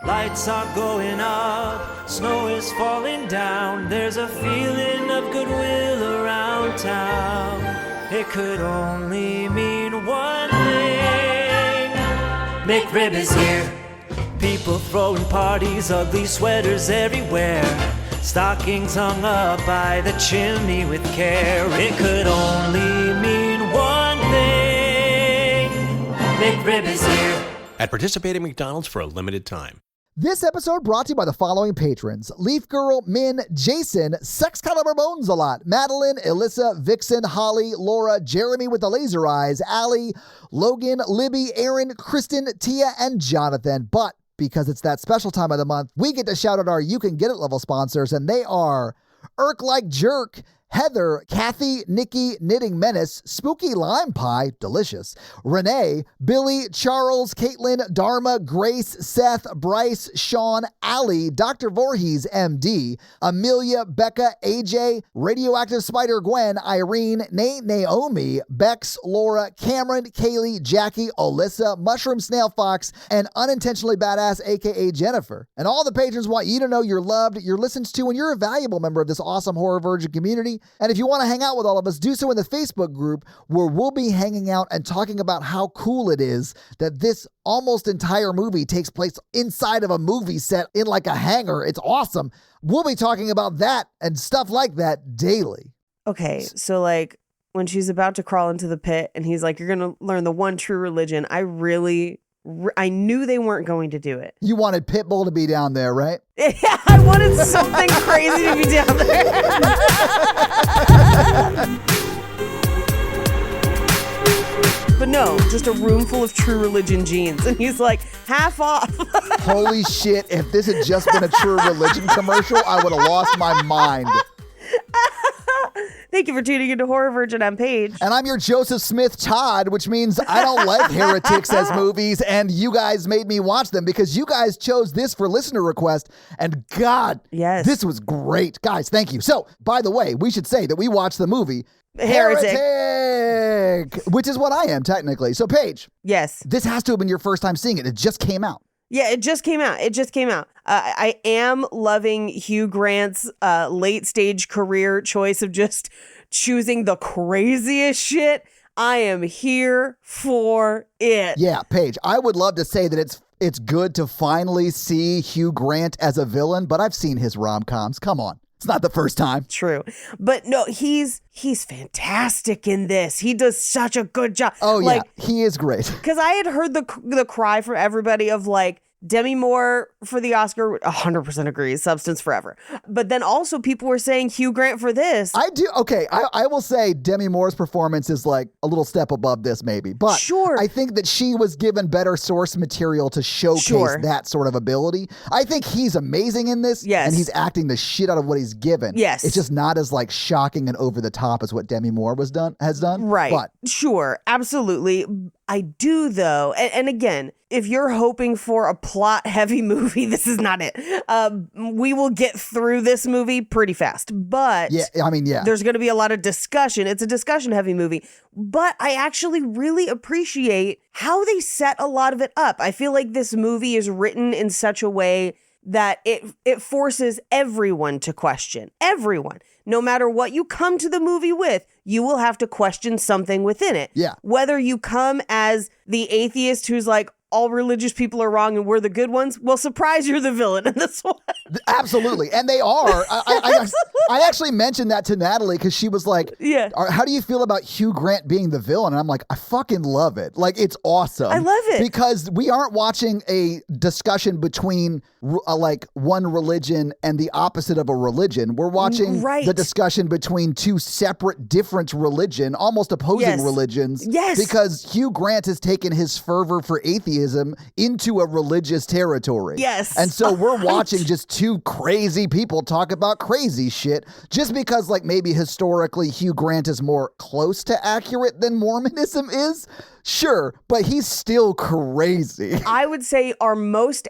Lights are going up, snow is falling down. There's a feeling of goodwill around town. It could only mean one thing. McRib is here. People throwing parties, ugly sweaters everywhere. Stockings hung up by the chimney with care. It could only mean one thing. McRib is here. At participating McDonald's for a limited time. This episode brought to you by the following patrons: Leaf Girl, Min, Jason, Sex Caliber Bones a Lot, Madeline, Alyssa, Vixen, Holly, Laura, Jeremy with the laser eyes, Allie, Logan, Libby, Aaron, Kristen, Tia, and Jonathan. But because it's that special time of the month, we get to shout out our You Can Get It level sponsors, and they are Irk Like Jerk, Heather, Kathy, Nikki, Knitting Menace, Spooky Lime Pie, delicious, Renee, Billy, Charles, Caitlin, Dharma, Grace, Seth, Bryce, Sean, Allie, Dr. Voorhees, MD, Amelia, Becca, AJ, Radioactive Spider Gwen, Irene, Nate, Naomi, Bex, Laura, Cameron, Kaylee, Jackie, Alyssa, Mushroom Snail Fox, and Unintentionally Badass, aka Jennifer. And all the patrons want you to know you're loved, you're listened to, and you're a valuable member of this awesome horror virgin community. And if you want to hang out with all of us, do so in the Facebook group, where we'll be hanging out and talking about how cool it is that this almost entire movie takes place inside of a movie set in like a hangar. It's awesome. We'll be talking about that and stuff like that daily. Okay, so like when she's about to crawl into the pit and he's like, you're going to learn the one true religion, I knew they weren't going to do it. You wanted Pitbull to be down there, right? Yeah, I wanted something crazy to be down there. But no, just a room full of true religion jeans. And he's like, half off. Holy shit, if this had just been a True Religion commercial, I would have lost my mind. Thank you for tuning into Horror Virgin on Paige. And I'm your Joseph Smith Todd, which means I don't like heretics as movies, and you guys made me watch them because you guys chose this for listener request, and God, yes, this was great. Guys, thank you. So, by the way, we should say that we watched the movie Heretic, which is what I am technically. So, Paige. Yes. This has to have been your first time seeing it. It just came out. Yeah, it just came out. I am loving Hugh Grant's late stage career choice of just choosing the craziest shit. I am here for it. Yeah, Paige, I would love to say that it's good to finally see Hugh Grant as a villain, but I've seen his rom-coms. Come on. It's not the first time. True. But no, he's fantastic in this. He does such a good job. Oh, yeah. He is great. Because I had heard the cry from everybody of like, Demi Moore for the Oscar, 100% agrees, Substance Forever. But then also people were saying Hugh Grant for this. I do. Okay, I will say Demi Moore's performance is like a little step above this maybe. But sure, I think that she was given better source material to showcase that sort of ability. I think he's amazing in this. Yes. And he's acting the shit out of what he's given. Yes. It's just not as like shocking and over the top as what Demi Moore has done. Right. But sure, absolutely. I do, though. And again, if you're hoping for a plot-heavy movie, this is not it. We will get through this movie pretty fast. But yeah, there's going to be a lot of discussion. It's a discussion-heavy movie. But I actually really appreciate how they set a lot of it up. I feel like this movie is written in such a way that it forces everyone to question. Everyone. No matter what you come to the movie with, you will have to question something within it. Yeah. Whether you come as the atheist who's like, all religious people are wrong and we're the good ones, well, surprise, you're the villain in this one. Absolutely. And they are. I actually mentioned that to Natalie because she was like, yeah, how do you feel about Hugh Grant being the villain? And I'm like, I fucking love it. Like, it's awesome. I love it. Because we aren't watching a discussion between like one religion and the opposite of a religion. We're watching the discussion between two separate, different almost opposing religions. Yes. Because Hugh Grant has taken his fervor for atheism into a religious territory. Yes. And so we're watching just two crazy people talk about crazy shit just because like maybe historically Hugh Grant is more close to accurate than Mormonism is. Sure, but he's still crazy. I would say our most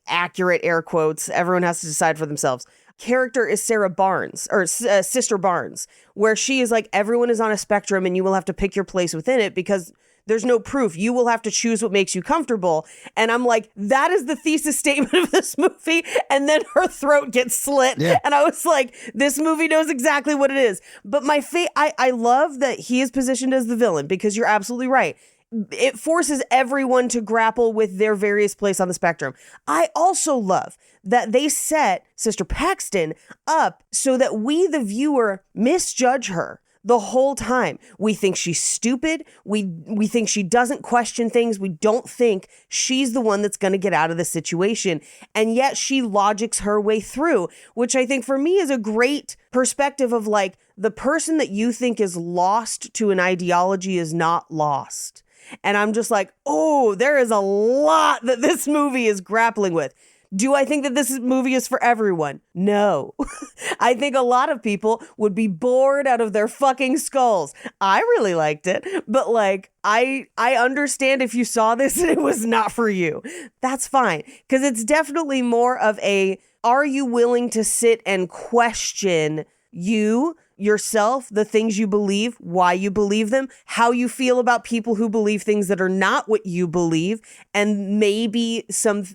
accurate, air quotes, everyone has to decide for themselves, character is Sarah Barnes, or Sister Barnes, where she is like, everyone is on a spectrum and you will have to pick your place within it because There's no proof. You will have to choose what makes you comfortable. And I'm like, that is the thesis statement of this movie. And then her throat gets slit. Yeah. And I was like, this movie knows exactly what it is. But I love that he is positioned as the villain, because you're absolutely right. It forces everyone to grapple with their various place on the spectrum. I also love that they set Sister Paxton up so that we, the viewer, misjudge her the whole time. We think she's stupid. We think she doesn't question things. We don't think she's the one that's going to get out of the situation. And yet she logics her way through, which I think for me is a great perspective of like, the person that you think is lost to an ideology is not lost. And I'm just like, oh, there is a lot that this movie is grappling with. Do I think that this movie is for everyone? No. I think a lot of people would be bored out of their fucking skulls. I really liked it, but like, I understand if you saw this and it was not for you. That's fine. Because it's definitely more of a, are you willing to sit and question yourself, the things you believe, why you believe them, how you feel about people who believe things that are not what you believe, and maybe some,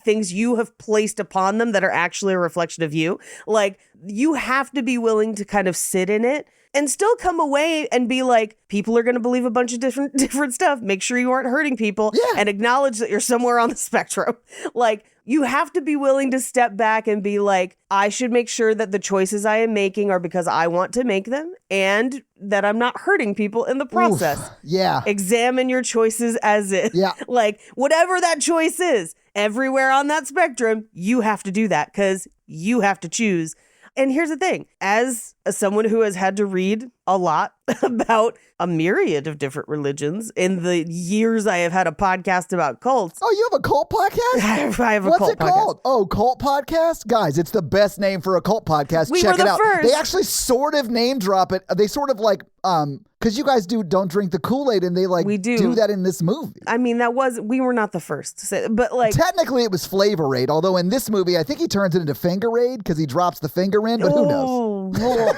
things you have placed upon them that are actually a reflection of you. Like, you have to be willing to kind of sit in it and still come away and be like, people are going to believe a bunch of different stuff. Make sure you aren't hurting people, and acknowledge that you're somewhere on the spectrum. Like, you have to be willing to step back and be like, I should make sure that the choices I am making are because I want to make them, and that I'm not hurting people in the process. Oof, yeah. Examine your choices as is. Yeah. Like, whatever that choice is, everywhere on that spectrum, you have to do that because you have to choose. And here's the thing, as someone who has had to read a lot about a myriad of different religions in the years I have had a podcast about cults. Oh, you have a cult podcast? I have a What's cult it called? podcast. Oh, cult podcast? Guys, it's the best name for a cult podcast. We Check were it the out. first. They actually sort of name drop it. They sort of like, because you guys don't drink the Kool-Aid, and they like We do. that in this movie. I mean, we were not the first to say, but like, Technically, it was Flavor Aid, although in this movie, I think he turns it into Finger Aid because he drops the finger in, but who knows?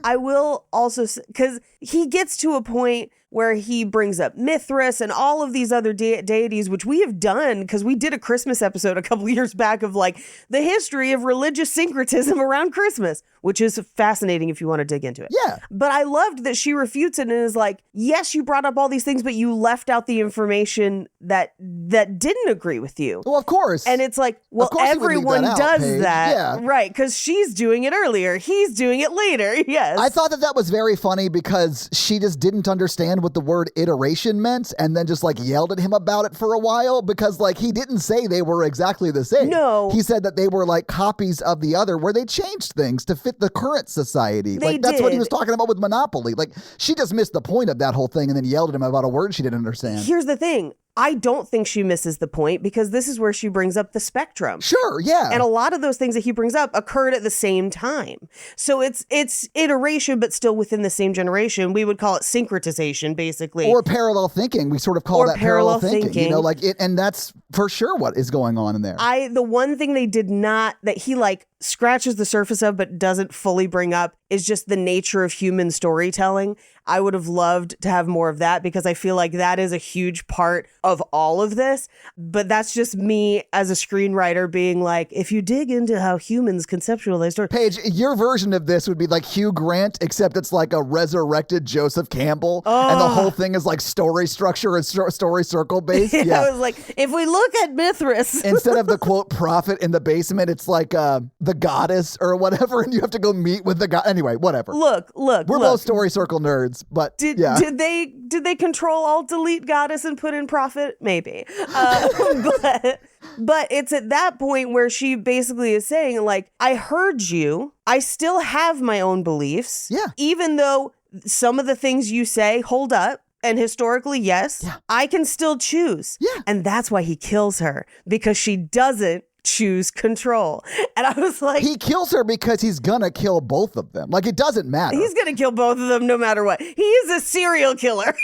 I will also, because he gets to a point where he brings up Mithras and all of these other deities, which we have done because we did a Christmas episode a couple years back of like the history of religious syncretism around Christmas, which is fascinating if you want to dig into it. Yeah. But I loved that she refutes it and is like, yes, you brought up all these things, but you left out the information that didn't agree with you. Well, of course. And it's like, well, course he would leave everyone that out, does Paige. that. Yeah. Right. Because she's doing it earlier. He's doing it later. Yes. I thought that was very funny because she just didn't understand what the word iteration meant and then just like yelled at him about it for a while because like he didn't say they were exactly the same. No. He said that they were like copies of the other where they changed things to fit the current society. They like that's what he did. was talking about with Monopoly. Like she just missed the point of that whole thing and then yelled at him about a word she didn't understand. Here's the thing. I don't think she misses the point because this is where she brings up the spectrum. Sure, yeah. And a lot of those things that he brings up occurred at the same time. So it's iteration, but still within the same generation. We would call it syncretization, basically. Or parallel thinking. We sort of call Or that parallel parallel thinking. You thinking. know, like it, and that's for sure what is going on in there. The one thing they did not, that he like scratches the surface of but doesn't fully bring up is just the nature of human storytelling. I would have loved to have more of that because I feel like that is a huge part of all of this. But that's just me as a screenwriter being like, if you dig into how humans conceptualize story. Paige, your version of this would be like Hugh Grant, except it's like a resurrected Joseph Campbell, and the whole thing is like story structure and story circle based. Yeah. I was like, if we look at Mithras. Instead of the quote prophet in the basement, it's like the goddess or whatever, and you have to go meet with the god. Anyway, whatever. Look. We're both story circle nerds, but Did yeah. they control alt delete goddess and put in prophet? Maybe. But it's at that point where she basically is saying like, I heard you. I still have my own beliefs. Yeah. Even though some of the things you say hold up. And historically, yes, Yeah. I can still choose. Yeah. And that's why he kills her, because she doesn't choose control. And I was like, He kills her because he's gonna kill both of them. Like, it doesn't matter. he's going to kill both of them no matter what. He is a serial killer.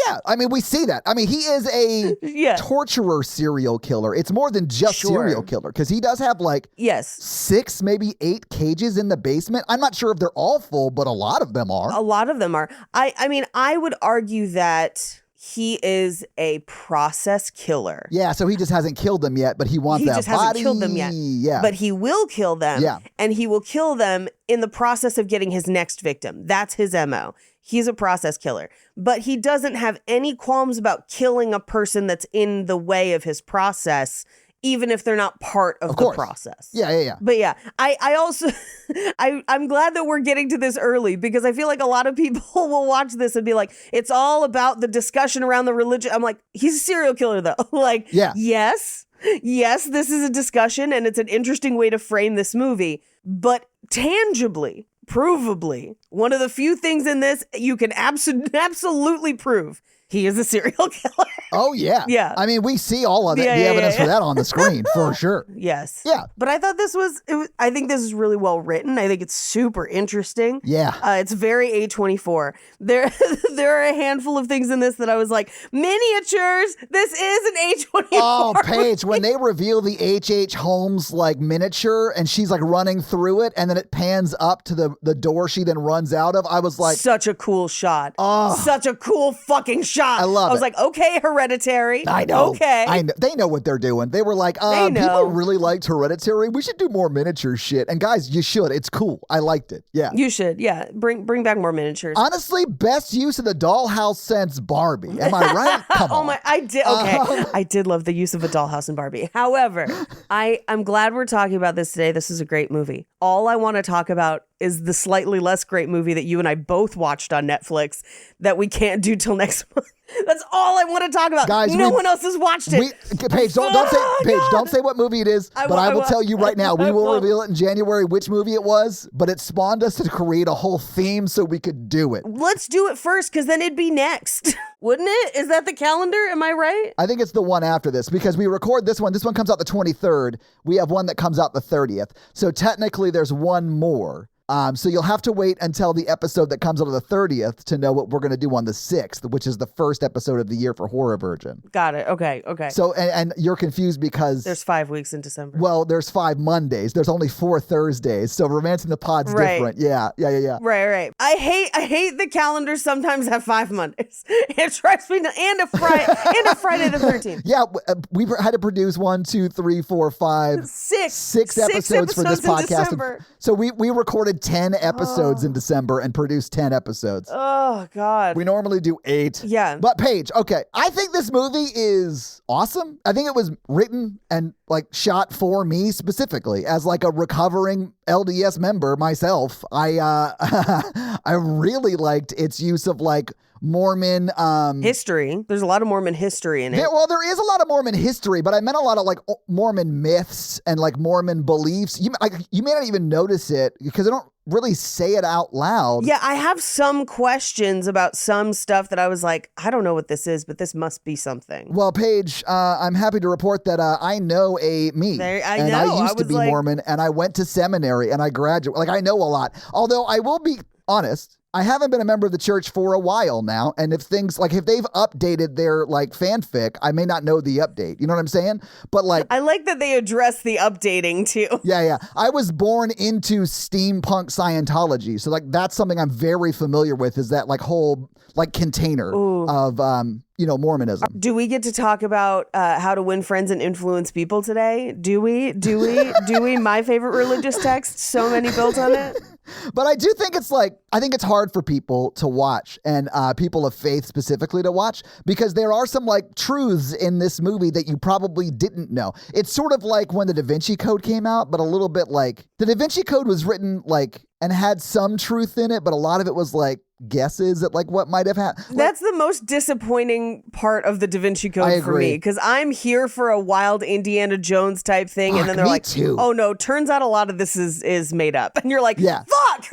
Yeah. I mean, we see that. I mean, he is a Yeah. torturer serial killer. It's more than just Sure. serial killer because he does have like Yes. 6, maybe 8 cages in the basement. I'm not sure if they're all full, but a lot of them are. A lot of them are. I mean, I would argue that he is a process killer. Yeah, so he just hasn't killed them yet, but he wants that body. He just hasn't killed them yet. Yeah. But he will kill them. Yeah. And he will kill them in the process of getting his next victim. That's his MO. He's a process killer. But he doesn't have any qualms about killing a person that's in the way of his process, even if they're not part of the process. Yeah. But yeah, I also, I'm glad that we're getting to this early, because I feel like a lot of people will watch this and be like, it's all about the discussion around the religion. I'm like, he's a serial killer though. Like, yes, this is a discussion and it's an interesting way to frame this movie, but tangibly, provably, one of the few things in this you can absolutely prove. He is a serial killer. Oh, yeah. Yeah. I mean, we see all of it, the evidence for that on the screen, for sure. Yes. Yeah. But I thought I think this is really well written. I think it's super interesting. Yeah. It's very A24. There are a handful of things in this that I was like, miniatures, this is an A24. Oh, Paige, when they reveal the H.H. Holmes, like, miniature, and she's, like, running through it, and then it pans up to the door she then runs out of, I was like... Such a cool shot. Oh. Such a cool fucking shot. I love it. I was like, okay, Hereditary. I know. Okay. I know. They know what they're doing. They were like, people really liked Hereditary. We should do more miniature shit. And guys, you should. It's cool. I liked it. Yeah. You should. Yeah. Bring back more miniatures. Honestly, best use of the dollhouse since Barbie. Am I right? Come on. Oh my, I did. Okay. I did love the use of a dollhouse in Barbie. However, I'm glad we're talking about this today. This is a great movie. All I want to talk about is the slightly less great movie that you and I both watched on Netflix that we can't do till next month. That's all I want to talk about. Guys, no one else has watched it. Paige, don't say what movie it is, but I will tell you right now, we will reveal it in January which movie it was, but it spawned us to create a whole theme so we could do it. Let's do it first, because then it'd be next. Wouldn't it? Is that the calendar? Am I right? I think it's the one after this, because we record this one. This one comes out the 23rd. We have one that comes out the 30th. So technically there's one more. So you'll have to wait until the episode that comes out on the 30th to know what we're going to do on the 6th, which is the first episode of the year for Horror Virgin. Got it. Okay. So, and you're confused because... There's 5 weeks in December. Well, there's 5 Mondays. There's only 4 Thursdays. So Romancing the Pod's different. Yeah. Right. I hate the calendars sometimes have 5 Mondays. It drives me nuts. And a Friday the 13th. Yeah, we've had to produce 1, 2, 3, 4, 5, 6 episodes for this podcast. So we recorded 10 episodes in December and produced 10 episodes. Oh, God. We normally do 8. Yeah. But Paige, okay, I think this movie is awesome. I think it was written and like shot for me specifically as like a recovering LDS member myself. I really liked its use of like Mormon history. There's a lot of Mormon history in it. Well, there is a lot of Mormon history, but I meant a lot of like Mormon myths and like Mormon beliefs. You may not even notice it because they don't really say it out loud. Yeah, I have some questions about some stuff that I was like, I don't know what this is, but this must be something. Well, Paige, I'm happy to report that I know me. I used to be Mormon, and I went to seminary, and I graduated. Like, I know a lot. Although I will be honest, I haven't been a member of the church for a while now, and if they've updated their like fanfic, I may not know the update. You know what I'm saying? But like, I like that they address the updating too. Yeah. I was born into steampunk Scientology, so like that's something I'm very familiar with. Is that like whole like container of Mormonism? Do we get to talk about how to win friends and influence people today? Do we? My favorite religious text, so many built on it. But I do think I think it's hard for people to watch and people of faith specifically to watch because there are some like truths in this movie that you probably didn't know. It's sort of like when the Da Vinci Code came out, but a little bit like the Da Vinci Code was written like and had some truth in it, but a lot of it was like guesses at like what might have happened. That's the most disappointing part of the Da Vinci Code for me because I'm here for a wild Indiana Jones type thing, and then they're like, too. "Oh no, turns out a lot of this is made up," and you're like, "Fuck!"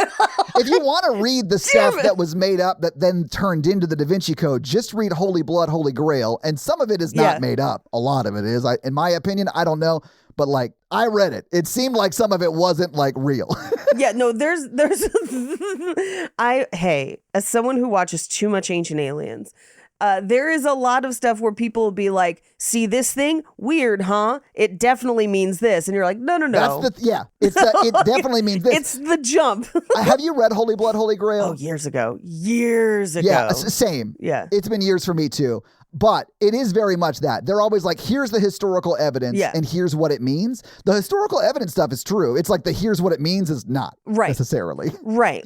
If you want to read the stuff that was made up that then turned into the Da Vinci Code, just read Holy Blood, Holy Grail, and some of it is not made up. A lot of it is. In my opinion, I don't know. But like, I read it. It seemed like some of it wasn't like real. Yeah, no, there's as someone who watches too much Ancient Aliens, there is a lot of stuff where people will be like, see this thing? Weird, huh? It definitely means this. And you're like, no. It definitely means this. It's the jump. Have you read Holy Blood, Holy Grail? Oh, years ago. Yeah, same. Yeah. It's been years for me too. But it is very much that. They're always like, here's the historical evidence and here's what it means. The historical evidence stuff is true. It's like the here's what it means is not necessarily. Right.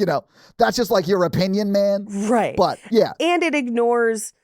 That's just like your opinion, man. Right. But yeah. And it ignores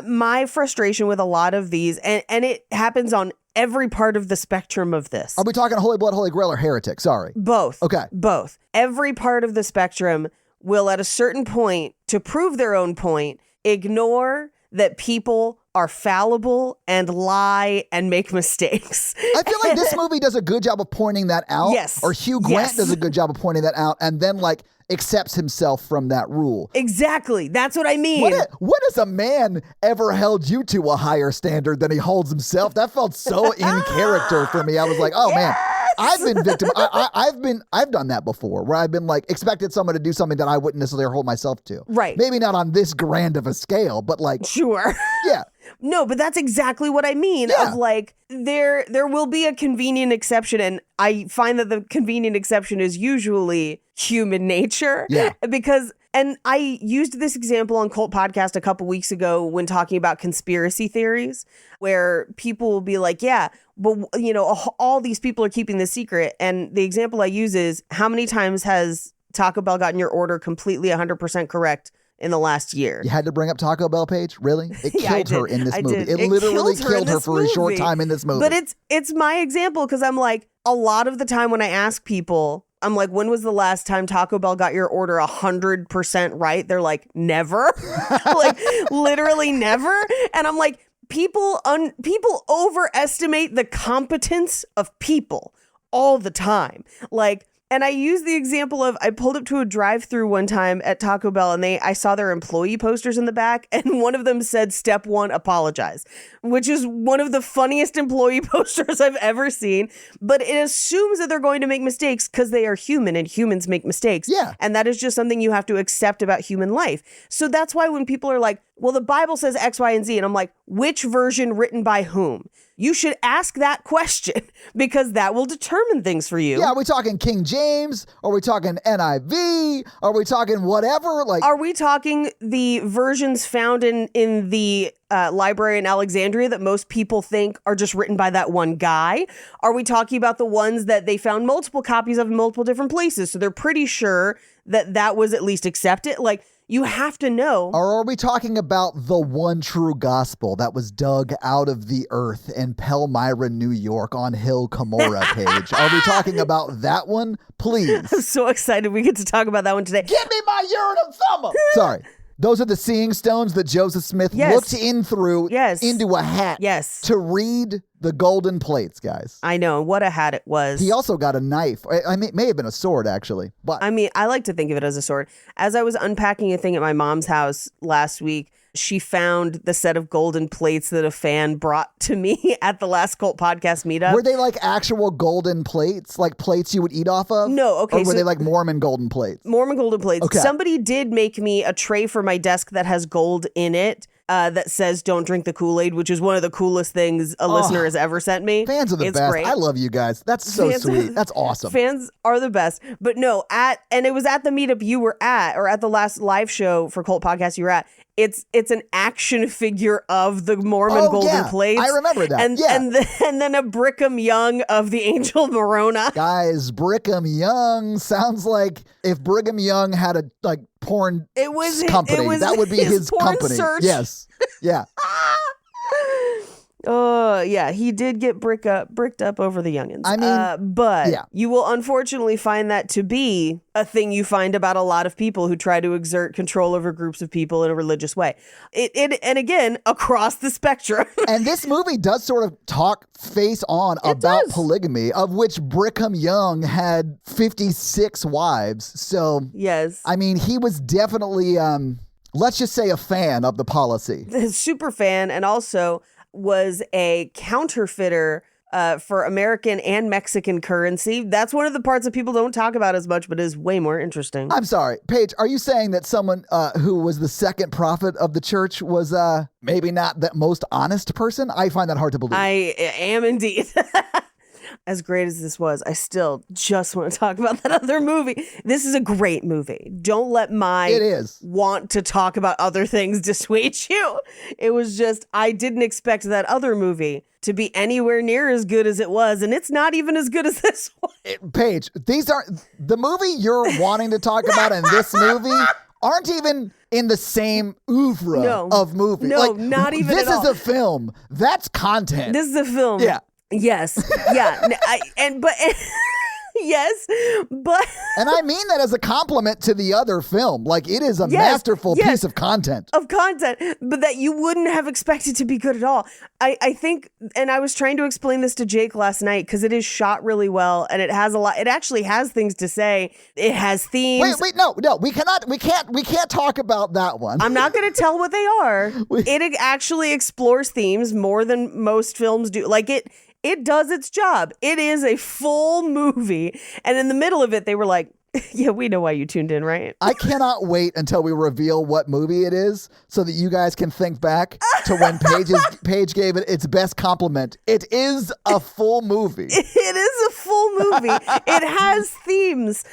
my frustration with a lot of these. And it happens on every part of the spectrum of this. Are we talking Holy Blood, Holy Grail or Heretic? Sorry. Both. Okay. Both. Every part of the spectrum will at a certain point, to prove their own point, ignore that people are fallible and lie and make mistakes. I feel like this movie does a good job of pointing that out. Yes. Or Hugh Grant does a good job of pointing that out and then like accepts himself from that rule. Exactly. That's what I mean. When has a man ever held you to a higher standard than he holds himself? That felt so in character for me. I was like, oh man. I've been victim. I've done that before, where I've been like expected someone to do something that I wouldn't necessarily hold myself to. Right. Maybe not on this grand of a scale, but like sure. Yeah. No, but that's exactly what I mean. Yeah. Of like there will be a convenient exception, and I find that the convenient exception is usually human nature. Yeah. And I used this example on Cult Podcast a couple weeks ago when talking about conspiracy theories, where people will be like, yeah, but all these people are keeping this secret. And the example I use is, how many times has Taco Bell gotten your order completely 100% correct in the last year? You had to bring up Taco Bell, Paige? Really? It killed her in this movie. Did. It literally killed her this for a short movie. time in this movie. But it's my example, because I'm like, a lot of the time when I ask people, I'm like, when was the last time Taco Bell got your order 100% right? They're like, never. Like, literally never. And I'm like, people overestimate the competence of people all the time. Like, and I use the example of, I pulled up to a drive-thru one time at Taco Bell, and I saw their employee posters in the back, and one of them said, "Step 1, apologize," which is one of the funniest employee posters I've ever seen. But it assumes that they're going to make mistakes because they are human, and humans make mistakes. Yeah. And that is just something you have to accept about human life. So that's why when people are like, well, the Bible says X, Y, and Z, and I'm like, which version written by whom? You should ask that question, because that will determine things for you. Yeah, are we talking King James? Are we talking NIV? Are we talking whatever? Like, are we talking the versions found in the library in Alexandria that most people think are just written by that one guy? Are we talking about the ones that they found multiple copies of in multiple different places, so they're pretty sure that was at least accepted? Like, you have to know. Or are we talking about the one true gospel that was dug out of the earth in Palmyra, New York on Hill Cumorah, Paige? Are we talking about that one? Please. I'm so excited we get to talk about that one today. Give me my urinum thumber. Sorry. Those are the seeing stones that Joseph Smith looked in through into a hat to read the golden plates, guys. I know. What a hat it was. He also got a knife. I mean, it may have been a sword, actually. But I mean, I like to think of it as a sword. As I was unpacking a thing at my mom's house last week, she found the set of golden plates that a fan brought to me at the last Cult Podcast meetup. Were they like actual golden plates? Like plates you would eat off of? No, okay. Or were they like Mormon golden plates? Mormon golden plates. Okay. Somebody did make me a tray for my desk that has gold in it. That says "Don't drink the Kool-Aid," which is one of the coolest things a listener has ever sent me. Fans are the best. Great. I love you guys. That's so sweet. That's awesome. Fans are the best. But no, and it was at the meetup you were at, or at the last live show for Cult Podcast you were at. It's an action figure of the Mormon golden plates. I remember that. And then a Brigham Young of the Angel Morona. Guys, Brigham Young sounds like if Brigham Young had a porn company, that would be his company. Search. Yes. Yeah. Oh, yeah, he did get bricked up over the youngins. I mean, but you will unfortunately find that to be a thing you find about a lot of people who try to exert control over groups of people in a religious way. And again, across the spectrum. And this movie does sort of talk face on about polygamy, of which Brigham Young had 56 wives. So, yes. I mean, he was definitely, let's just say, a fan of the policy. A super fan, and also was a counterfeiter for American and Mexican currency. That's one of the parts that people don't talk about as much, but is way more interesting. I'm sorry, Paige, are you saying that someone who was the second prophet of the church was maybe not the most honest person? I find that hard to believe. I am indeed. As great as this was, I still just want to talk about that other movie. This is a great movie. Don't let my want to talk about other things dissuade you. It was just, I didn't expect that other movie to be anywhere near as good as it was, and it's not even as good as this one. Paige, these are the movie you're wanting to talk about in this movie aren't even in the same oeuvre of movie. No, not even this at all. This is a film. That's content. This is a film. Yeah. Yes. Yeah. Yes, but and I mean that as a compliment to the other film. Like, it is a masterful piece of content. But that you wouldn't have expected to be good at all. I think, and I was trying to explain this to Jake last night, because it is shot really well, and it has a lot. It actually has things to say. It has themes. Wait, no, we can't talk about that one. I'm not going to tell what they are. It actually explores themes more than most films do. Like, it does its job. It is a full movie. And in the middle of it, they were like, yeah, we know why you tuned in, right? I cannot wait until we reveal what movie it is so that you guys can think back to when Paige gave it its best compliment. It is a full movie. It is a full movie. It has themes.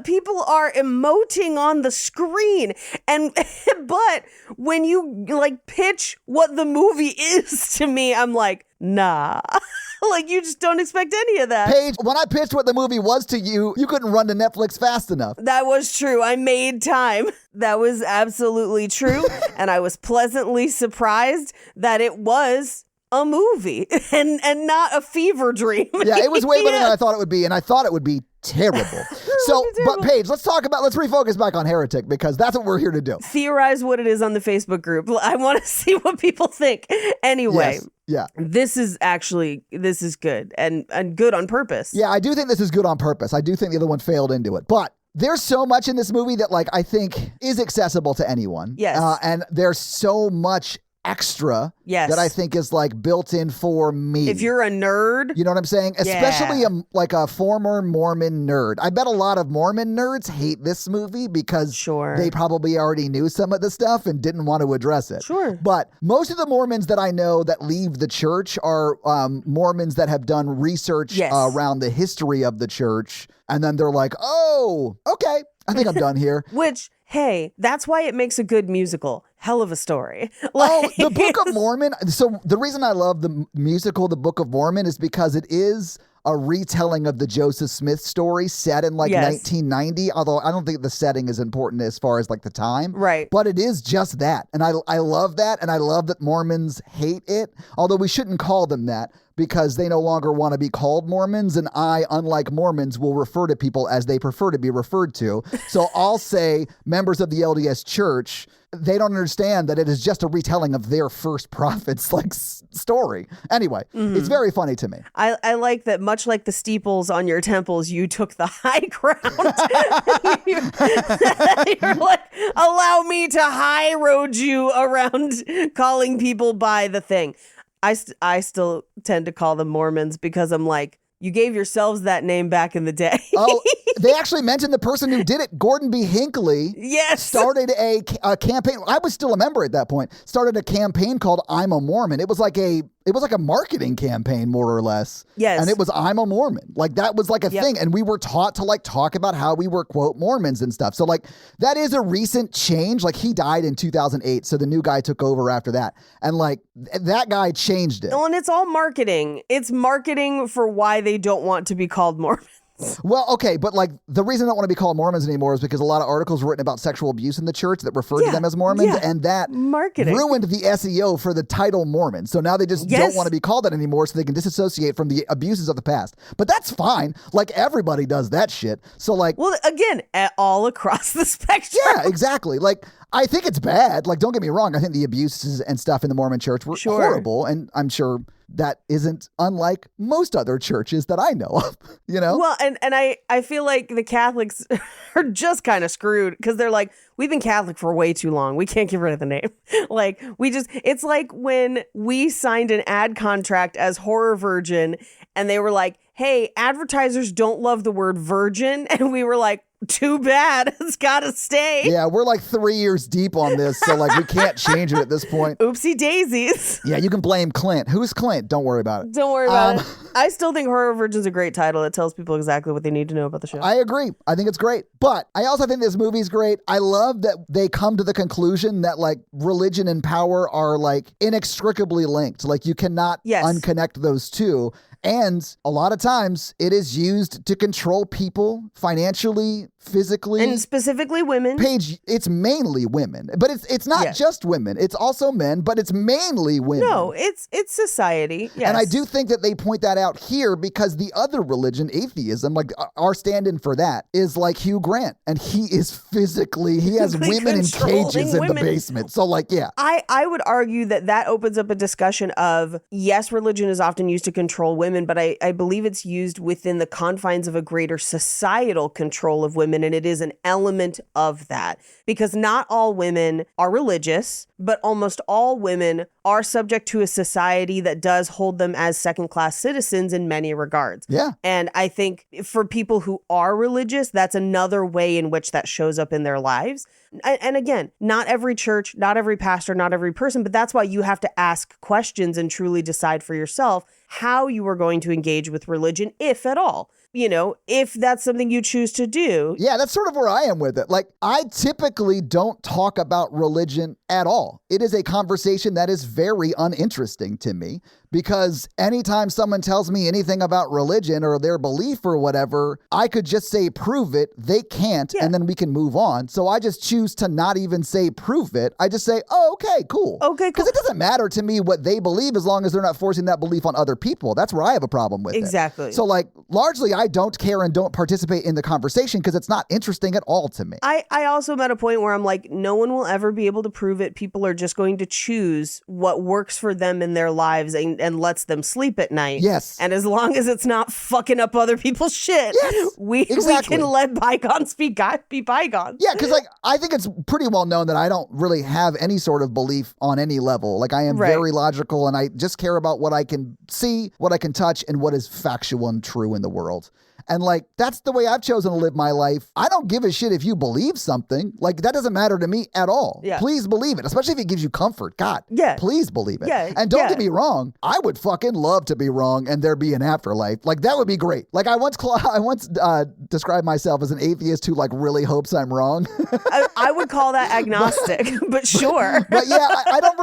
People are emoting on the screen. But when you pitch what the movie is to me, I'm like, nah. Like, you just don't expect any of that. Paige, when I pitched what the movie was to you, you couldn't run to Netflix fast enough. That was true. I made time. That was absolutely true. And I was pleasantly surprised that it was a movie and not a fever dream. Yeah, it was way better than I thought it would be, and I thought it would be terrible. But Paige, let's refocus back on Heretic, because that's what we're here to do. Theorize what it is on the Facebook group. I want to see what people think. Anyway. Yes. Yeah. This is good and good on purpose. Yeah, I do think this is good on purpose. I do think the other one failed into it. But there's so much in this movie that I think is accessible to anyone. Yes. And there's so much extra that I think is built in for me. If you're a nerd. You know what I'm saying? Especially a former Mormon nerd. I bet a lot of Mormon nerds hate this movie because they probably already knew some of the stuff and didn't want to address it. Sure. But most of the Mormons that I know that leave the church are Mormons that have done research around the history of the church. And then they're like, oh, okay, I think I'm done here. Which, hey, that's why it makes a good musical. Hell of a story. The Book of Mormon. So the reason I love the musical, The Book of Mormon, is because it is a retelling of the Joseph Smith story set in 1990. Although I don't think the setting is important as far as the time. Right. But it is just that. And I love that. And I love that Mormons hate it. Although we shouldn't call them that, because they no longer want to be called Mormons. And I, unlike Mormons, will refer to people as they prefer to be referred to. So I'll say members of the LDS Church. They don't understand that it is just a retelling of their first prophet's story. Anyway, It's very funny to me. I like that, much like the steeples on your temples, you took the high ground. You're like, allow me to high road you around calling people by the thing. I still tend to call them Mormons because I'm like, you gave yourselves that name back in the day. Oh, they actually mentioned the person who did it, Gordon B. Hinckley. Yes. Started a campaign. I was still a member at that point. Started a campaign called I'm a Mormon. It was like a marketing campaign, more or less. Yes. And it was I'm a Mormon. That was a thing. And we were taught to talk about how we were, quote, Mormons and stuff. So that is a recent change. He died in 2008. So the new guy took over after that. And that guy changed it. Well, and it's all marketing. It's marketing for why they don't want to be called Mormons. Well, okay, but the reason I don't want to be called Mormons anymore is because a lot of articles were written about sexual abuse in the church that referred to them as Mormons, and that marketing ruined the SEO for the title Mormon. So now they just don't want to be called that anymore, so they can disassociate from the abuses of the past. But that's fine. Everybody does that shit. So well, again, all across the spectrum. Yeah, exactly. I think it's bad. Don't get me wrong. I think the abuses and stuff in the Mormon church were horrible, and I'm sure that isn't unlike most other churches that I know of, you know? Well, and I feel like the Catholics are just kind of screwed because they're like, we've been Catholic for way too long. We can't get rid of the name. Like, it's like when we signed an ad contract as Horror Virgin and they were like, hey, advertisers don't love the word virgin. And we were like, too bad. It's got to stay. Yeah, we're like 3 years deep on this, so like we can't change it at this point. Oopsie daisies. Yeah, you can blame Clint. Who's Clint? Don't worry about it. Don't worry about it. I still think Horror Virgin's a great title. It tells people exactly what they need to know about the show. I agree. I think it's great. But I also think this movie's great. I love that they come to the conclusion that like religion and power are like inextricably linked. Like you cannot unconnect those two. And a lot of times it is used to control people financially, physically. And specifically women. Paige, it's mainly women. But it's not just women. It's also men, but it's mainly women. No, it's society. Yes. And I do think that they point that out here because the other religion, atheism, like our stand-in for that is like Hugh Grant. And he has women in cages in the basement. So like, yeah. I would argue that opens up a discussion of, yes, religion is often used to control women, but I believe it's used within the confines of a greater societal control of women. And it is an element of that because not all women are religious, but almost all women are subject to a society that does hold them as second-class citizens in many regards. Yeah. And I think for people who are religious, that's another way in which that shows up in their lives. And again, not every church, not every pastor, not every person, but that's why you have to ask questions and truly decide for yourself how you are going to engage with religion, if at all. You know, if that's something you choose to do. Yeah, that's sort of where I am with it. Like, I typically don't talk about religion at all. It is a conversation that is very uninteresting to me because anytime someone tells me anything about religion or their belief or whatever, I could just say, prove it. They can't, and then we can move on. So I just choose to not even say, prove it. I just say, oh, okay, cool. Okay, cool. Because it doesn't matter to me what they believe as long as they're not forcing that belief on other people. That's where I have a problem with it. Exactly. So like, largely, I don't care and don't participate in the conversation because it's not interesting at all to me. I also am at a point where I'm like, no one will ever be able to prove it. People are just going to choose what works for them in their lives and lets them sleep at night. Yes. And as long as it's not fucking up other people's shit, we can let bygones be bygones. Yeah, because like I think it's pretty well known that I don't really have any sort of belief on any level. Like I am very logical and I just care about what I can see, what I can touch, and what is factual and true in the world. And like, that's the way I've chosen to live my life. I don't give a shit if you believe something. Like, that doesn't matter to me at all. Yeah. Please believe it, especially if it gives you comfort. God, please believe it. Yeah. And don't get me wrong. I would fucking love to be wrong and there be an afterlife. Like, that would be great. Like, I once described myself as an atheist who like really hopes I'm wrong. I would call that agnostic, but sure. But yeah, I don't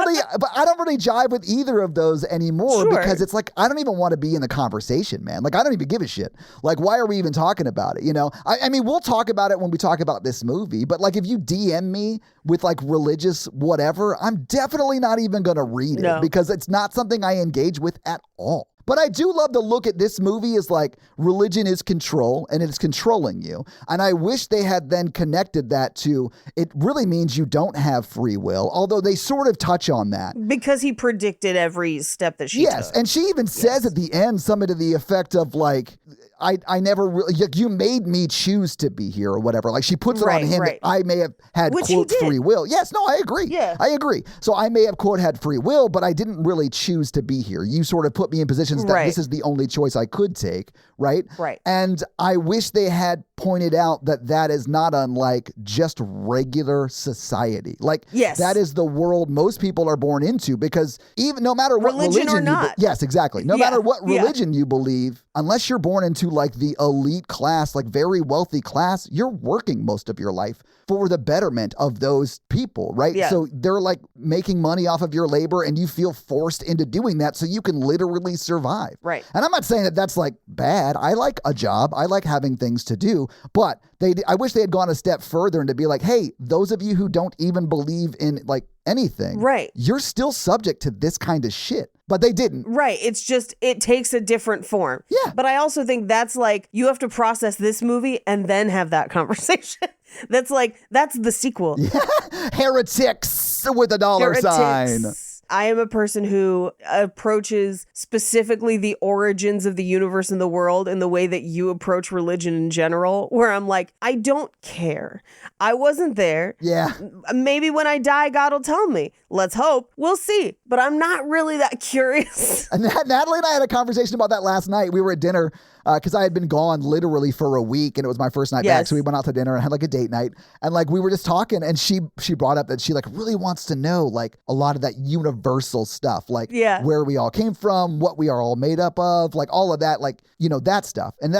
really jive with either of those anymore because it's like, I don't even want to be in the conversation, man. Like, I don't even give a shit. Like, why are we even talking about it? You know, I mean, we'll talk about it when we talk about this movie, but like if you DM me with like religious whatever, I'm definitely not even going to read it because it's not something I engage with at all. But I do love to look at this movie as like religion is control and it is controlling you. And I wish they had then connected that to it really means you don't have free will, although they sort of touch on that. Because he predicted every step that she took. Yes, and she even says at the end something to the effect of like, I never really, you made me choose to be here or whatever. Like she puts it on him that I may have had, quote, free will. Yes, no, I agree. Yeah. I agree. So I may have, quote, had free will, but I didn't really choose to be here. You sort of put me in positions that this is the only choice I could take, right? Right. And I wish they had pointed out that that is not unlike just regular society. Like, that is the world most people are born into because even no matter what religion or not. yes, exactly. No matter what religion you believe, unless you're born into like the elite class, like very wealthy class, you're working most of your life for the betterment of those people, right? Yeah. So they're like making money off of your labor and you feel forced into doing that so you can literally survive. Right. And I'm not saying that that's like bad. I like a job. I like having things to do, but I wish they had gone a step further and to be like, hey, those of you who don't even believe in like anything, you're still subject to this kind of shit. But they didn't. Right. It's just, it takes a different form. Yeah. But I also think that's like, you have to process this movie and then have that conversation. That's the sequel. Yeah. Heretics with a dollar sign. I am a person who approaches specifically the origins of the universe and the world in the way that you approach religion in general, where I'm like, I don't care. I wasn't there. Yeah. Maybe when I die, God will tell me. Let's hope. We'll see. But I'm not really that curious. And Natalie and I had a conversation about that last night. We were at dinner because I had been gone literally for a week and it was my first night back. So we went out to dinner and had like a date night. And like we were just talking and she brought up that she like really wants to know like a lot of that universal stuff, like where we all came from, what we are all made up of, like all of that, like, you know, that stuff. And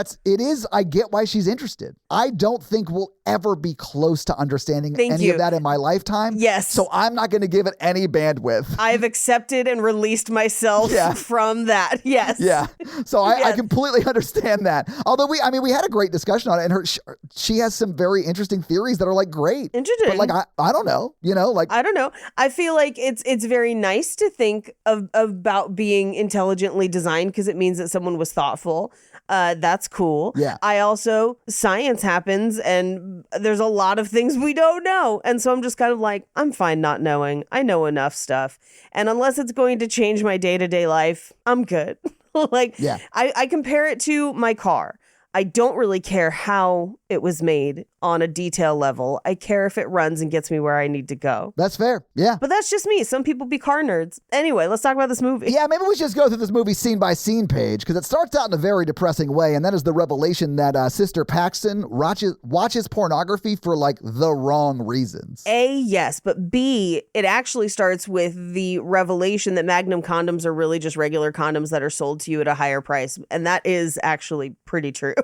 I get why she's interested. I don't think we'll ever be close to understanding any of that in my lifetime. Yes. So I'm not going to give it any bandwidth. I've accepted and released myself from that. Yes. Yeah. So I completely understand that. Although we had a great discussion on it, and she has some very interesting theories that are like great. Interesting. But like I don't know, you know, like I don't know. I feel like it's very nice to think about being intelligently designed because it means that someone was thoughtful. That's cool. Yeah. Science happens and there's a lot of things we don't know. And so I'm just kind of like, I'm fine not knowing. I know enough stuff. And unless it's going to change my day-to-day life, I'm good. I compare it to my car. I don't really care how it was made on a detail level. I care if it runs and gets me where I need to go. That's fair. Yeah. But that's just me. Some people be car nerds. Anyway, let's talk about this movie. Yeah, maybe we should just go through this movie scene by scene, Paige, because it starts out in a very depressing way, and that is the revelation that Sister Paxton watches pornography for like the wrong reasons. A, yes, but B, it actually starts with the revelation that Magnum condoms are really just regular condoms that are sold to you at a higher price, and that is actually pretty true.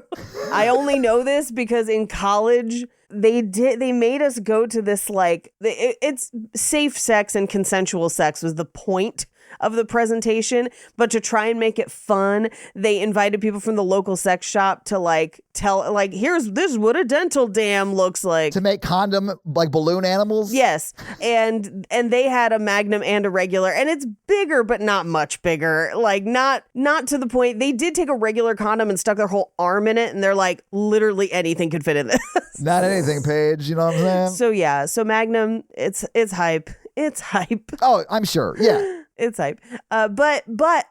I only know this because in college they made us go to this like it's safe sex and consensual sex was the point of the presentation, but to try and make it fun, they invited people from the local sex shop to like tell like this is what a dental dam looks like, to make condom like balloon animals. Yes, and they had a Magnum and a regular, and it's bigger but not much bigger, like not to the point. They did take a regular condom and stuck their whole arm in it, and they're like, literally anything could fit in this. Not anything, Paige, you know what I'm saying? So Magnum, it's hype. It's hype. Oh, I'm sure. Yeah. It's hype. But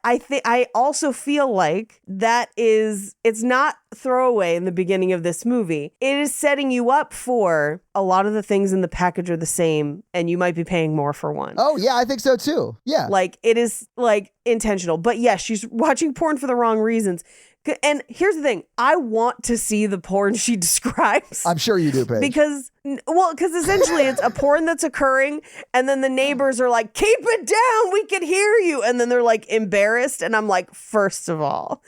I also feel like it's not throwaway in the beginning of this movie. It is setting you up for a lot of the things in the package are the same and you might be paying more for one. Oh yeah, I think so too. Yeah. Like it is like intentional. But yes, she's watching porn for the wrong reasons. And here's the thing. I want to see the porn she describes. I'm sure you do, Paige. Because essentially it's a porn that's occurring and then the neighbors are like, keep it down, we can hear you. And then they're like embarrassed. And I'm like, first of all,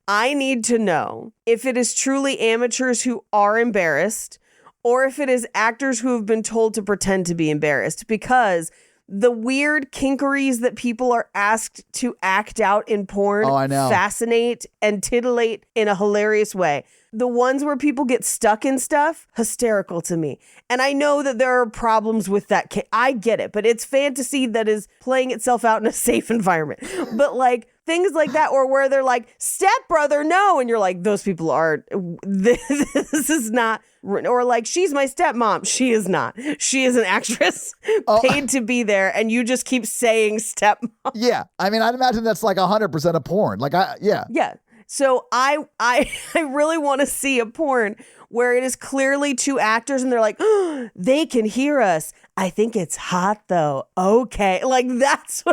I need to know if it is truly amateurs who are embarrassed or if it is actors who have been told to pretend to be embarrassed, because the weird kinkeries that people are asked to act out in porn fascinate and titillate in a hilarious way. The ones where people get stuck in stuff, hysterical to me. And I know that there are problems with that. I get it, but it's fantasy that is playing itself out in a safe environment. But like things like that, or where they're like, stepbrother, no. And you're like, those people are, this is not, or like, she's my stepmom. She is not. She is an actress paid to be there. And you just keep saying stepmom. Yeah. I mean, I'd imagine that's like 100% of porn. Like, yeah. So I really want to see a porn where it is clearly two actors and they're like, oh, they can hear us. I think it's hot though. Okay. Like that's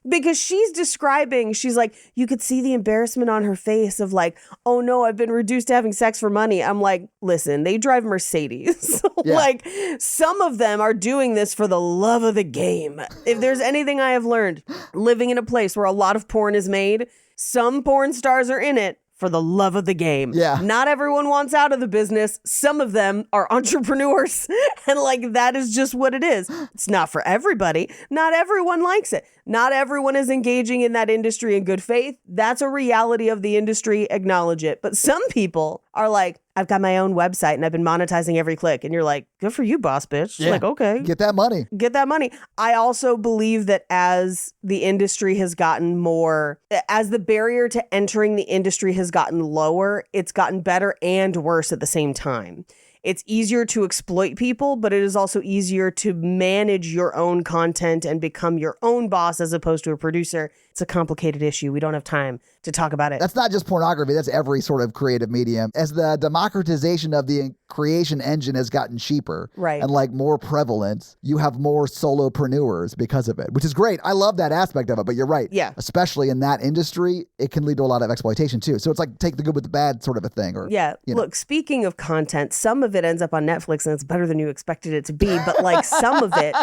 because she's like, you could see the embarrassment on her face of like, oh no, I've been reduced to having sex for money. I'm like, listen, they drive Mercedes. Yeah. Like some of them are doing this for the love of the game. If there's anything I have learned living in a place where a lot of porn is made, some porn stars are in it for the love of the game. Yeah. Not everyone wants out of the business. Some of them are entrepreneurs. And like, that is just what it is. It's not for everybody. Not everyone likes it. Not everyone is engaging in that industry in good faith. That's a reality of the industry. Acknowledge it. But some people are like, I've got my own website and I've been monetizing every click. And you're like, good for you, boss bitch. Yeah. Like, okay. Get that money. Get that money. I also believe that as the industry has gotten more, as the barrier to entering the industry has gotten lower, it's gotten better and worse at the same time. it's easier to exploit people, but it is also easier to manage your own content and become your own boss as opposed to a producer. It's a complicated issue. We don't have time to talk about it. That's not just pornography. That's every sort of creative medium. As the democratization of the creation engine has gotten cheaper Right. and like more prevalent, you have more solopreneurs because of it, which is great. I love that aspect of it, but you're right. Yeah. Especially in that industry, it can lead to a lot of exploitation too. So it's like take the good with the bad sort of a thing. Or Yeah. you know. Look, speaking of content, some of it ends up on Netflix and it's better than you expected it to be. But like some of it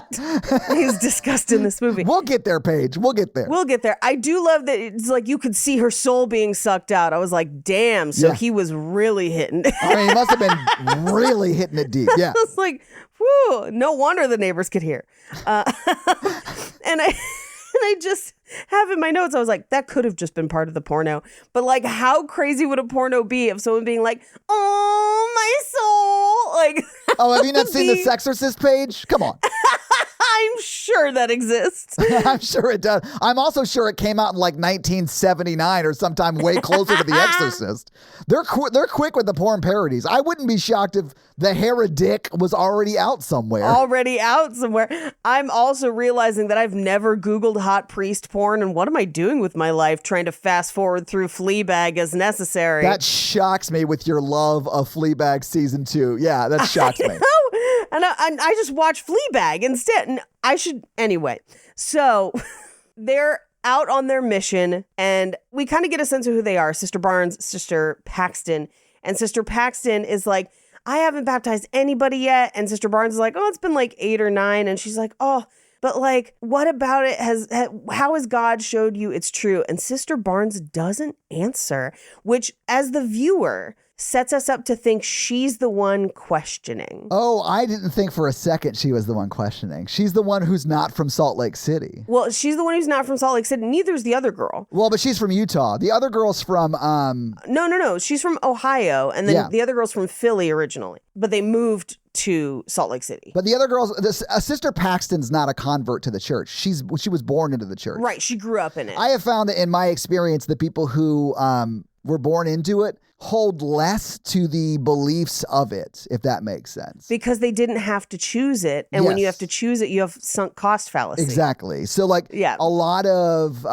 is discussed in this movie. We'll get there, Paige. We'll get there. We'll get there. I do love that it's like you could see her soul being sucked out. I was like, damn. So Yeah. he was really hitting. I mean, he must have been really hitting it deep. Yeah. I was like, whew, no wonder the neighbors could hear. And I just have in my notes, I was like, that could have just been part of the porno. But like, how crazy would a porno be of someone being like, oh, my soul? Like, Oh, have you not seen the Exorcist page? Come on. I'm sure that exists. I'm sure it does. I'm also sure it came out in like 1979 or sometime way closer to The Exorcist. They're quick with the porn parodies. I wouldn't be shocked if the Heretic was already out somewhere. Already out somewhere. I'm also realizing that I've never Googled hot priest porn. And what am I doing with my life trying to fast forward through Fleabag as necessary? That shocks me with your love of Fleabag season 2. Yeah, that shocks me. And I just watch Fleabag instead. And I should, anyway. So they're out on their mission and we kind of get a sense of who they are. Sister Barnes, Sister Paxton. And Sister Paxton is like, I haven't baptized anybody yet. And Sister Barnes is like, oh, it's been like 8 or 9. And she's like, oh, but like, what about it how has God showed you it's true? And Sister Barnes doesn't answer, which as the viewer sets us up to think she's the one questioning. Oh, I didn't think for a second she was the one questioning. She's the one who's not from Salt Lake City. Well, she's the one who's not from Salt Lake City. Neither is the other girl. Well, but she's from Utah. The other girl's from No. She's from Ohio. And then Yeah. the other girl's from Philly originally. But they moved to Salt Lake City. But the other girl's Sister Paxton's not a convert to the church. She was born into the church. Right. She grew up in it. I have found that in my experience, the people who were born into it hold less to the beliefs of it, if that makes sense. Because they didn't have to choose it. And when you Yes. have to choose it, you have sunk cost fallacy. Exactly. So like Yeah. a lot of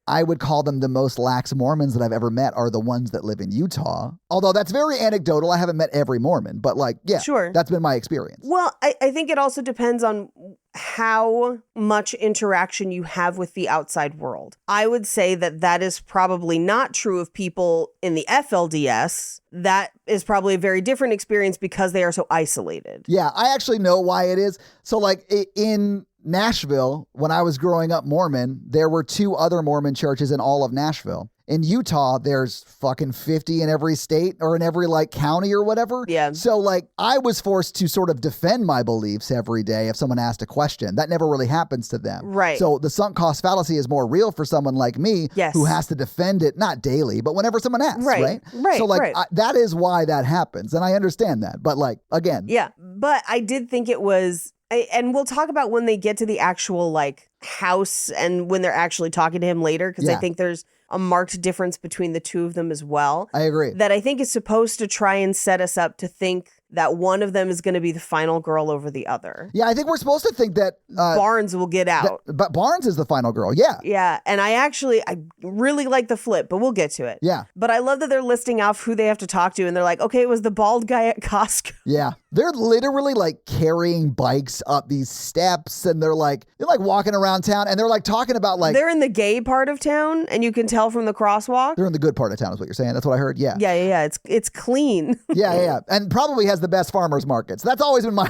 I would call them the most lax Mormons that I've ever met are the ones that live in Utah. Although that's very anecdotal. I haven't met every Mormon, but like, yeah, Sure. that's been my experience. Well, I think it also depends on how much interaction you have with the outside world. I would say that is probably not true of people in the FLDS. That is probably a very different experience because they are so isolated. Yeah, I actually know why it is. So like in Nashville, when I was growing up Mormon, there were 2 other Mormon churches in all of Nashville. In Utah, there's fucking 50 in every state or in every like county or whatever. Yeah. So like I was forced to sort of defend my beliefs every day if someone asked a question. That never really happens to them. Right. So the sunk cost fallacy is more real for someone like me Yes. who has to defend it, not daily, but whenever someone asks, right? Right, So like right. that is why that happens. And I understand that. But like, again, Yeah. But I did think it was, and we'll talk about when they get to the actual like house and when they're actually talking to him later, because I Yeah. think there's a marked difference between the 2 of them as well. I agree. That I think is supposed to try and set us up to think that one of them is going to be the final girl over the other. Yeah, I think we're supposed to think that Barnes will get out. but Barnes is the final girl. Yeah. Yeah. And I really like the flip, but we'll get to it. Yeah. But I love that they're listing off who they have to talk to. And they're like, okay, it was the bald guy at Costco. Yeah. They're literally like carrying bikes up these steps and they're like walking around town and they're like talking about like They're in the gay part of town and you can tell from the crosswalk. they're in the good part of town is what you're saying. That's what I heard. Yeah. Yeah. It's clean. Yeah. And probably has the best farmers markets. That's always been my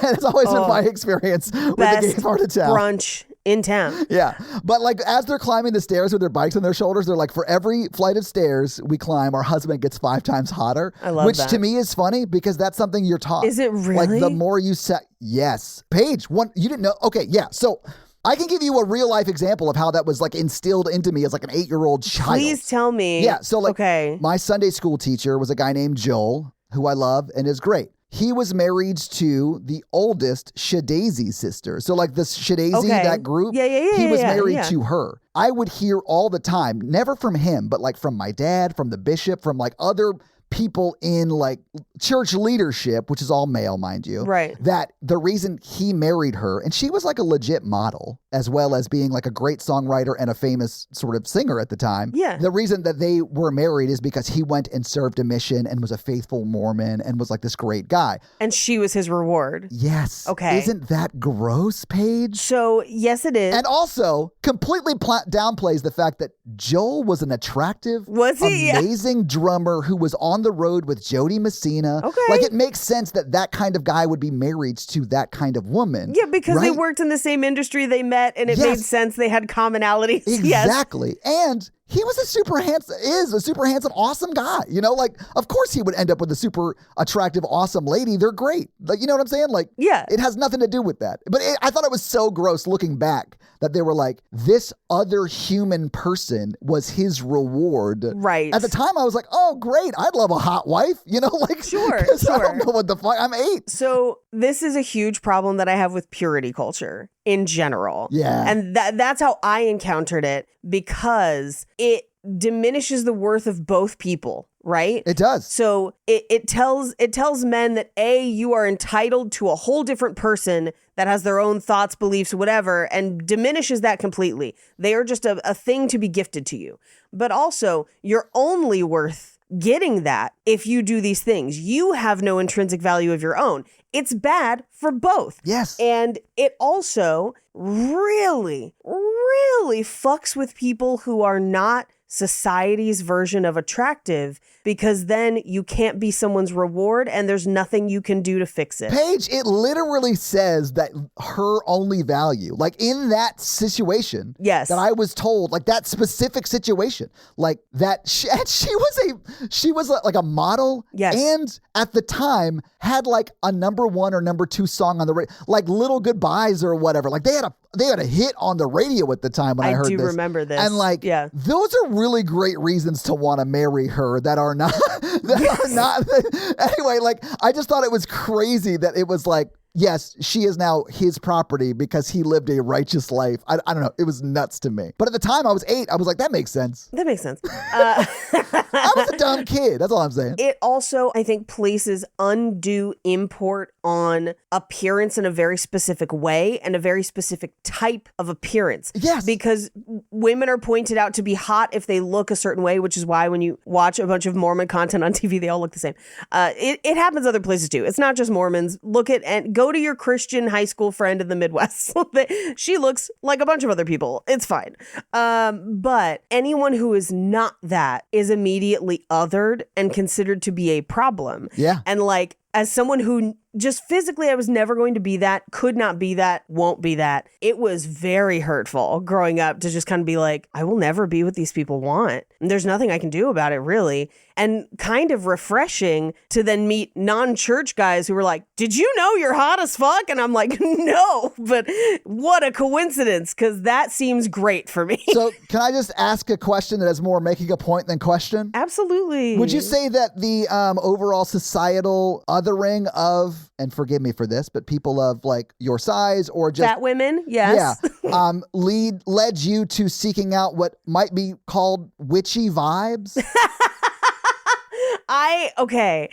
experience with the gay Best part of town. brunch in town. Yeah. But like as they're climbing the stairs with their bikes on their shoulders, they're like, for every flight of stairs we climb, our husband gets 5 times hotter. I love which that. to me is funny because that's something you're taught. Is it Like really? the more you set, yes. Paige, you didn't know. Okay. Yeah. So I can give you a real life example of how that was like instilled into me as like an 8-year-old child. Please tell me. Yeah. So like okay. my Sunday school teacher was a guy named Joel, who I love and is great. He was married to the oldest Shadazy sister. So like the Shadazy, Okay. that group, Yeah, he was yeah, married yeah. to her. I would hear all the time, never from him, but like from my dad, from the bishop, from like other people in like church leadership, which is all male, mind you, Right. that the reason he married her, and she was like a legit model, as well as being like a great songwriter and a famous sort of singer at the time. Yeah. The reason that they were married is because he went and served a mission and was a faithful Mormon and was like this great guy. And she was his reward. Yes. Okay. Isn't that gross, Paige? So, yes, it is. And also completely downplays the fact that Joel was an attractive, Was he? Yeah. amazing drummer who was on the road with Jody Messina. Okay. Like, it makes sense that that kind of guy would be married to that kind of woman. Yeah, because they right? worked in the same industry, they met, and it Yes. made sense they had commonalities. Yes. Exactly. And he was a super handsome, awesome guy. You know, like, of course he would end up with a super attractive, awesome lady. They're great. Like, you know what I'm saying? Like, Yeah. it has nothing to do with that. But I thought it was so gross looking back that they were like, this other human person was his reward. Right. At the time, I was like, oh, great. I'd love a hot wife. You know, like, Sure, 'cause I don't sure. know what the fuck. I'm 8. So this is a huge problem that I have with purity culture in general. Yeah. And that's how I encountered it, because it diminishes the worth of both people, right? It does. So it tells men that A, you are entitled to a whole different person that has their own thoughts, beliefs, whatever, and diminishes that completely. They are just a thing to be gifted to you. But also, you're only worth getting that if you do these things. You have no intrinsic value of your own. It's bad for both. Yes. And it also really, really fucks with people who are not society's version of attractive, because then you can't be someone's reward and there's nothing you can do to fix it. Paige, it literally says that her only value, like in that situation, Yes. that I was told, like that specific situation, like that she was like a model, Yes. and at the time had like a number 1 or number 2 song on the radio, like Little Goodbyes or whatever. Like they had a hit on the radio at the time when I heard do this. remember this. And like, Yeah. those are really great reasons to want to marry her that are not, are not. Anyway, like, I just thought it was crazy that it was like, yes, she is now his property because he lived a righteous life. I don't know. It was nuts to me. But at the time I was 8, I was like, that makes sense. That makes sense. I was a dumb kid. That's all I'm saying. It also, I think, places undue import on appearance in a very specific way and a very specific type of appearance. Yes. Because women are pointed out to be hot if they look a certain way, which is why when you watch a bunch of Mormon content on TV, they all look the same. It happens other places too. It's not just Mormons. Look at and go to your Christian high school friend in the Midwest. She looks like a bunch of other people. It's fine. But anyone who is not that is immediately othered and considered to be a problem. Yeah. And like, as someone who just physically, I was never going to be that, could not be that, won't be that. It was very hurtful growing up to just kind of be like, I will never be what these people want. And there's nothing I can do about it, really. And kind of refreshing to then meet non-church guys who were like, did you know you're hot as fuck? And I'm like, no, but what a coincidence, because that seems great for me. So can I just ask a question that is more making a point than question? Absolutely. Would you say that the overall societal othering of, and forgive me for this, but people of like your size or just fat women? Yes. yeah, led you to seeking out what might be called witchy vibes? Okay.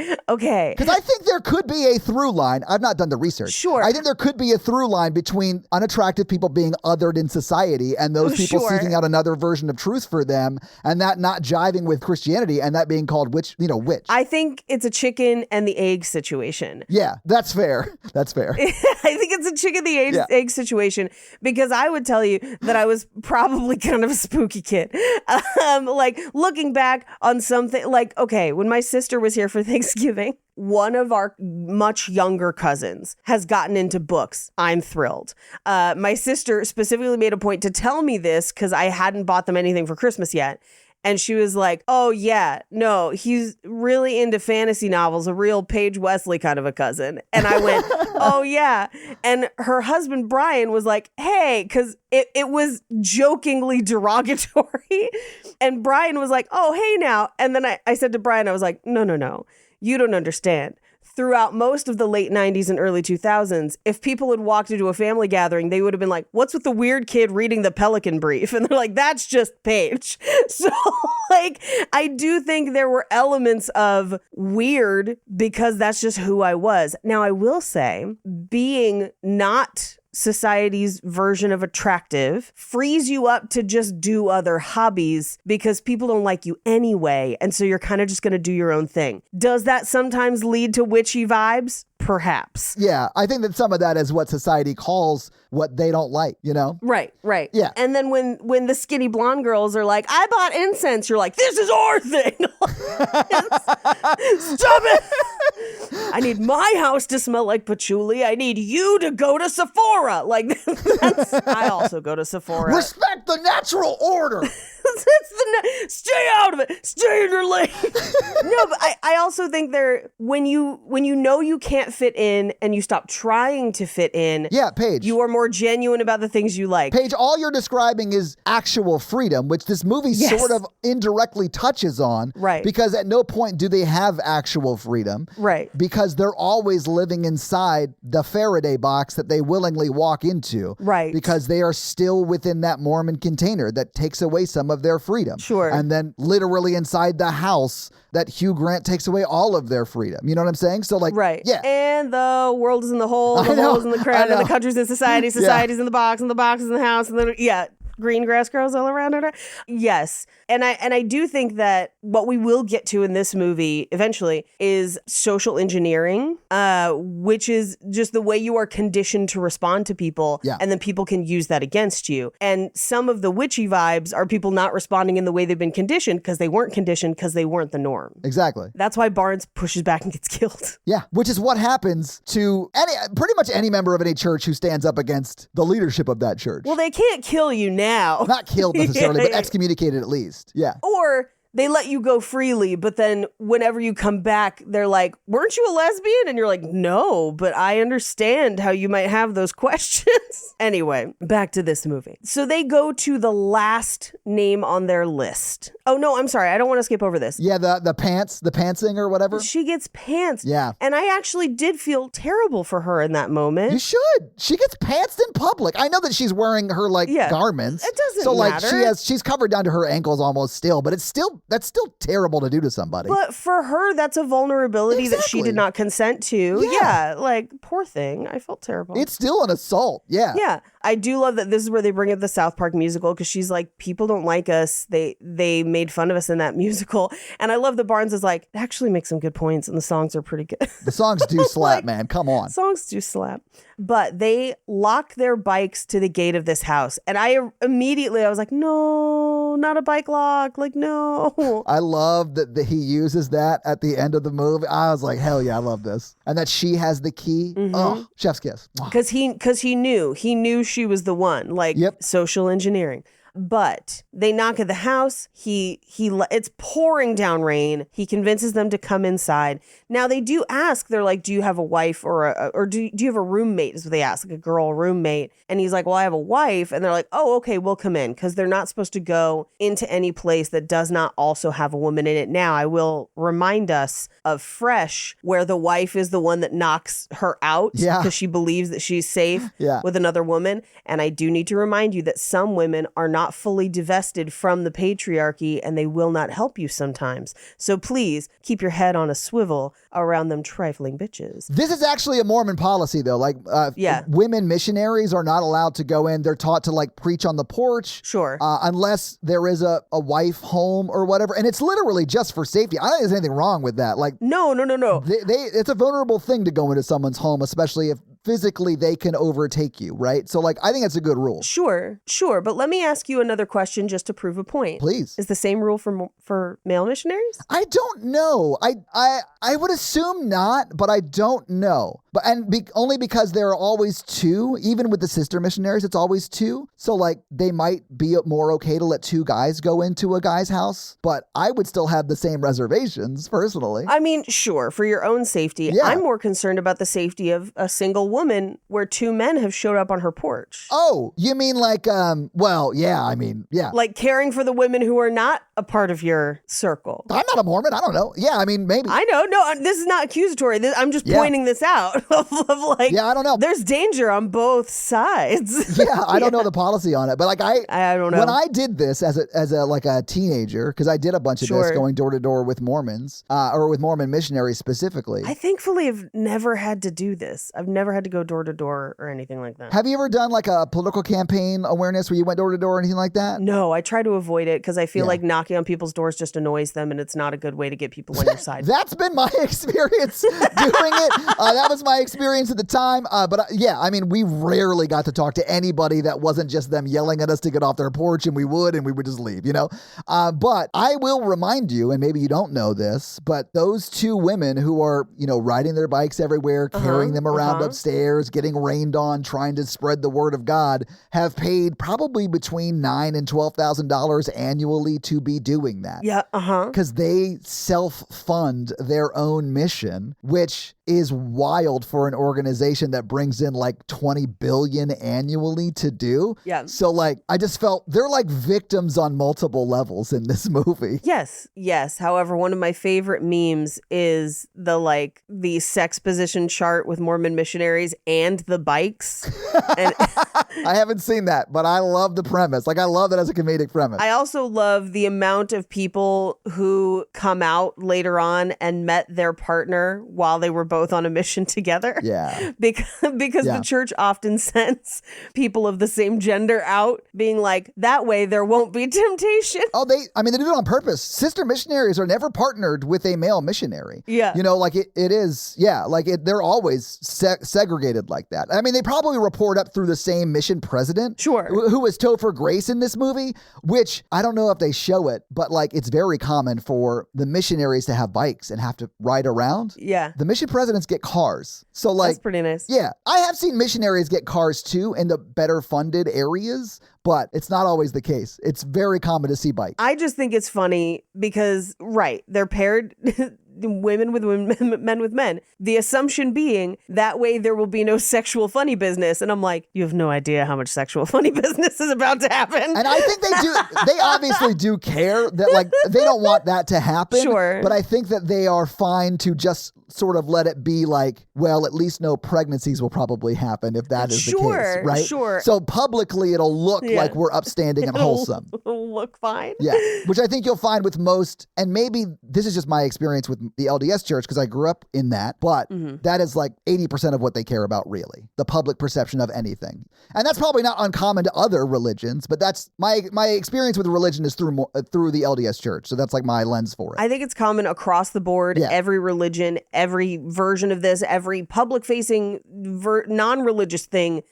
Because I think there could be a through line. I've not done the research. Sure. I think there could be a through line between unattractive people being othered in society and those people Sure. seeking out another version of truth for them, and that not jiving with Christianity, and that being called witch. I think it's a chicken and the egg situation. Yeah, that's fair. That's fair. I think it's a chicken and the egg situation, because I would tell you that I was probably kind of a spooky kid. Like looking back on something like, okay, when my sister was here for Thanksgiving, one of our much younger cousins has gotten into books. I'm thrilled. My sister specifically made a point to tell me this because I hadn't bought them anything for Christmas yet. And she was like, oh, yeah, no, he's really into fantasy novels, a real Paige Wesley kind of a cousin. And I went, oh, yeah. And her husband, Brian, was like, hey, because it was jokingly derogatory. And Brian was like, oh, hey, now. And then I said to Brian, I was like, no, you don't understand. throughout most of the late 90s and early 2000s, if people had walked into a family gathering, they would have been like, what's with the weird kid reading the Pelican Brief? And they're like, that's just Paige. So like, I do think there were elements of weird because that's just who I was. Now, I will say, being not society's version of attractive frees you up to just do other hobbies because people don't like you anyway. And so you're kind of just going to do your own thing. Does that sometimes lead to witchy vibes? Perhaps. Yeah, I think that some of that is what society calls what they don't like, you know? Right. Yeah. And then when the skinny blonde girls are like, I bought incense, you're like, this is our thing. Stop it. I need my house to smell like patchouli. I need you to go to Sephora. Like, I also go to Sephora. Respect the natural order. Stay out of it. Stay in your lane. No, but I also think when you know you can't fit in and you stop trying to fit in. Yeah, Paige. You are more genuine about the things you like. Paige, all you're describing is actual freedom, which this movie sort of indirectly touches on. Right. Because at no point do they have actual freedom. Right. Because they're always living inside the Faraday box that they willingly walk into. Right. Because they are still within that Mormon container that takes away some of their freedom. Sure. And then literally inside the house that Hugh Grant takes away all of their freedom. You know what I'm saying? So like, right. Yeah. And the world is in the hole, the hole's in the crowd, and the country's in society, society's in the box, and the box is in the house, and then, green grass grows all around it. Yes. And I do think that what we will get to in this movie eventually is social engineering, which is just the way you are conditioned to respond to people. Yeah. And then people can use that against you. And some of the witchy vibes are people not responding in the way they've been conditioned because they weren't conditioned because they weren't the norm. Exactly. That's why Barnes pushes back and gets killed. Yeah. Which is what happens to pretty much any member of any church who stands up against the leadership of that church. Well, they can't kill you now. Not killed necessarily, but excommunicated at least. Yeah. Or they let you go freely, but then whenever you come back, they're like, weren't you a lesbian? And you're like, no, but I understand how you might have those questions. Anyway, back to this movie. So they go to the last name on their list. Oh, no, I'm sorry. I don't want to skip over this. Yeah, the pantsing or whatever. She gets pants. Yeah. And I actually did feel terrible for her in that moment. You should. She gets pantsed in public. I know that she's wearing her garments. It doesn't matter. She's covered down to her ankles almost still, but that's still terrible to do to somebody. But for her, that's a vulnerability that she Exactly. did not consent to. Yeah. Like, poor thing. I felt terrible. It's still an assault. Yeah. Yeah. I do love that this is where they bring up the South Park musical because she's like, people don't like us. They made fun of us in that musical. And I love that Barnes is like, it actually makes some good points and the songs are pretty good. The songs do slap, man. Come on. Songs do slap. But they lock their bikes to the gate of this house. And I was like, no, not a bike lock. Like, no. I love that he uses that at the end of the movie. I was like, hell yeah, I love this. And that she has the key. Mm-hmm. Oh, chef's kiss. Because he knew she was the one. Like, social engineering. But they knock at the house. It's pouring down rain. He convinces them to come inside. Now they do ask. They're like, "Do you have a wife or do you have a roommate?" Is what they ask, like a girl roommate. And he's like, "Well, I have a wife." And they're like, "Oh, okay, we'll come in," because they're not supposed to go into any place that does not also have a woman in it. Now I will remind us of Fresh, where the wife is the one that knocks her out because she believes that she's safe with another woman. And I do need to remind you that some women are not fully divested from the patriarchy and they will not help you sometimes. So please keep your head on a swivel around them trifling bitches. This is actually a Mormon policy though. Like women missionaries are not allowed to go in. They're taught to like preach on the porch. Sure. Unless there is a wife home or whatever. And it's literally just for safety. I don't think there's anything wrong with that. Like no. It's a vulnerable thing to go into someone's home, especially if physically they can overtake you, right? So like, I think it's a good rule. Sure. But let me ask you another question just to prove a point. Please. Is the same rule for male missionaries? I don't know. I would assume not, but I don't know. But only because there are always two, even with the sister missionaries, it's always two. So like they might be more okay to let two guys go into a guy's house, but I would still have the same reservations personally. I mean, sure, for your own safety. Yeah. I'm more concerned about the safety of a single woman where two men have showed up on her porch. Oh, you mean like, well, yeah, I mean, yeah. Like caring for the women who are not a part of your circle. I'm not a Mormon. I don't know. Yeah, I mean, maybe. I know. No, this is not accusatory. I'm just pointing this out. of like, yeah, I don't know. There's danger on both sides. Yeah, I don't know the policy on it, but like I don't know. When I did this as a like a teenager, because I did a bunch of this going door to door with Mormons, or with Mormon missionaries specifically. I thankfully have never had to do this. I've never had to go door to door or anything like that. Have you ever done like a political campaign awareness where you went door to door or anything like that? No, I try to avoid it because I feel like knocking on people's doors just annoys them, and it's not a good way to get people on your side. That's been my experience doing it. That was my experience at the time. But yeah, I mean, we rarely got to talk to anybody that wasn't just them yelling at us to get off their porch, and we would just leave, you know? But I will remind you, and maybe you don't know this, but those two women who are, you know, riding their bikes everywhere, carrying them around upstairs, getting rained on, trying to spread the word of God, have paid probably between $9,000 and $12,000 annually to be doing that. Yeah, Because they self-fund their own mission, which is wild for an organization that brings in like $20 billion annually to do. Yeah. So like, I just felt they're like victims on multiple levels in this movie. Yes. However, one of my favorite memes is the sex position chart with Mormon missionaries and the bikes. And I haven't seen that, but I love the premise. Like, I love that as a comedic premise. I also love the amount of people who come out later on and met their partner while they were both on a mission together. Yeah. Because the church often sends people of the same gender out, being like, that way there won't be temptation. Oh, they do it on purpose. Sister missionaries are never partnered with a male missionary. Yeah. You know, like it is, they're always segregated like that. I mean, they probably report up through the same mission president. Sure. Who was Topher Grace in this movie, which I don't know if they show it, but like it's very common for the missionaries to have bikes and have to ride around. Yeah. The mission presidents get cars. So like, that's pretty nice. Yeah. I have seen missionaries get cars too in the better funded areas, but it's not always the case. It's very common to see bikes. I just think it's funny because, they're paired women with women, men with men. The assumption being that way there will be no sexual funny business. And I'm like, you have no idea how much sexual funny business is about to happen. And I think they do. They obviously do care that like they don't want that to happen. Sure. But I think that they are fine to just sort of let it be like, well, at least no pregnancies will probably happen if that is the case, right? Sure. So publicly it'll look like we're upstanding and wholesome. It'll look fine. Yeah, which I think you'll find with most, and maybe this is just my experience with the LDS Church because I grew up in that, but that is like 80% of what they care about really, the public perception of anything. And that's probably not uncommon to other religions, but that's my experience with religion is through the LDS Church. So that's like my lens for it. I think it's common across the board, every religion, every version of this, every public-facing non-religious thing,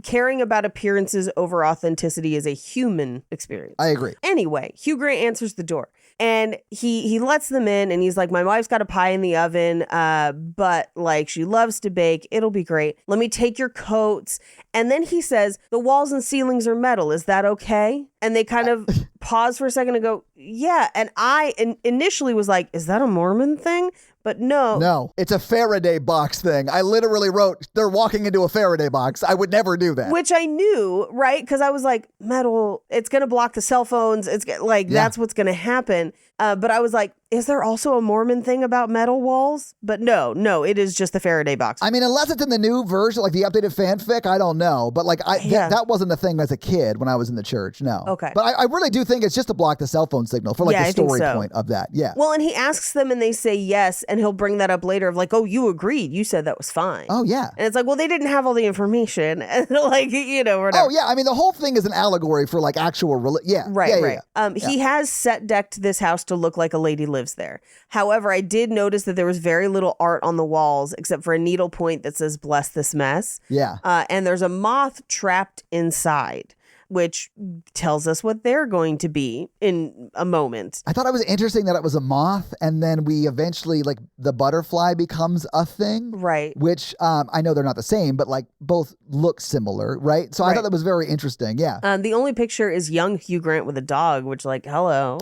caring about appearances over authenticity is a human experience. I agree. Anyway, Hugh Grant answers the door. And he lets them in and he's like, my wife's got a pie in the oven, but like she loves to bake. It'll be great. Let me take your coats. And then he says, the walls and ceilings are metal. Is that okay? And they kind of pause for a second and go, yeah. And I initially was like, is that a Mormon thing? But no, it's a Faraday box thing. I literally wrote, they're walking into a Faraday box. I would never do that. Which I knew, right? Because I was like, metal, it's going to block the cell phones. It's like, that's what's going to happen. But I was like, is there also a Mormon thing about metal walls? But no, it is just the Faraday box. I mean, unless it's in the new version, like the updated fanfic, I don't know. But like, that wasn't a thing as a kid when I was in the church, no. Okay. But I really do think it's just to block the cell phone signal for like the story point of that. Yeah. Well, and he asks them and they say yes, and he'll bring that up later of like, oh, you agreed. You said that was fine. Oh, yeah. And it's like, well, they didn't have all the information. And like, whatever. Oh, yeah. I mean, the whole thing is an allegory for like actual religion. Right. He has set decked this house to look like a lady lives there. However, I did notice that there was very little art on the walls except for a needle point that says, bless this mess. Yeah. And there's a moth trapped inside. which tells us what they're going to be in a moment. I thought it was interesting that it was a moth, and then we eventually, like, the butterfly becomes a thing. Right. Which I know they're not the same, but like both look similar, right? So I thought that was very interesting. Yeah. The only picture is young Hugh Grant with a dog, which, like, hello.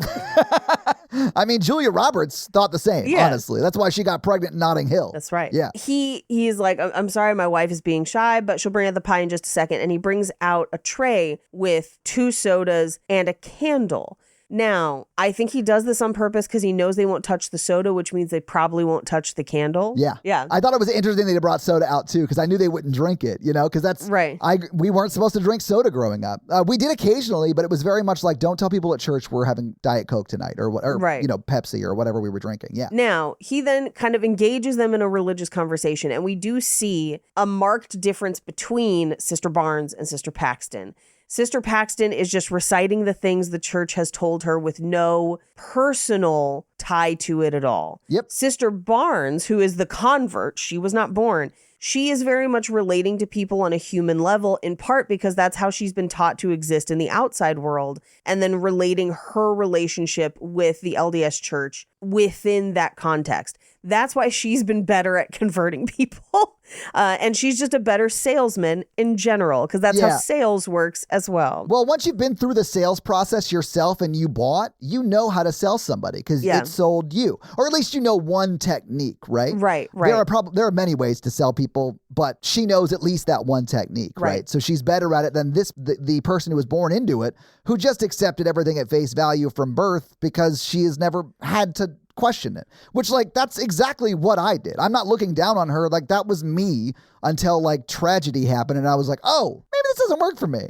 I mean, Julia Roberts thought the same, honestly. That's why she got pregnant in Notting Hill. That's right. Yeah. He's like, I'm sorry, my wife is being shy, but she'll bring out the pie in just a second. And he brings out a tray with 2 sodas and a candle. Now, I think he does this on purpose because he knows they won't touch the soda, which means they probably won't touch the candle. Yeah. Yeah. I thought it was interesting that they brought soda out too, because I knew they wouldn't drink it, you know, because that's right. We weren't supposed to drink soda growing up. We did occasionally, but it was very much like, don't tell people at church we're having Diet Coke tonight or you know, Pepsi or whatever we were drinking. Yeah. Now, he then kind of engages them in a religious conversation, and we do see a marked difference between Sister Barnes and Sister Paxton. Sister Paxton is just reciting the things the church has told her with no personal tie to it at all. Yep. Sister Barnes, who is the convert, she was not born. She is very much relating to people on a human level, in part because that's how she's been taught to exist in the outside world, and then relating her relationship with the LDS Church within that context. That's why she's been better at converting people. And she's just a better salesman in general, because that's how sales works as well. Well, once you've been through the sales process yourself and you bought, you know how to sell somebody because it sold you. Or at least you know one technique, right? Right. There are many ways to sell people, but she knows at least that one technique, right? So she's better at it than the person who was born into it, who just accepted everything at face value from birth because she has never had to question it, which, like, that's exactly what I did. I'm not looking down on her. Like, that was me until, like, tragedy happened and I was like, oh, maybe this doesn't work for me.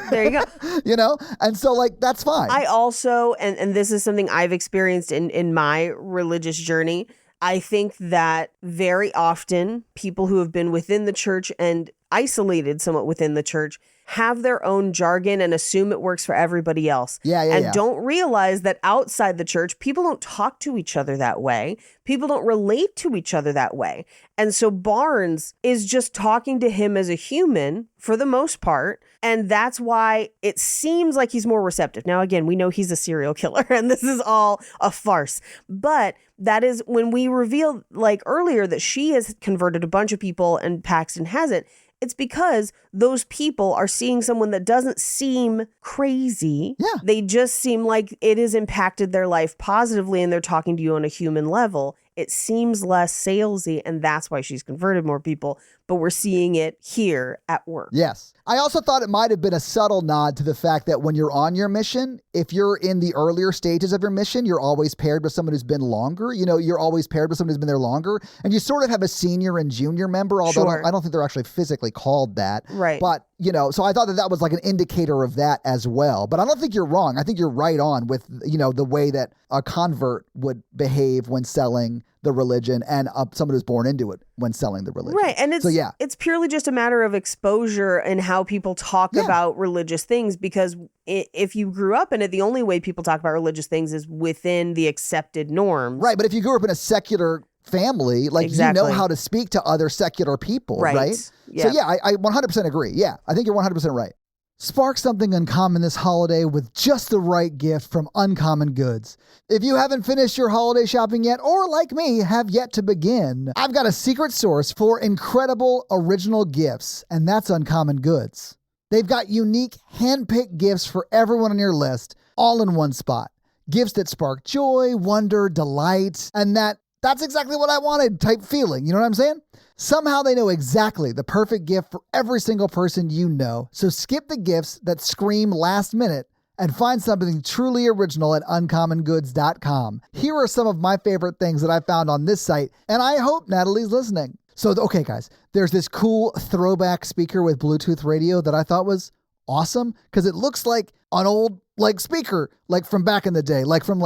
There you go. You know? And so, like, that's fine. I also, and this is something I've experienced in my religious journey, I think that very often people who have been within the church and isolated somewhat within the church have their own jargon and assume it works for everybody else. And don't realize that outside the church, people don't talk to each other that way. People don't relate to each other that way. And so Barnes is just talking to him as a human for the most part. And that's why it seems like he's more receptive. Now, again, we know he's a serial killer and this is all a farce. But that is when we reveal, like earlier, that she has converted a bunch of people and Paxton hasn't. It's because those people are seeing someone that doesn't seem crazy. Yeah. They just seem like it has impacted their life positively and they're talking to you on a human level. It seems less salesy, and that's why she's converted more people. But we're seeing it here at work. Yes. I also thought it might have been a subtle nod to the fact that when you're on your mission, if you're in the earlier stages of your mission, you're always paired with someone who's been longer. You know, you're always paired with someone who's been there longer. And you sort of have a senior and junior member, although I don't think they're actually physically called that. Right. But, you know, so I thought that was like an indicator of that as well. But I don't think you're wrong. I think you're right on with, you know, the way that a convert would behave when selling the religion and someone who's born into it when selling the religion. Right. And it's purely just a matter of exposure and how people talk about religious things, because if you grew up in it, the only way people talk about religious things is within the accepted norms. Right. But if you grew up in a secular family, like you know how to speak to other secular people, right? Yeah. So yeah, I 100% agree. Yeah, I think you're 100% right. Spark something uncommon this holiday with just the right gift from Uncommon Goods. If you haven't finished your holiday shopping yet, or like me, have yet to begin, I've got a secret source for incredible original gifts, and that's Uncommon Goods. They've got unique, hand-picked gifts for everyone on your list, all in one spot. Gifts that spark joy, wonder, delight, and that's exactly what I wanted type feeling. You know what I'm saying? Somehow they know exactly the perfect gift for every single person you know. So skip the gifts that scream last minute and find something truly original at uncommongoods.com. Here are some of my favorite things that I found on this site, and I hope Natalie's listening. So, okay, guys, there's this cool throwback speaker with Bluetooth radio that I thought was awesome because it looks like an old speaker, like from back in the day, like from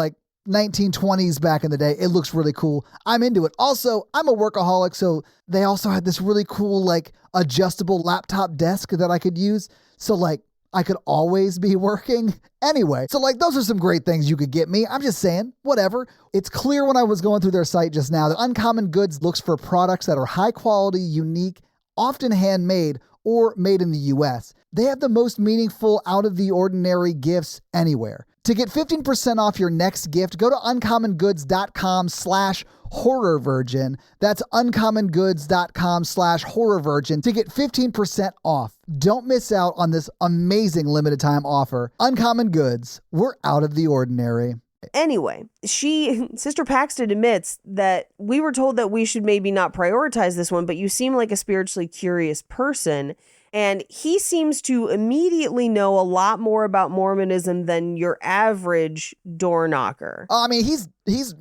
1920s back in the day. It looks really cool. I'm into it. Also, I'm a workaholic, so they also had this really cool adjustable laptop desk that I could use. So I could always be working. Anyway, so those are some great things you could get me. I'm just saying, whatever. It's clear when I was going through their site just now that Uncommon Goods looks for products that are high quality, unique, often handmade, or made in the US. they have the most meaningful, out-of-the-ordinary gifts anywhere. To get 15% off your next gift, go to uncommongoods.com/horrorvirgin. That's uncommongoods.com/horrorvirgin to get 15% off. Don't miss out on this amazing limited time offer. Uncommon Goods, we're out of the ordinary. Anyway, Sister Paxton admits that we were told that we should maybe not prioritize this one, but you seem like a spiritually curious person. And he seems to immediately know a lot more about Mormonism than your average door knocker. I mean, he's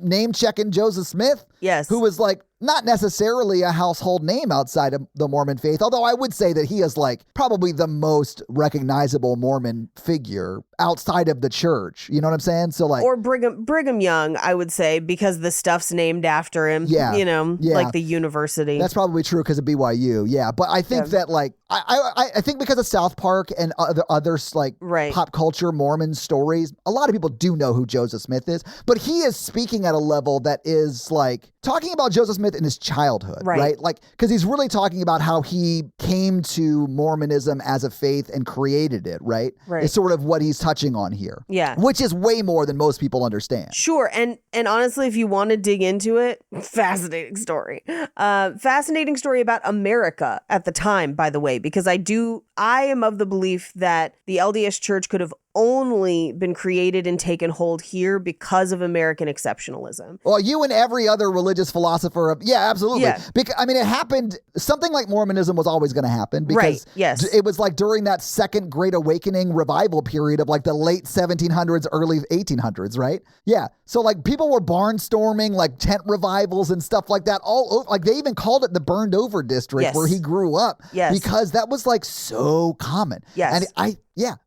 name checking Joseph Smith. Yes. Who was like not necessarily a household name outside of the Mormon faith, although I would say that he is like probably the most recognizable Mormon figure outside of the church. You know what I'm saying? So like, or Brigham Young, I would say, because the stuff's named after him. Yeah. You know, Yeah. like the university. That's probably true because of BYU. Yeah. But I think that like, I think because of South Park and other like Right. pop culture Mormon stories, a lot of people do know who Joseph Smith is, but he is speaking at a level that is like talking about Joseph Smith in his childhood, right? Like, because he's really talking about how he came to Mormonism as a faith and created it, right? Right. It's sort of what he's touching on here. Yeah. Which is way more than most people understand. Sure. And honestly, if you want to dig into it, fascinating story. Fascinating story about America at the time, by the way, because I am of the belief that the LDS Church could have only been created and taken hold here because of American exceptionalism. Well, you and every other religious philosopher, yeah, absolutely. Yeah. Because, I mean, it happened, something like Mormonism was always going to happen because Right, yes. it was like during that second Great Awakening revival period of like the late 1700s, early 1800s, right? Yeah. So like people were barnstorming like tent revivals and stuff like that all over. Like they even called it the burned over district Yes. where he grew up Yes. because that was like so common. Yes. And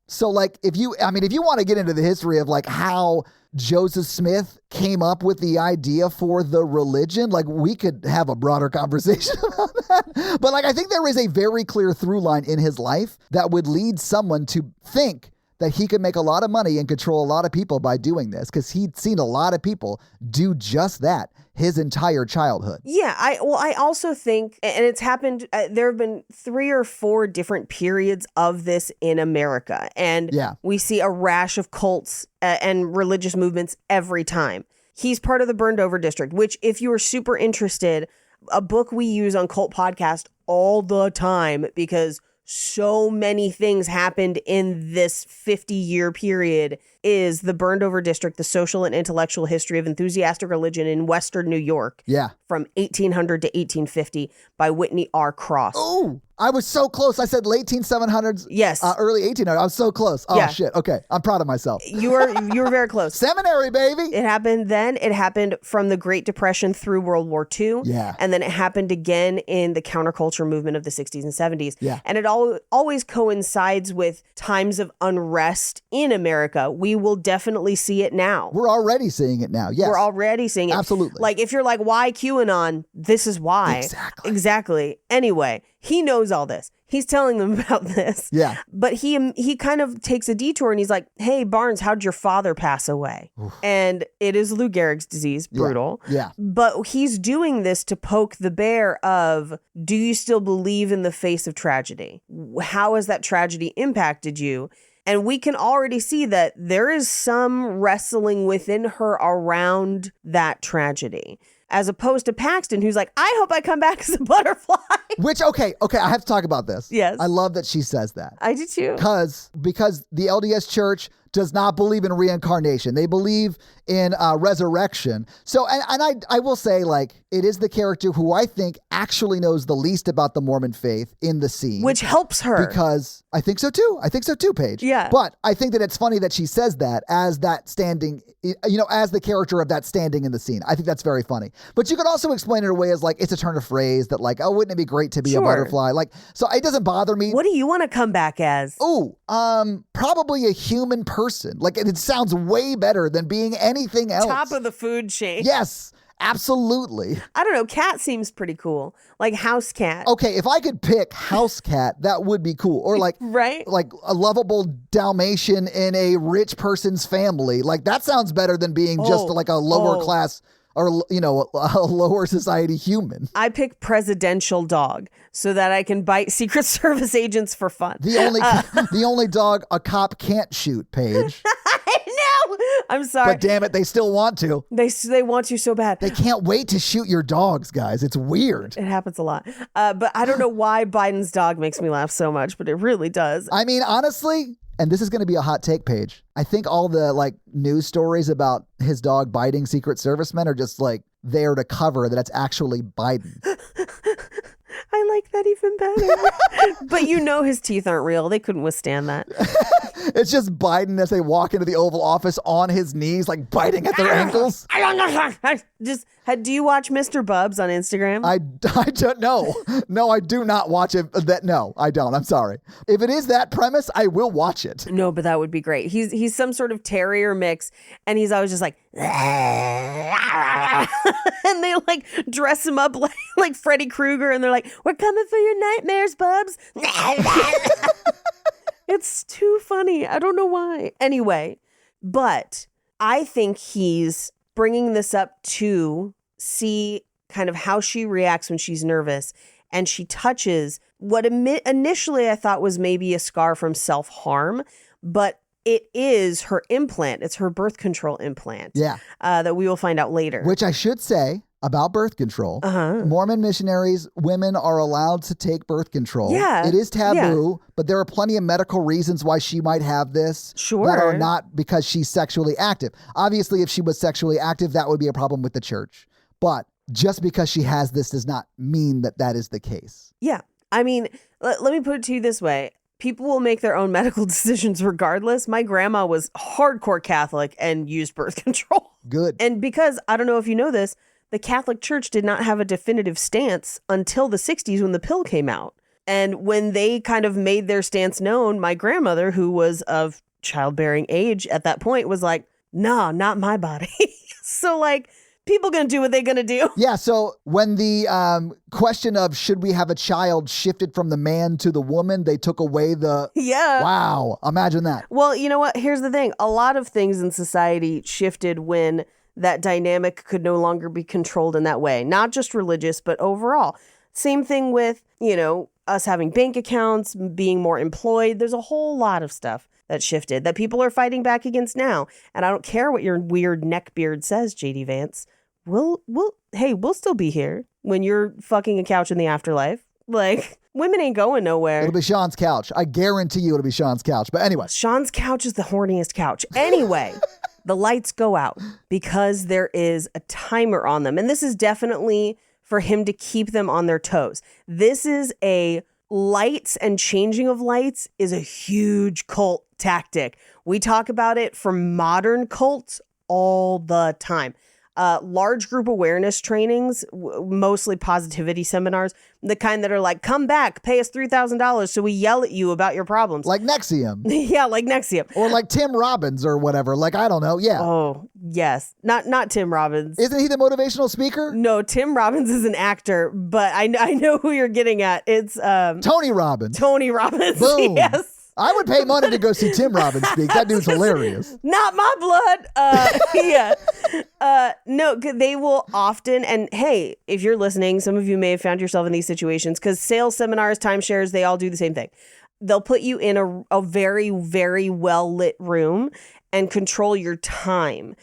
so like if you want to get into the history of like how Joseph Smith came up with the idea for the religion, like we could have a broader conversation about that. But like I think there is a very clear through line in his life that would lead someone to think that he could make a lot of money and control a lot of people by doing this because he'd seen a lot of people do just that his entire childhood. Yeah, I also think, and it's happened, there have been 3 or 4 different periods of this in America. And we see a rash of cults and religious movements every time. He's part of the burned over district, which if you are super interested, a book we use on Cult Podcast all the time because so many things happened in this 50-year period is The Burned Over District, The Social and Intellectual History of Enthusiastic Religion in Western New York. Yeah. From 1800 to 1850 by Whitney R. Cross. Oh, I was so close. I said late 1700s. Yes. Early 1800s. I was so close. Oh, Yeah. shit. Okay. I'm proud of myself. You were very close. Seminary, baby. It happened then. It happened from the Great Depression through World War II. Yeah. And then it happened again in the counterculture movement of the 60s and 70s. Yeah. And it always coincides with times of unrest in America. We will definitely see it now. We're already seeing it now. Yes. We're already seeing it. Absolutely. Like if you're like, why QAnon? This is why. Exactly. Anyway, he knows all this. He's telling them about this. Yeah. But he kind of takes a detour and he's like, hey, Barnes, how'd your father pass away? Oof. And it is Lou Gehrig's disease. Brutal. Yeah. But he's doing this to poke the bear of, do you still believe in the face of tragedy? How has that tragedy impacted you? And we can already see that there is some wrestling within her around that tragedy. As opposed to Paxton, who's like, I hope I come back as a butterfly. Which, okay, I have to talk about this. Yes. I love that she says that. I do too. Because the LDS Church does not believe in reincarnation. They believe in resurrection. So, and I will say, like, it is the character who I think actually knows the least about the Mormon faith in the scene. Which helps her. Because I think so too. I think so too, Paige. Yeah. But I think that it's funny that she says that as that standing, as the character of that standing in the scene. I think that's very funny. But you could also explain it away as like, it's a turn of phrase that like, oh, wouldn't it be great to be a butterfly? Like, so it doesn't bother me. What do you want to come back as? Oh, probably a human person. Like, it sounds way better than being anything else. Top of the food chain. Yes, absolutely. I don't know. Cat seems pretty cool. Like house cat. Okay, if I could pick house cat, that would be cool. Or like, right? Like a lovable Dalmatian in a rich person's family. Like that sounds better than being just like a lower class or, you know, a lower society human. I pick presidential dog so that I can bite Secret Service agents for fun. The only dog a cop can't shoot, Paige. I know. I'm sorry. But damn it, they still want to. They want to so bad. They can't wait to shoot your dogs, guys. It's weird. It happens a lot. But I don't know why Biden's dog makes me laugh so much, but it really does. I mean, honestly, and this is going to be a hot take, Paige, I think all the like news stories about his dog biting Secret Servicemen are just like there to cover that it's actually Biden. I like that even better. But you know his teeth aren't real. They couldn't withstand that. It's just Biden as they walk into the Oval Office on his knees, like biting at their ankles. Do you watch Mr. Bubs on Instagram? I don't know. No, I do not watch it. No, I don't. I'm sorry. If it is that premise, I will watch it. No, but that would be great. He's some sort of terrier mix, and he's always just like, and they like dress him up like Freddy Krueger, and they're like, "We're coming for your nightmares, Bubs." It's too funny. I don't know why. Anyway, but I think he's bringing this up to see kind of how she reacts when she's nervous. And she touches what initially I thought was maybe a scar from self-harm, but it is her implant. It's her birth control implant. Yeah. That we will find out later. Which I should say about birth control. Uh-huh. Mormon missionaries, women are allowed to take birth control. Yeah. It is taboo, but there are plenty of medical reasons why she might have this. Sure. That are not because she's sexually active. Obviously, if she was sexually active, that would be a problem with the church. But just because she has this does not mean that that is the case. Yeah. I mean, let me put it to you this way. People will make their own medical decisions regardless. My grandma was hardcore Catholic and used birth control. Good. And because, I don't know if you know this, the Catholic Church did not have a definitive stance until the 60s when the pill came out. And when they kind of made their stance known, my grandmother, who was of childbearing age at that point, was like, nah, not my body. So like, people gonna do what they're gonna do. Yeah, so when the question of should we have a child shifted from the man to the woman, they took away the... Yeah. Wow, imagine that. Well, you know what? Here's the thing. A lot of things in society shifted when that dynamic could no longer be controlled in that way. Not just religious, but overall. Same thing with, you know, us having bank accounts, being more employed. There's a whole lot of stuff that shifted that people are fighting back against now. And I don't care what your weird neck beard says, JD Vance. We'll still be here when you're fucking a couch in the afterlife. Like, women ain't going nowhere. It'll be Sean's couch. I guarantee you it'll be Sean's couch. But anyway. Sean's couch is the horniest couch. Anyway, the lights go out because there is a timer on them. And this is definitely for him to keep them on their toes. This is a lights and changing of lights is a huge cult tactic. We talk about it for modern cults all the time. Large group awareness trainings, mostly positivity seminars, the kind that are like, come back, pay us $3,000 so we yell at you about your problems. Like Nexium. Yeah, like Nexium. Or like Tim Robbins or whatever. Like, I don't know. Yeah. Oh, yes. Not Tim Robbins. Isn't he the motivational speaker? No, Tim Robbins is an actor, but I know who you're getting at. It's Tony Robbins. Tony Robbins. Boom. Yes. I would pay money to go see Tim Robbins speak. That dude's hilarious. Not my blood. Yeah. No, they will often, and hey, if you're listening, some of you may have found yourself in these situations because sales seminars, timeshares, they all do the same thing. They'll put you in a very, very well lit room and control your time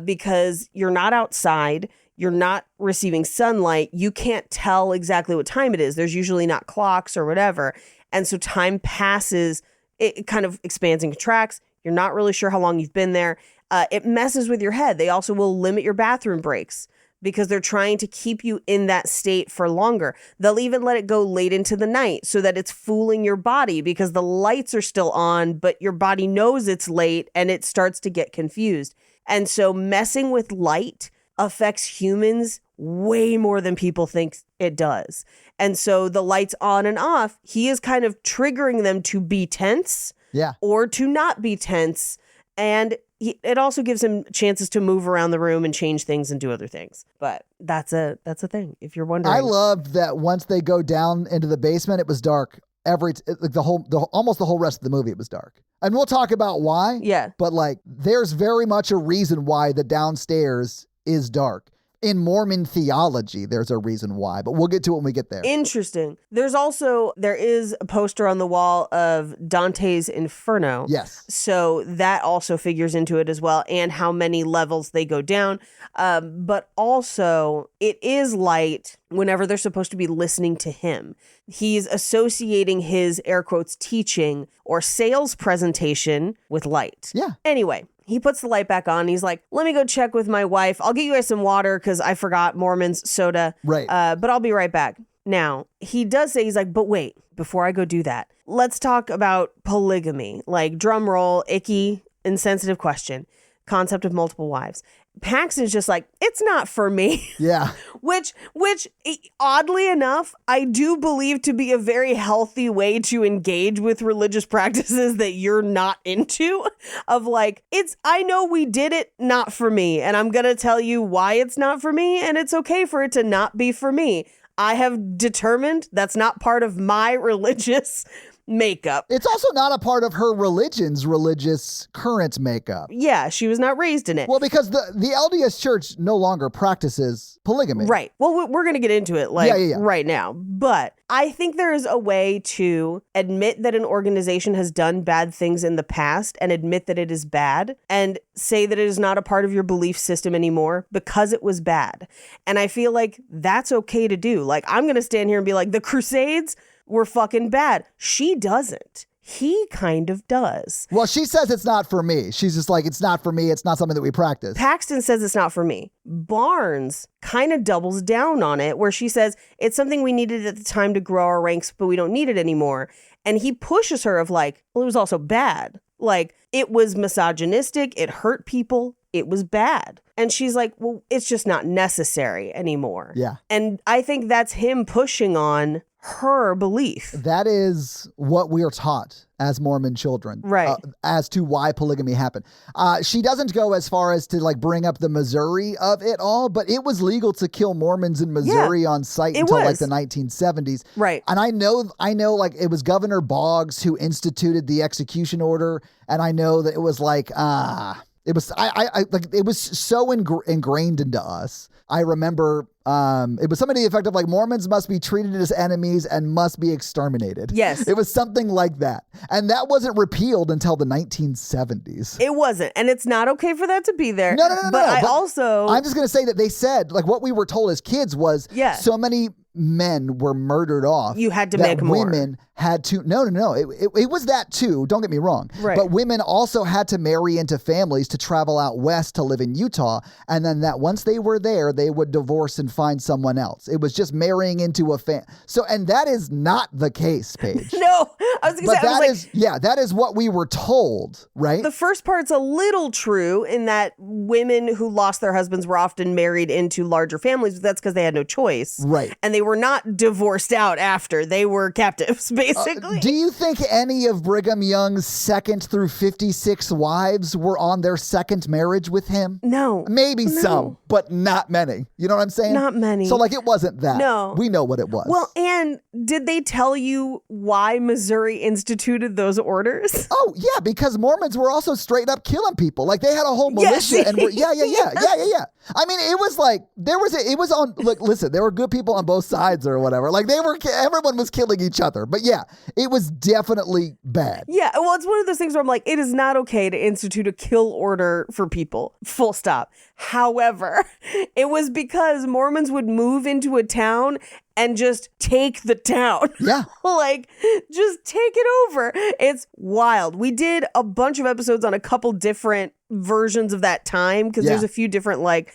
because you're not outside. You're not receiving sunlight. You can't tell exactly what time it is. There's usually not clocks or whatever. And so time passes, it kind of expands and contracts. You're not really sure how long you've been there. It messes with your head. They also will limit your bathroom breaks because they're trying to keep you in that state for longer. They'll even let it go late into the night so that it's fooling your body because the lights are still on, but your body knows it's late and it starts to get confused. And so messing with light affects humans way more than people think it does. And so the lights on and off, he is kind of triggering them to be tense or to not be tense. And it also gives him chances to move around the room and change things and do other things. But that's a thing, if you're wondering. I loved that once they go down into the basement, it was dark. Almost the whole rest of the movie, it was dark. And we'll talk about why. Yeah. But like, there's very much a reason why the downstairs is dark. in Mormon theology, there's a reason why, but we'll get to it when we get there. Interesting. There is a poster on the wall of Dante's Inferno. Yes. So that also figures into it as well, and how many levels they go down. But also, it is light whenever they're supposed to be listening to him. He's associating his, air quotes, teaching or sales presentation with light. Yeah. Anyway, he puts the light back on. He's like, let me go check with my wife. I'll get you guys some water because I forgot Mormon's soda. Right. But I'll be right back. Now, he does say, he's like, but wait, before I go do that, let's talk about polygamy. Like, drum roll, icky, insensitive question. Concept of multiple wives. Paxton's just like, it's not for me. Yeah. Which oddly enough, I do believe to be a very healthy way to engage with religious practices that you're not into. Of like, I know we did it, not for me. And I'm going to tell you why it's not for me. And it's okay for it to not be for me. I have determined that's not part of my religious makeup. It's also not a part of her religion's religious current makeup. Yeah, she was not raised in it. Well, because the LDS Church no longer practices polygamy. Right. Well, we're going to get into it right now. But I think there is a way to admit that an organization has done bad things in the past and admit that it is bad and say that it is not a part of your belief system anymore because it was bad. And I feel like that's okay to do. Like, I'm going to stand here and be like, the Crusades were fucking bad. She doesn't. He kind of does. Well, she says it's not for me. She's just like, it's not for me. It's not something that we practice. Paxton says it's not for me. Barnes kind of doubles down on it, where she says it's something we needed at the time to grow our ranks, but we don't need it anymore. And he pushes her of like, well, it was also bad. Like, it was misogynistic. It hurt people. It was bad. And she's like, well, it's just not necessary anymore. Yeah. And I think that's him pushing on her belief. That is what we are taught as Mormon children. Right. As to why polygamy happened. She doesn't go as far as to like bring up the Missouri of it all, but it was legal to kill Mormons in Missouri on site until like the 1970s. Right. And I know like it was Governor Boggs who instituted the execution order. And I know that it was like, it was it was so ingrained into us. I remember it was something to the effect of like, Mormons must be treated as enemies and must be exterminated. Yes. It was something like that. And that wasn't repealed until the 1970s. It wasn't. And it's not okay for that to be there. No. But I'm just going to say that they said, like, what we were told as kids was so many men were murdered off. You had to make more. Women had to, no. It was that too. Don't get me wrong. Right. But women also had to marry into families to travel out west to live in Utah. And then that once they were there, they would divorce and find someone else. It was just marrying into a So, and that is not the case, Paige. No, I was going to say, that is what we were told, right? The first part's a little true in that women who lost their husbands were often married into larger families, but that's because they had no choice. Right. And they were not divorced out after. They were captives, basically. Do you think any of Brigham Young's 2nd through 56 wives were on their second marriage with him? No. Maybe some, but not many. You know what I'm saying? Not many. So like, it wasn't that. No. We know what it was. Well, and did they tell you why Missouri instituted those orders? Oh, yeah, because Mormons were also straight up killing people. Like, they had a whole militia. Yes. And yeah. I mean, it was like, it was on, look, listen, there were good people on both sides or whatever. Like, everyone was killing each other. But yeah, it was definitely bad. Yeah, well, it's one of those things where I'm like, it is not okay to institute a kill order for people. Full stop. However, it was because Mormons would move into a town and just take the town. Yeah. Like, just take it over. It's wild. We did a bunch of episodes on a couple different versions of that time because there's a few different like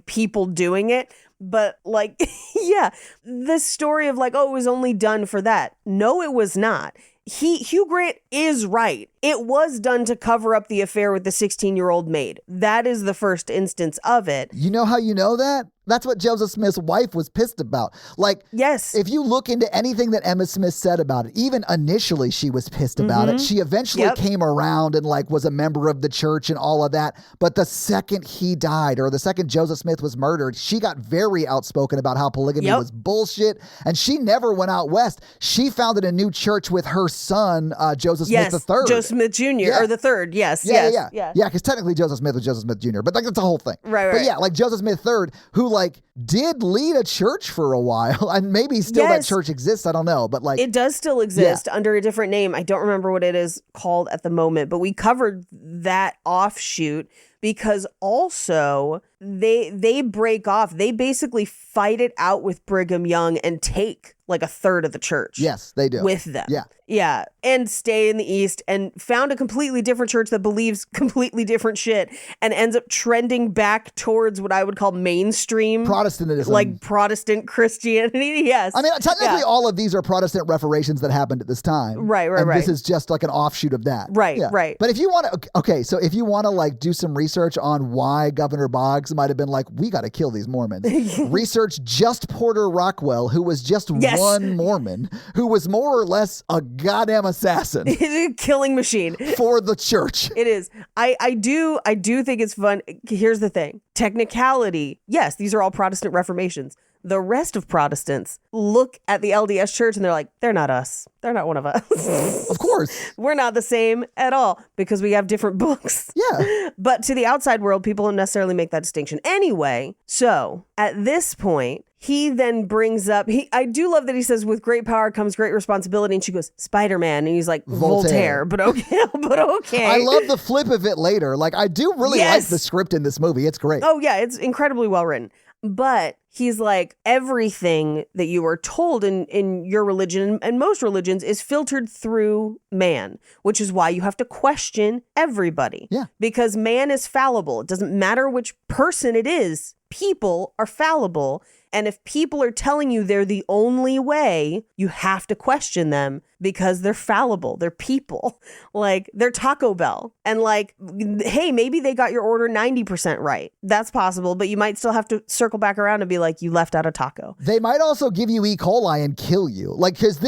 people doing it. But like, yeah, the story of like, oh, it was only done for that. No, it was not. Hugh Grant is right. It was done to cover up the affair with the 16-year-old maid. That is the first instance of it. You know how you know that? That's what Joseph Smith's wife was pissed about. Like, Yes. if you look into anything that Emma Smith said about it, even initially she was pissed about it. She eventually came around and like was a member of the church and all of that. But the second he died, or the second Joseph Smith was murdered, she got very outspoken about how polygamy was bullshit. And she never went out west. She founded a new church with her son, Joseph Smith III. Joseph Smith Jr. or the third. Yes. Yeah, because technically Joseph Smith was Joseph Smith Jr., but like that's the whole thing. Right. But yeah, like Joseph Smith III, who like did lead a church for a while, and maybe still that church exists. I don't know, but like it does still exist under a different name. I don't remember what it is called at the moment, but we covered that offshoot because also they break off. They basically fight it out with Brigham Young and take like a third of the church. Yes, they do. With them. Yeah. Yeah. And stay in the East and found a completely different church that believes completely different shit and ends up trending back towards what I would call mainstream Protestantism. like Protestant Christianity. Yes. I mean, technically all of these are Protestant reformations that happened at this time. Right. And this is just like an offshoot of that. Right. But if you want to, so if you want to like do some research on why Governor Boggs might have been like, we got to kill these Mormons, research just Porter Rockwell, who was just one Mormon, who was more or less a goddamn assassin. It's a killing machine for the church. It is. I do think it's fun. Here's the thing. Technicality. Yes, these are all Protestant reformations. The rest of Protestants look at the LDS Church and they're like, they're not us. They're not one of us. Of course. We're not the same at all because we have different books. Yeah. But to the outside world, people don't necessarily make that distinction. Anyway, so at this point, he then brings up, I do love that he says, with great power comes great responsibility. And she goes, Spider-Man. And he's like, Voltaire. But okay. I love the flip of it later. Like, I do really like the script in this movie. It's great. Oh, yeah. It's incredibly well written. But he's like, everything that you are told in your religion and most religions is filtered through man, which is why you have to question everybody. Yeah. Because man is fallible. It doesn't matter which person it is. People are fallible. And if people are telling you they're the only way, you have to question them because they're fallible. They're people. Like, they're Taco Bell. And like, hey, maybe they got your order 90% right. That's possible, but you might still have to circle back around and be like, you left out a taco. They might also give you E. coli and kill you. Like, because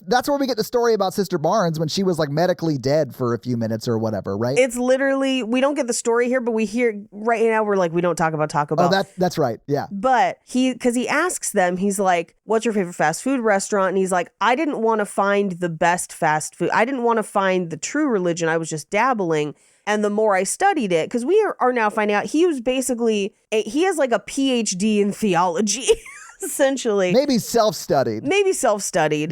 that's where we get the story about Sister Barnes when she was like medically dead for a few minutes or whatever, right? It's literally, we don't get the story here, but we hear right now, we're like, we don't talk about Taco Bell. Oh, that's right. Yeah. But because he asks them, he's like, what's your favorite fast food restaurant? And he's like, I didn't want to find the best fast food. I didn't want to find the true religion. I was just dabbling. And the more I studied it, because we are now finding out he was basically, he has like a PhD in theology, essentially. Maybe self-studied.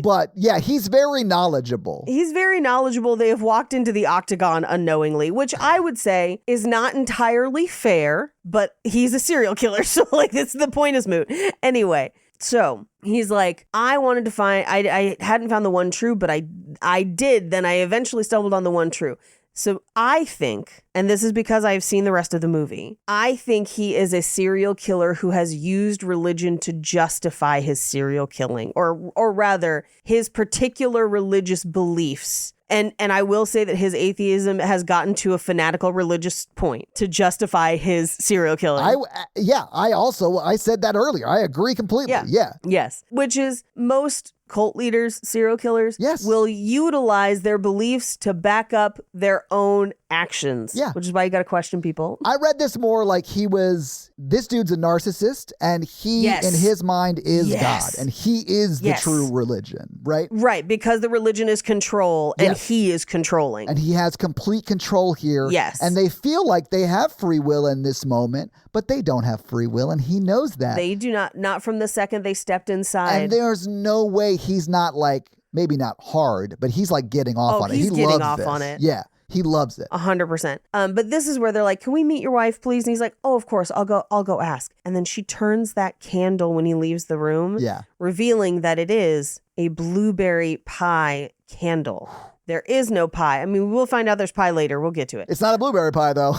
But yeah, he's very knowledgeable. They have walked into the octagon unknowingly, which I would say is not entirely fair, but he's a serial killer. So like, the point is moot. Anyway. So he's like, I wanted to find, I hadn't found the one true, but I did. Then I eventually stumbled on the one true. So I think, and this is because I've seen the rest of the movie, I think he is a serial killer who has used religion to justify his serial killing, or rather his particular religious beliefs. And I will say that his atheism has gotten to a fanatical religious point to justify his serial killing. I said that earlier. I agree completely. Yeah. Yes. Which is most cult leaders, serial killers, will utilize their beliefs to back up their own actions. Yeah. Which is why you got to question people. I read this more like this dude's a narcissist, and he, in his mind, is God, and he is the true religion, right? Right, because the religion is control, and he is controlling. And he has complete control here. Yes. And they feel like they have free will in this moment, but they don't have free will, and he knows that. They do not from the second they stepped inside. And there's no way he's not like, maybe not hard, but he's like getting off on it. He's getting off on it. Yeah. He loves it. 100%. But this is where they're like, can we meet your wife, please? And he's like, oh, of course, I'll go ask. And then she turns that candle when he leaves the room, revealing that it is a blueberry pie candle. There is no pie. I mean, we'll find out there's pie later. We'll get to it. It's not a blueberry pie, though.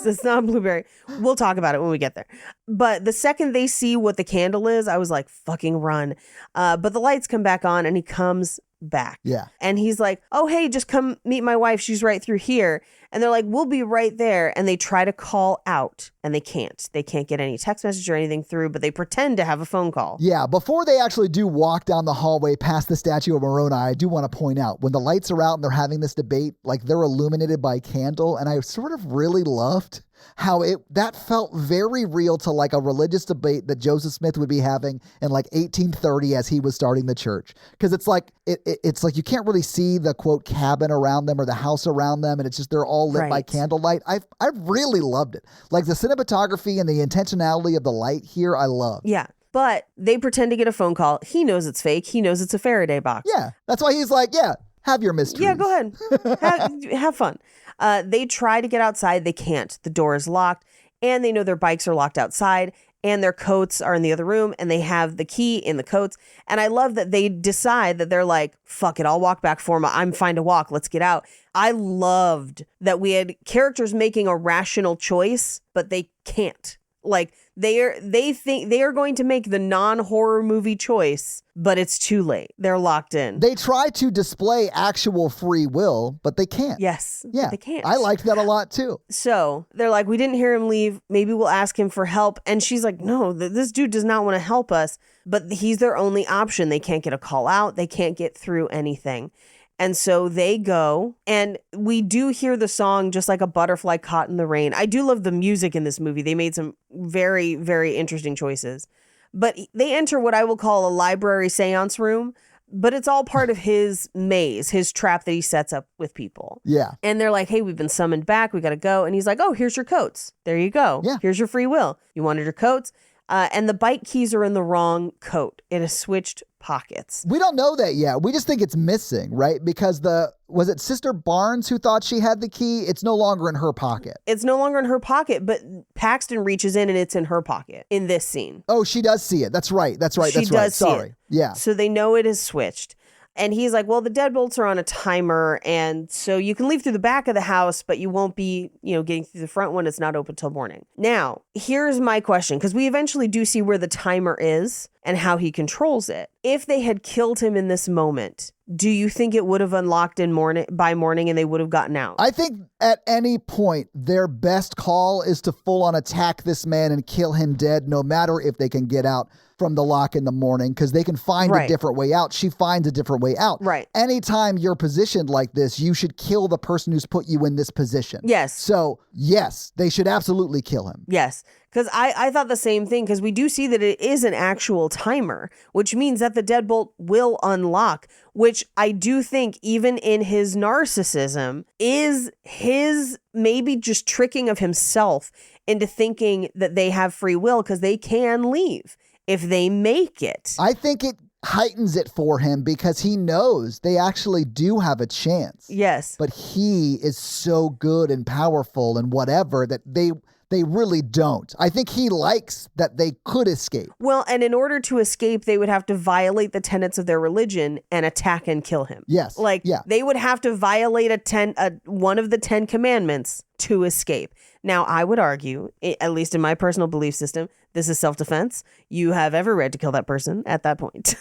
It's not a blueberry. We'll talk about it when we get there. But the second they see what the candle is, I was like, fucking run. But the lights come back on and he comes back. Yeah. And he's like, oh, hey, just come meet my wife. She's right through here. And they're like, we'll be right there. And they try to call out and they can't. They can't get any text message or anything through, but they pretend to have a phone call. Yeah, before they actually do walk down the hallway past the statue of Moroni, I do want to point out when the lights are out and they're having this debate, like they're illuminated by candle. And I sort of really loved how that felt very real to like a religious debate that Joseph Smith would be having in like 1830 as he was starting the church. Because it's like it's like you can't really see the quote cabin around them or the house around them, and it's just they're all lit by candlelight. I really loved it. Like the cinematography and the intentionality of the light here, I love. Yeah. But they pretend to get a phone call. He knows it's fake. He knows it's a Faraday box. Yeah. That's why he's like, yeah, have your mysteries. Yeah, go ahead. Have fun. They try to get outside. They can't. The door is locked, and they know their bikes are locked outside, and their coats are in the other room, and they have the key in the coats. And I love that they decide that they're like, fuck it, I'll walk back for them. I'm fine to walk. Let's get out. I loved that we had characters making a rational choice, but they can't. Like they think they are going to make the non-horror movie choice, but it's too late. They're locked in. They try to display actual free will, but they can't. Yes. Yeah. They can't. I liked that a lot too. So they're like, we didn't hear him leave. Maybe we'll ask him for help. And she's like, no, this dude does not want to help us, but he's their only option. They can't get a call out. They can't get through anything. And so they go, and we do hear the song Just Like a Butterfly Caught in the Rain. I do love the music in this movie. They made some very, very interesting choices. But they enter what I will call a library seance room, but it's all part of his maze, his trap that he sets up with people. Yeah. And they're like, hey, we've been summoned back. We got to go. And he's like, oh, here's your coats. There you go. Yeah. Here's your free will. You wanted your coats? And the bike keys are in the wrong coat. It has switched pockets. We don't know that yet. We just think it's missing, right? Because was it Sister Barnes who thought she had the key? It's no longer in her pocket. It's no longer in her pocket, but Paxton reaches in and it's in her pocket in this scene. Oh, she does see it. That's right. She does see Sorry. it. Yeah. So they know it is switched. And he's like, well, the deadbolts are on a timer, and so you can leave through the back of the house, but you won't be, getting through the front one. It's not open till morning. Now, here's my question, because we eventually do see where the timer is and how he controls it. If they had killed him in this moment, do you think it would have unlocked by morning and they would have gotten out? I think at any point, their best call is to full on attack this man and kill him dead, no matter if they can get out from the lock in the morning, because they can find a different way out. She finds a different way out. Right. Anytime you're positioned like this, you should kill the person who's put you in this position. Yes. So, yes, they should absolutely kill him. Yes. Because I thought the same thing, because we do see that it is an actual timer, which means that the deadbolt will unlock, which I do think even in his narcissism is his maybe just tricking of himself into thinking that they have free will because they can leave if they make it. I think it heightens it for him because he knows they actually do have a chance. Yes. But he is so good and powerful and whatever that they really don't. I think he likes that they could escape. Well, and in order to escape, they would have to violate the tenets of their religion and attack and kill him. Yes. They would have to violate one of the 10 commandments to escape. Now, I would argue, at least in my personal belief system, this is self-defense. You have every right to kill that person at that point.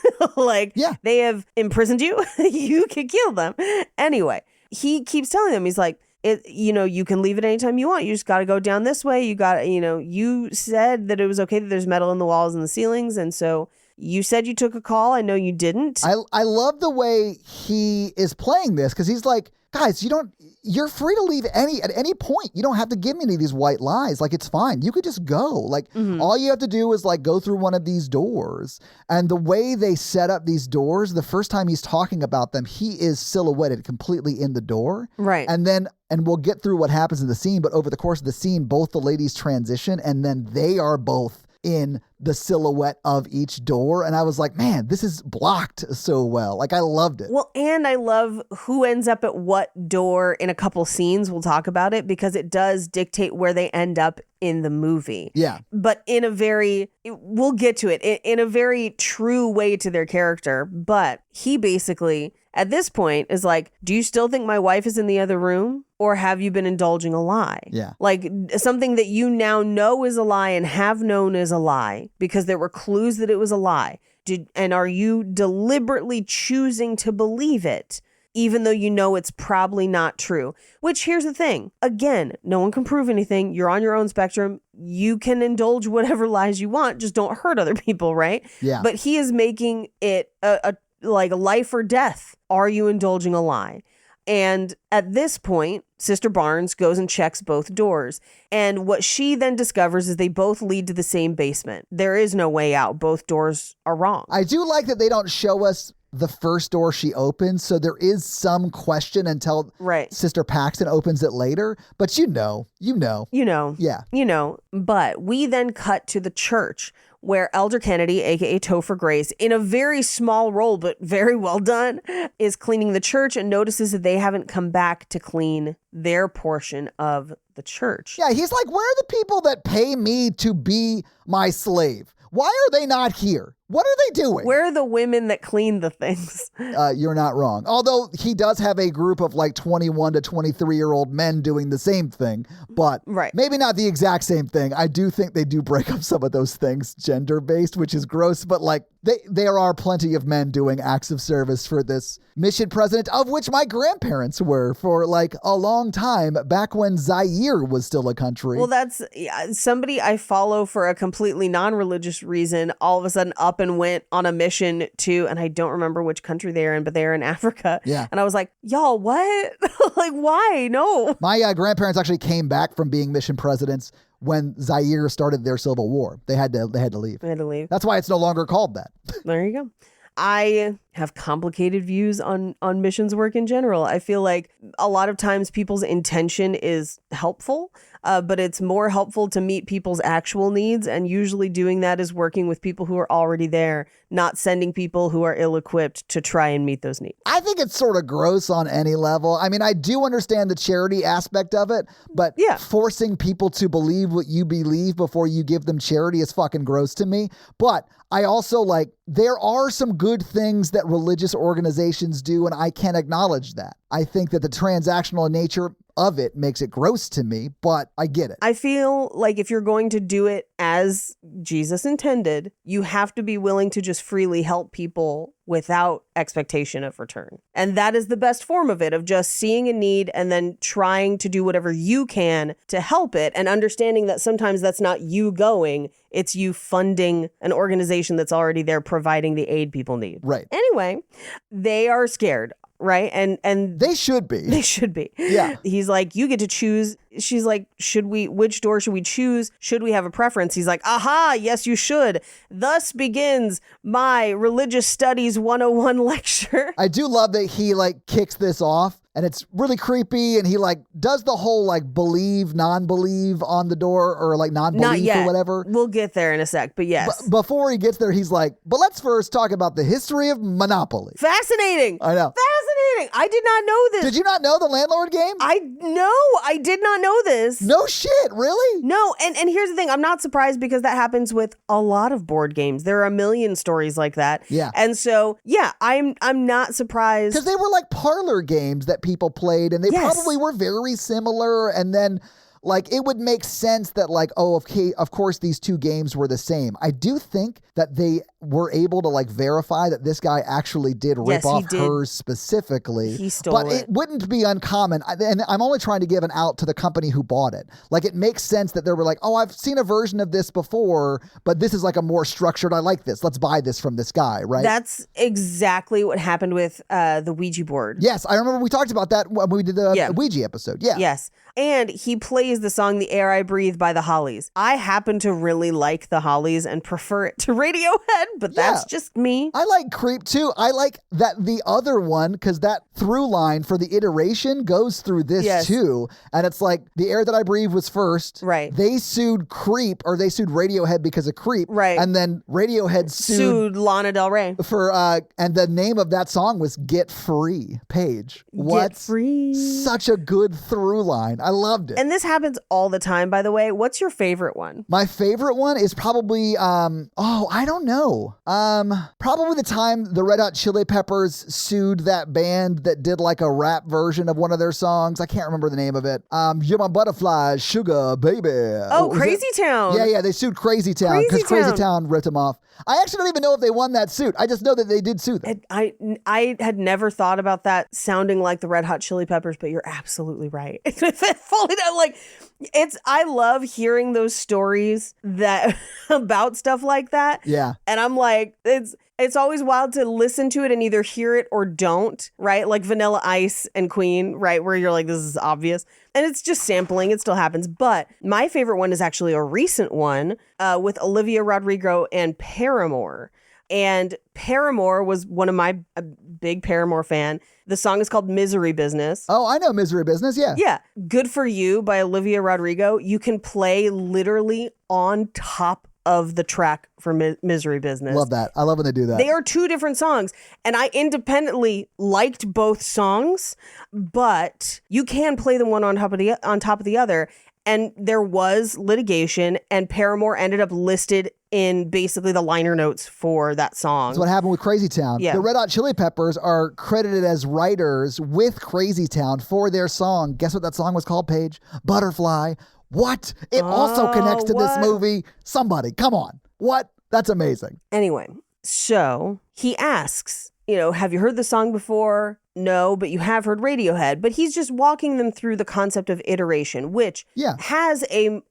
They have imprisoned you. You could kill them. Anyway, he keeps telling them, he's like, you can leave it anytime you want. You just got to go down this way. You got to, you said that it was okay that there's metal in the walls and the ceilings. And so you said you took a call. I know you didn't. I love the way he is playing this because he's like, guys, you're free to leave at any point. You don't have to give me any of these white lies. Like, it's fine. You could just go. Like, all you have to do is like go through one of these doors. And the way they set up these doors, the first time he's talking about them, he is silhouetted completely in the door. Right. And we'll get through what happens in the scene, but over the course of the scene, both the ladies transition and then they are both in the silhouette of each door. And I was like, man, this is blocked so well. Like, I loved it. Well, and I love who ends up at what door in a couple scenes. We'll talk about it because it does dictate where they end up in the movie. Yeah. But we'll get to it, in a very true way to their character. But he basically, at this point, is like, do you still think my wife is in the other room? Or have you been indulging a lie? Yeah. Like something that you now know is a lie and have known is a lie because there were clues that it was a lie. And are you deliberately choosing to believe it, even though you know it's probably not true? Which, here's the thing. Again, no one can prove anything. You're on your own spectrum. You can indulge whatever lies you want. Just don't hurt other people, right? Yeah. But he is making it a life or death. Are you indulging a lie? And at this point, Sister Barnes goes and checks both doors. And what she then discovers is they both lead to the same basement. There is no way out. Both doors are wrong. I do like that they don't show us the first door she opens, so there is some question until Sister Paxton opens it later. But you know. Yeah. But we then cut to the church, where Elder Kennedy, aka Topher Grace, in a very small role, but very well done, is cleaning the church and notices that they haven't come back to clean their portion of the church. Yeah, he's like, where are the people that pay me to be my slave? Why are they not here? What are they doing? Where are the women that clean the things? You're not wrong. Although he does have a group of like 21 to 23-year-old men doing the same thing, but maybe not the exact same thing. I do think they do break up some of those things gender-based, which is gross, but like there are plenty of men doing acts of service for this mission president, of which my grandparents were for like a long time, back when Zaire was still a country. Well, that's somebody I follow for a completely non-religious reason, all of a sudden up and went on a mission to, and I don't remember which country they're in, but they're in Africa. Yeah. And I was like, y'all, what? Like, why? No. My grandparents actually came back from being mission presidents when Zaire started their civil war. They had to leave. They had to leave. That's why it's no longer called that. There you go. I have complicated views on missions work in general. I feel like a lot of times people's intention is helpful, but it's more helpful to meet people's actual needs. And usually doing that is working with people who are already there, not sending people who are ill-equipped to try and meet those needs. I think it's sort of gross on any level. I mean, I do understand the charity aspect of it, but forcing people to believe what you believe before you give them charity is fucking gross to me. But I also like, there are some good things that religious organizations do, and I can acknowledge that. I think that the transactional nature of it makes it gross to me, but I get it. I feel like if you're going to do it as Jesus intended, you have to be willing to just freely help people without expectation of return. And that is the best form of it, of just seeing a need and then trying to do whatever you can to help it, and understanding that sometimes that's not you going, it's you funding an organization that's already there providing the aid people need. Right. Anyway, they are scared. Right. And they should be. They should be. Yeah. He's like, you get to choose. She's like, which door should we choose? Should we have a preference? He's like, aha, yes, you should. Thus begins my religious studies 101 lecture. I do love that he like kicks this off. And it's really creepy, and he like does the whole like believe, non-believe on the door, or like non-believe or whatever. We'll get there in a sec, but yes. Before he gets there, he's like, but let's first talk about the history of Monopoly. Fascinating. I know. Fascinating. I did not know this. Did you not know the landlord game? I did not know this. No shit, really? No, and here's the thing. I'm not surprised, because that happens with a lot of board games. There are a million stories like that. Yeah. And so, yeah, I'm not surprised. Because they were like parlor games that people played, and they probably were very similar, and then like it would make sense that like, oh, okay, of course these two games were the same. I do think that they were able to like verify that this guy actually did rip off hers specifically. He stole it. But it wouldn't be uncommon. And I'm only trying to give an out to the company who bought it. Like, it makes sense that they were like, oh, I've seen a version of this before, but this is like a more structured, I like this. Let's buy this from this guy, right? That's exactly what happened with the Ouija board. Yes, I remember we talked about that when we did the Ouija episode. Yeah. Yes. And he plays the song The Air I Breathe by the Hollies. I happen to really like the Hollies and prefer it to Radiohead, but that's just me. I like Creep too. I like that the other one, because that through line for the iteration goes through this too. And it's like The Air That I Breathe was first. Right. They sued Creep, or they sued Radiohead because of Creep. Right. And then Radiohead sued Lana Del Rey. For, and the name of that song was Get Free, Paige. Get Free. Such a good through line. I loved it. And this happens all the time, by the way. What's your favorite one? My favorite one is probably, I don't know. Probably the time the Red Hot Chili Peppers sued that band that did like a rap version of one of their songs. I can't remember the name of it. You're my butterfly, sugar, baby. Oh, Crazy Town. Yeah, they sued Crazy Town because Crazy Town ripped them off. I actually don't even know if they won that suit. I just know that they did sue them. I had never thought about that sounding like the Red Hot Chili Peppers, but you're absolutely right. I love hearing those stories that about stuff like that. Yeah. And I'm like, it's always wild to listen to it and either hear it or don't, right? Like Vanilla Ice and Queen, right? Where you're like, this is obvious. And it's just sampling. It still happens. But my favorite one is actually a recent one with Olivia Rodrigo and Paramore. And Paramore was one of my big Paramore fan. The song is called Misery Business. Oh, I know Misery Business. Yeah. Yeah. Good for You by Olivia Rodrigo. You can play literally on top of the track for Misery Business. Love that. I love when they do that. They are two different songs. And I independently liked both songs, but you can play them one on top of the other. And there was litigation, and Paramore ended up listed in basically the liner notes for that song. That's what happened with Crazy Town. Yeah. The Red Hot Chili Peppers are credited as writers with Crazy Town for their song. Guess what that song was called, Paige? Butterfly. What? It also connects to this movie. Somebody, come on. What? That's amazing. Anyway, so he asks, have you heard the song before? No, but you have heard Radiohead. But he's just walking them through the concept of iteration, which has an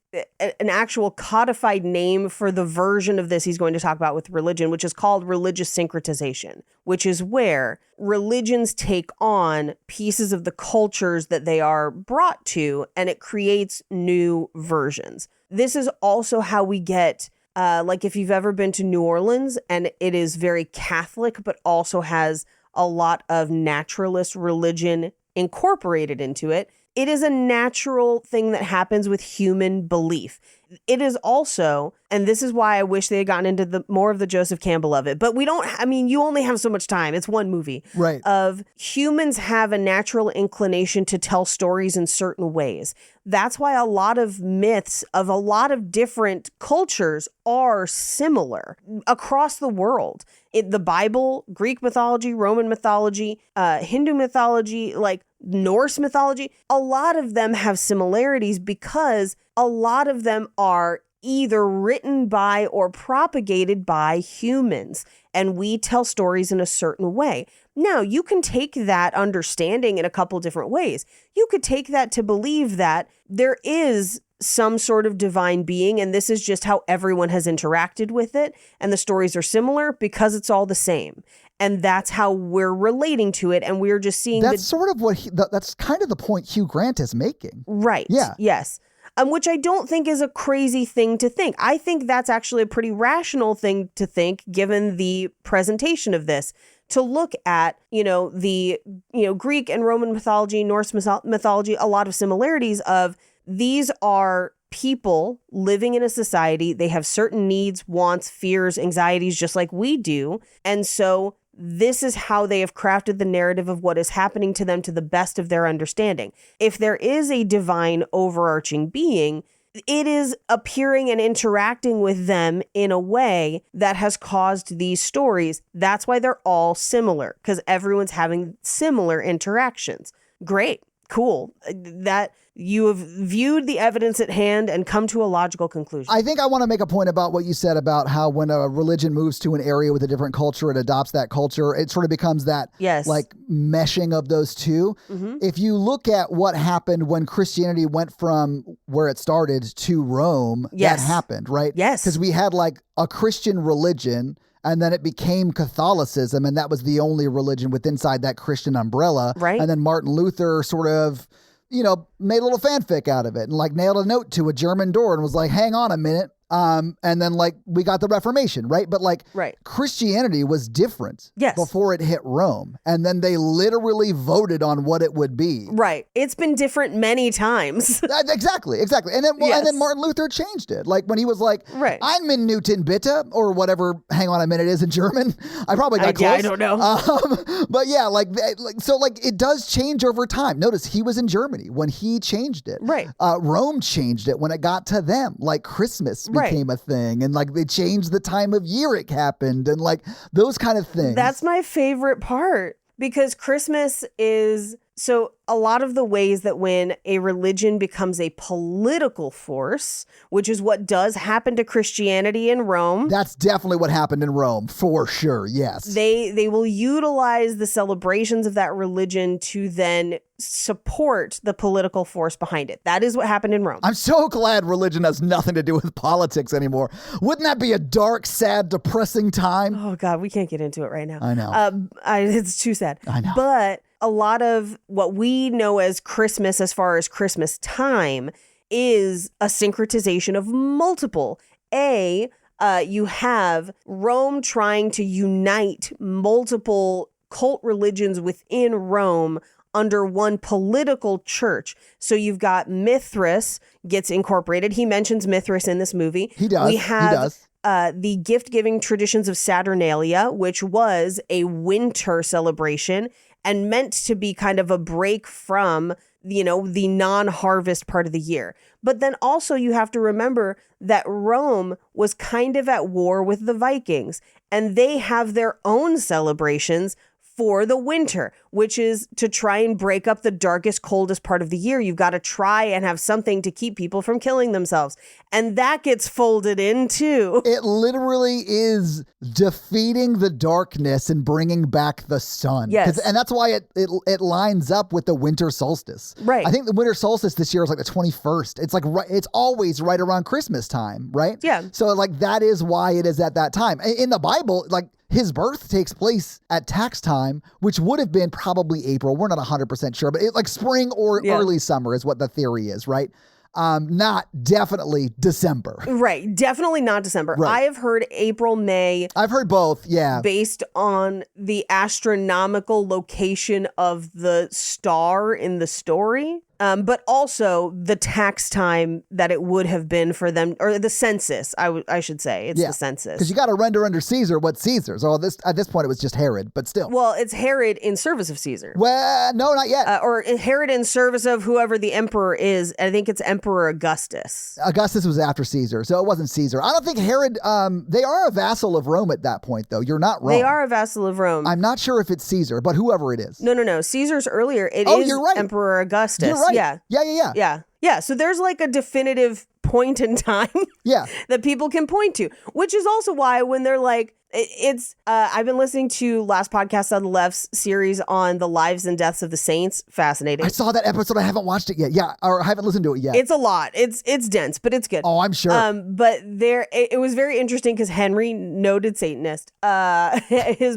actual codified name for the version of this he's going to talk about with religion, which is called religious syncretization, which is where religions take on pieces of the cultures that they are brought to, and it creates new versions. This is also how we get like if you've ever been to New Orleans, and it is very Catholic, but also has a lot of naturalist religion incorporated into it. It is a natural thing that happens with human belief. It is also, and this is why I wish they had gotten into more of the Joseph Campbell of it, but you only have so much time. It's one movie. Right. Of humans have a natural inclination to tell stories in certain ways. That's why a lot of myths of a lot of different cultures are similar across the world. The Bible, Greek mythology, Roman mythology, Hindu mythology, like Norse mythology, a lot of them have similarities because a lot of them are either written by or propagated by humans, and we tell stories in a certain way. Now, you can take that understanding in a couple different ways. You could take that to believe that there is some sort of divine being, and this is just how everyone has interacted with it, and the stories are similar because it's all the same. And that's how we're relating to it, and we're just seeing that's sort of what that's kind of the point Hugh Grant is making. Right. Yeah. Yes. Which I don't think is a crazy thing to think. I think that's actually a pretty rational thing to think, given the presentation of this, to look at, the, Greek and Roman mythology, Norse mythology, a lot of similarities of these are people living in a society. They have certain needs, wants, fears, anxieties, just like we do. And so this is how they have crafted the narrative of what is happening to them to the best of their understanding. If there is a divine overarching being, it is appearing and interacting with them in a way that has caused these stories. That's why they're all similar, because everyone's having similar interactions. Great. Cool. That you have viewed the evidence at hand and come to a logical conclusion. I think I want to make a point about what you said about how when a religion moves to an area with a different culture, it adopts that culture. It sort of becomes that like meshing of those two. Mm-hmm. If you look at what happened when Christianity went from where it started to Rome, that happened, right? Yes. Because we had like a Christian religion, and then it became Catholicism, and that was the only religion inside that Christian umbrella. Right. And then Martin Luther sort of, made a little fanfic out of it and like nailed a note to a German door and was like, hang on a minute, And then like we got the Reformation, right? But like Right. Christianity was different Yes. before it hit Rome. And then they literally voted on what it would be. Right. It's been different many times. Exactly. And then and then Martin Luther changed it. Like when he was like, Right. "I'm in Newton bitte," or whatever. Hang on a minute, is in German. I probably got close. I don't know. But yeah, so it does change over time. Notice he was in Germany when he changed it. Right. Rome changed it when it got to them. Like Christmas became a thing, and like they changed the time of year it happened, and like those kind of things. That's my favorite part, because Christmas is so a lot of the ways that when a religion becomes a political force, which is what does happen to Christianity in Rome. That's definitely what happened in Rome, for sure. Yes. They will utilize the celebrations of that religion to then support the political force behind it. That is what happened in Rome. I'm so glad religion has nothing to do with politics anymore. Wouldn't that be a dark, sad, depressing time? Oh God, we can't get into it right now. I know. It's too sad. I know. But a lot of what we know as Christmas, as far as Christmas time, is a syncretization of multiple. You have Rome trying to unite multiple cult religions within Rome under one political church. So you've got Mithras gets incorporated. He mentions Mithras in this movie. He does. We have he does. The gift-giving traditions of Saturnalia, which was a winter celebration and meant to be kind of a break from, the non-harvest part of the year. But then also you have to remember that Rome was kind of at war with the Vikings, and they have their own celebrations for the winter, which is to try and break up the darkest, coldest part of the year. You've got to try and have something to keep people from killing themselves. And that gets folded in too. It literally is defeating the darkness and bringing back the sun. Yes. And that's why it lines up with the winter solstice. Right. I think the winter solstice this year is like the 21st. It's like, it's always right around Christmas time, right? Yeah. So like that is why it is at that time. In the Bible, like his birth takes place at tax time, which would have been probably April. We're not 100% sure, but like spring or early summer is what the theory is, right? Not definitely December. Right. Definitely not December. Right. I have heard April, May. I've heard both. Yeah. Based on the astronomical location of the star in the story. But also the tax time that it would have been for them, or the census, I should say. It's the census. Because you got to render under Caesar what's Caesar's. At this point, it was just Herod, but still. Well, it's Herod in service of Caesar. Well, no, not yet. Or Herod in service of whoever the emperor is. I think it's Emperor Augustus. Augustus was after Caesar, so it wasn't Caesar. I don't think Herod, they are a vassal of Rome at that point, though. You're not wrong. They are a vassal of Rome. I'm not sure if it's Caesar, but whoever it is. No. Caesar's earlier. It is you're right. Emperor Augustus. You're right. Yeah. Yeah. So there's like a definitive point in time that people can point to, which is also why when they're like, I've been listening to last podcast on the Left's series on the lives and deaths of the saints. Fascinating. I saw that episode. I haven't watched it yet. Yeah. Or I haven't listened to it yet. It's a lot. It's dense, but it's good. Oh, I'm sure. But it was very interesting because Henry, noted Satanist, has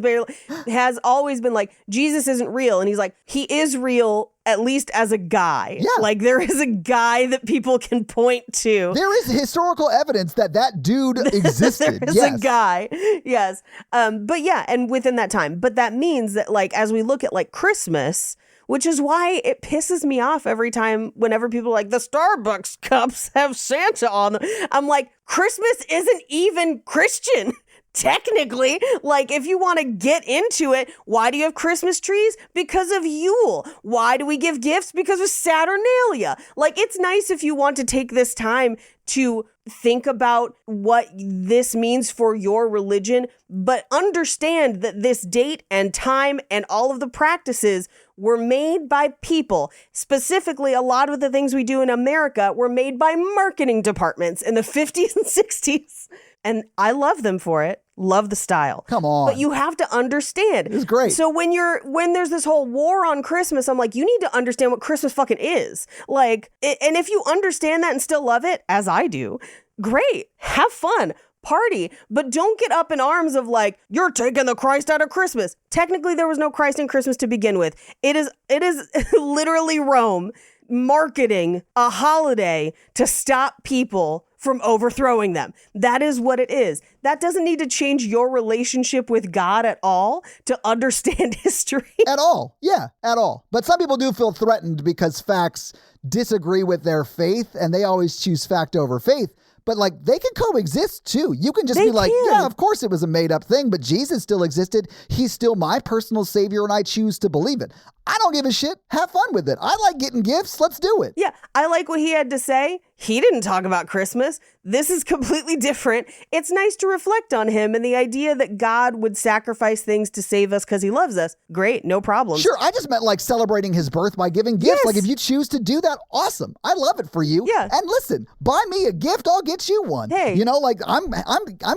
always been like, Jesus isn't real. And he's like, he is real, at least as a guy. Yeah. Like there is a guy that people can point to. There is historical evidence that dude existed. There's a guy. Yes. But yeah, and within that time. But that means that like, as we look at like Christmas, which is why it pisses me off every time whenever people are like, the Starbucks cups have Santa on them. I'm like, Christmas isn't even Christian. Technically, like if you want to get into it, why do you have Christmas trees? Because of Yule. Why do we give gifts? Because of Saturnalia. Like it's nice if you want to take this time to think about what this means for your religion, but understand that this date and time and all of the practices were made by people. Specifically, a lot of the things we do in America were made by marketing departments in the 50s and 60s. And I love them for it. Love the style. Come on. But you have to understand. It's great. So when there's this whole war on Christmas, I'm like, you need to understand what Christmas fucking is. Like, and if you understand that and still love it, as I do, great. Have fun. Party. But don't get up in arms of like, you're taking the Christ out of Christmas. Technically, there was no Christ in Christmas to begin with. It is literally Rome marketing a holiday to stop people from overthrowing them. That is what it is. That doesn't need to change your relationship with God at all to understand history. At all. Yeah, at all. But some people do feel threatened because facts disagree with their faith and they always choose fact over faith. But like they can coexist too. You can just be like, yeah, of course it was a made up thing, but Jesus still existed. He's still my personal savior and I choose to believe it. I don't give a shit. Have fun with it. I like getting gifts. Let's do it. Yeah, I like what he had to say. He didn't talk about Christmas. This is completely different. It's nice to reflect on him and the idea that God would sacrifice things to save us because he loves us. Great, no problem. Sure, I just meant like celebrating his birth by giving gifts. Yes. Like if you choose to do that, awesome. I love it for you. Yeah. And listen, buy me a gift, I'll get you one. Hey. You know, like I'm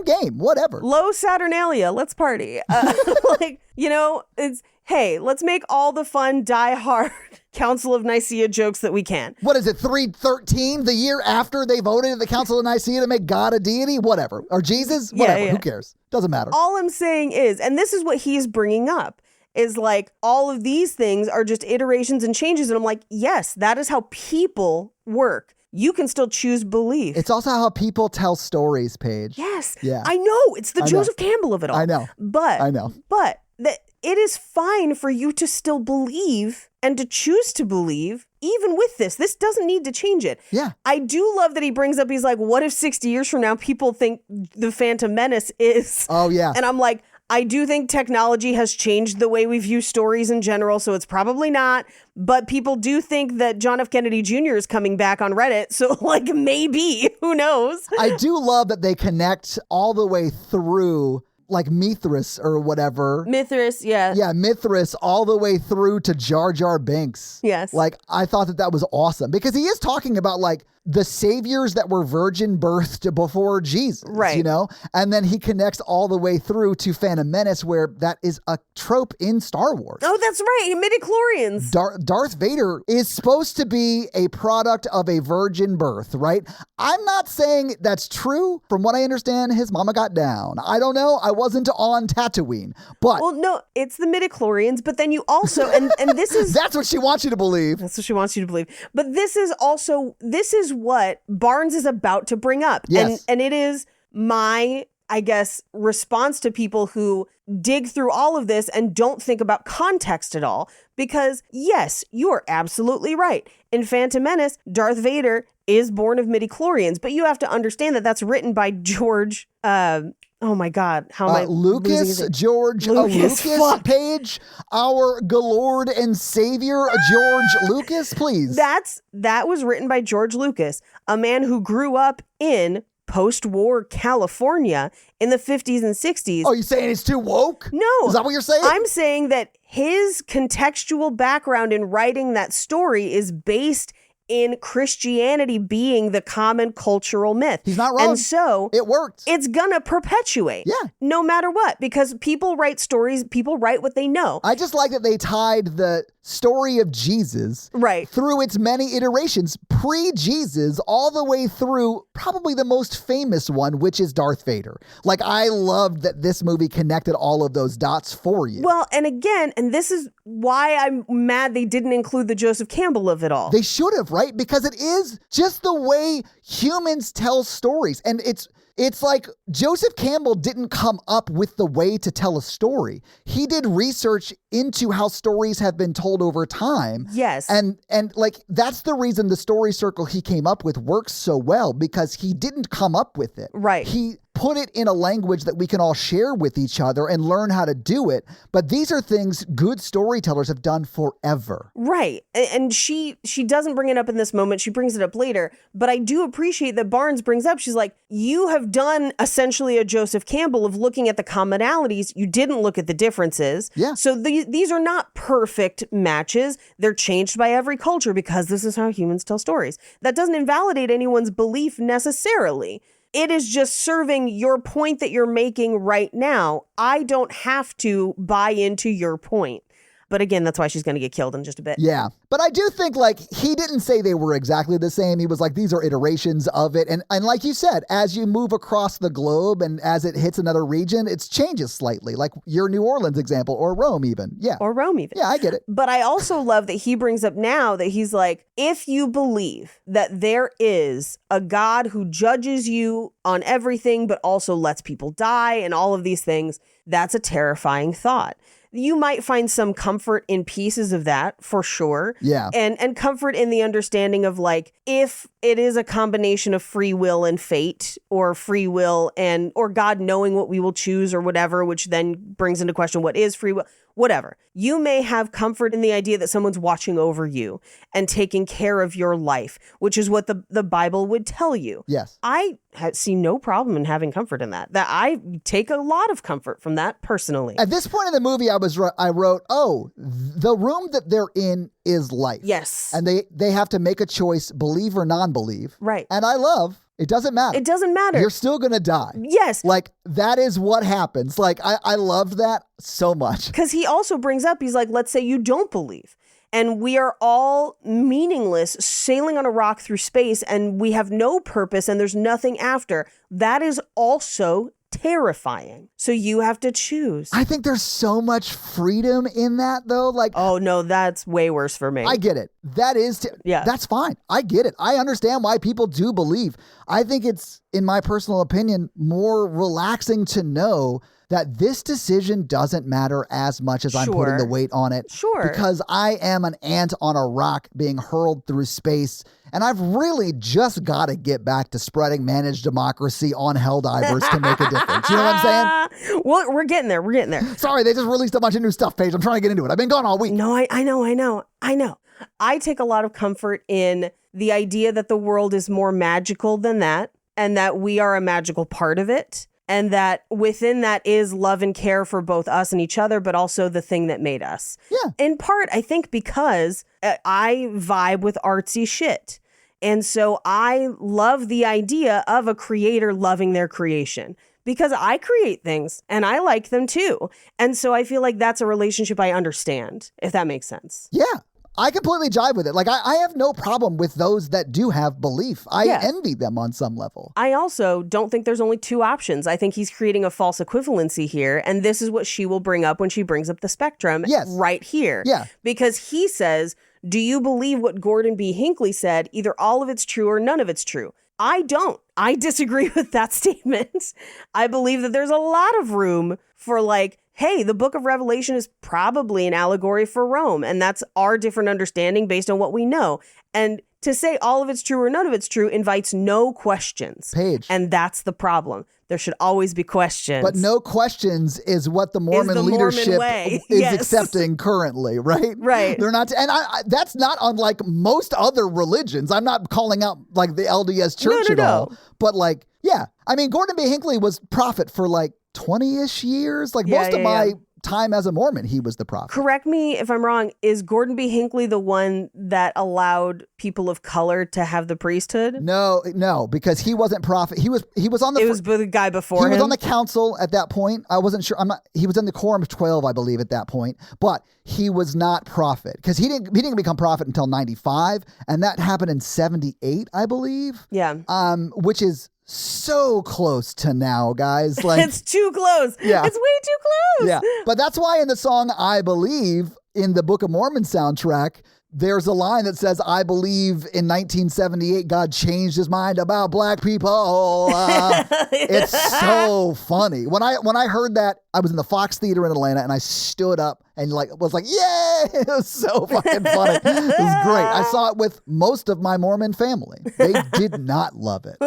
game, whatever. Low Saturnalia, let's party. Like, you know, it's, hey, let's make all the fun, die-hard Council of Nicaea jokes that we can. What is it, 313, the year after they voted at the Council of Nicaea to make God a deity? Whatever. Or Jesus? Whatever. Yeah. Who cares? Doesn't matter. All I'm saying is, and this is what he's bringing up, is like all of these things are just iterations and changes. And I'm like, yes, that is how people work. You can still choose belief. It's also how people tell stories, Paige. Yes. Yeah. I know. It's the Joseph Campbell of it all. I know. But I know. But it is fine for you to still believe and to choose to believe, even with this. This doesn't need to change it. Yeah. I do love that he brings up, he's like, what if 60 years from now people think the Phantom Menace is? Oh, yeah. And I'm like, I do think technology has changed the way we view stories in general, so it's probably not. But people do think that John F. Kennedy Jr. is coming back on Reddit, so like maybe, who knows? I do love that they connect all the way through like Mithras or whatever. Mithras, yeah. Yeah, Mithras all the way through to Jar Jar Binks. Yes. Like, I thought that was awesome because he is talking about like the saviors that were virgin birthed before Jesus, right? You know, and then he connects all the way through to Phantom Menace, where that is a trope in Star Wars. Oh, that's right, midichlorians. Darth Vader is supposed to be a product of a virgin birth, right? I'm not saying that's true. From what I understand, his mama got down. I don't know. I wasn't on Tatooine, but well, no, it's the midichlorians. But then you also, and this is that's what she wants you to believe. That's what she wants you to believe. But this is what Barnes is about to bring up. Yes. And it is my, I guess, response to people who dig through all of this and don't think about context at all. Because yes, you are absolutely right. In Phantom Menace, Darth Vader is born of midichlorians, but you have to understand that that's written by George, oh my God, how am I Lucas, George Lucas fuck. Page, our Lord and Savior, George Lucas, please. That was written by George Lucas, a man who grew up in post-war California in the 50s and 60s. Oh, you saying it's too woke? No. Is that what you're saying? I'm saying that his contextual background in writing that story is based in Christianity being the common cultural myth. He's not wrong. And so it worked. It's gonna perpetuate. Yeah. No matter what, because people write stories, people write what they know. I just like that they tied the story of Jesus right through its many iterations, pre-Jesus, all the way through probably the most famous one, which is Darth Vader. Like, I loved that this movie connected all of those dots for you. Well, and again, and this is why I'm mad they didn't include the Joseph Campbell of it all. They should have, right? Because it is just the way humans tell stories. And it's like Joseph Campbell didn't come up with the way to tell a story. He did research into how stories have been told over time. Yes. And like, that's the reason the story circle he came up with works so well, because he didn't come up with it. Right. He put it in a language that we can all share with each other and learn how to do it. But these are things good storytellers have done forever. Right. And she doesn't bring it up in this moment. She brings it up later. But I do appreciate that Barnes brings up, she's like, you have done essentially a Joseph Campbell of looking at the commonalities. You didn't look at the differences. Yeah. So these are not perfect matches. They're changed by every culture because this is how humans tell stories. That doesn't invalidate anyone's belief necessarily. It is just serving your point that you're making right now. I don't have to buy into your point. But again, that's why she's going to get killed in just a bit. Yeah. But I do think like he didn't say they were exactly the same. He was like, these are iterations of it. And like you said, as you move across the globe and as it hits another region, it changes slightly. Like your New Orleans example or Rome even. Yeah. Or Rome even. Yeah, I get it. But I also love that he brings up now that he's like, if you believe that there is a God who judges you on everything, but also lets people die and all of these things, that's a terrifying thought. You might find some comfort in pieces of that, for sure. Yeah. And comfort in the understanding of like, if it is a combination of free will and fate, or free will or God knowing what we will choose or whatever, which then brings into question what is free will, whatever. You may have comfort in the idea that someone's watching over you and taking care of your life, which is what the Bible would tell you. Yes. I see no problem in having comfort in that I take a lot of comfort from that personally. At this point in the movie, I wrote, oh, the room that they're in is life. Yes. And they have to make a choice, believe or non-believe. Right. And I love, it doesn't matter. It doesn't matter. You're still going to die. Yes. Like, that is what happens. Like, I loved that so much. Because he also brings up, he's like, let's say you don't believe. And we are all meaningless, sailing on a rock through space, and we have no purpose, and there's nothing after. That is also terrifying. So you have to choose. I think there's so much freedom in that, though. Like, oh, no, that's way worse for me. I get it. That is, yeah. That's fine. I get it. I understand why people do believe. I think it's, in my personal opinion, more relaxing to know that this decision doesn't matter as much as I'm putting the weight on it. Sure. Because I am an ant on a rock being hurled through space, and I've really just got to get back to spreading managed democracy on Helldivers to make a difference. You know what I'm saying? Well, we're getting there. We're getting there. Sorry, they just released a bunch of new stuff, Paige. I'm trying to get into it. I've been gone all week. No, I know. I take a lot of comfort in the idea that the world is more magical than that, and that we are a magical part of it. And that within that is love and care for both us and each other, but also the thing that made us. Yeah. In part, I think because I vibe with artsy shit. And so I love the idea of a creator loving their creation. Because I create things and I like them too. And so I feel like that's a relationship I understand, if that makes sense. Yeah. I completely jive with it. Like, I have no problem with those that do have belief. I envy them on some level. I also don't think there's only two options. I think he's creating a false equivalency here. And this is what she will bring up when she brings up the spectrum right here. Yeah. Because he says, do you believe what Gordon B. Hinckley said? Either all of it's true or none of it's true. I don't. I disagree with that statement. I believe that there's a lot of room for like, hey, the book of Revelation is probably an allegory for Rome. And that's our different understanding based on what we know. And to say all of it's true or none of it's true invites no questions. Paige. And that's the problem. There should always be questions. But no questions is what the Mormon leadership is accepting currently, right? Right. They're not, and that's not unlike most other religions. I'm not calling out like the LDS Church at all. But like, yeah. I mean, Gordon B. Hinckley was prophet for like 20-ish years. Like most of my time as a Mormon, he was the prophet. Correct me if I'm wrong. Is Gordon B. Hinckley the one that allowed people of color to have the priesthood? No, because he wasn't prophet. He was on the. It was the guy before him. He was on the council at that point. I wasn't sure. He was in the Quorum of 12, I believe, at that point. But he was not prophet because he didn't become prophet until 95, and that happened in 78, I believe. Yeah. Which is so close to now, guys. Like it's too close. Yeah. It's way too close. Yeah. But that's why in the song I Believe in the Book of Mormon soundtrack, there's a line that says, I believe in 1978 God changed his mind about black people. It's so funny. When I heard that, I was in the Fox Theater in Atlanta and I stood up and was like, yay! It was so fucking funny. It was great. I saw it with most of my Mormon family. They did not love it.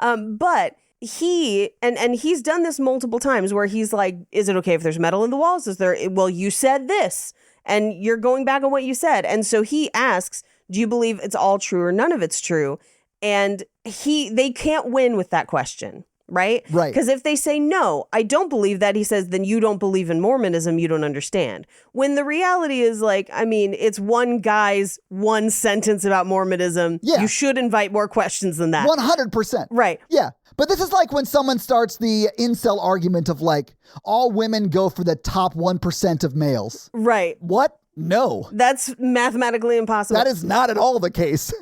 But he and he's done this multiple times where he's like, is it okay if there's metal in the walls? Well, you said this and you're going back on what you said. And so he asks, do you believe it's all true or none of it's true? And they can't win with that question, right? Right. Because if they say, no, I don't believe that, he says, then you don't believe in Mormonism, you don't understand. When the reality is like, I mean, it's one guy's one sentence about Mormonism. Yeah. You should invite more questions than that. 100%. Right. Yeah. But this is like when someone starts the incel argument of like, all women go for the top 1% of males. Right. What? No. That's mathematically impossible. That is not at all the case.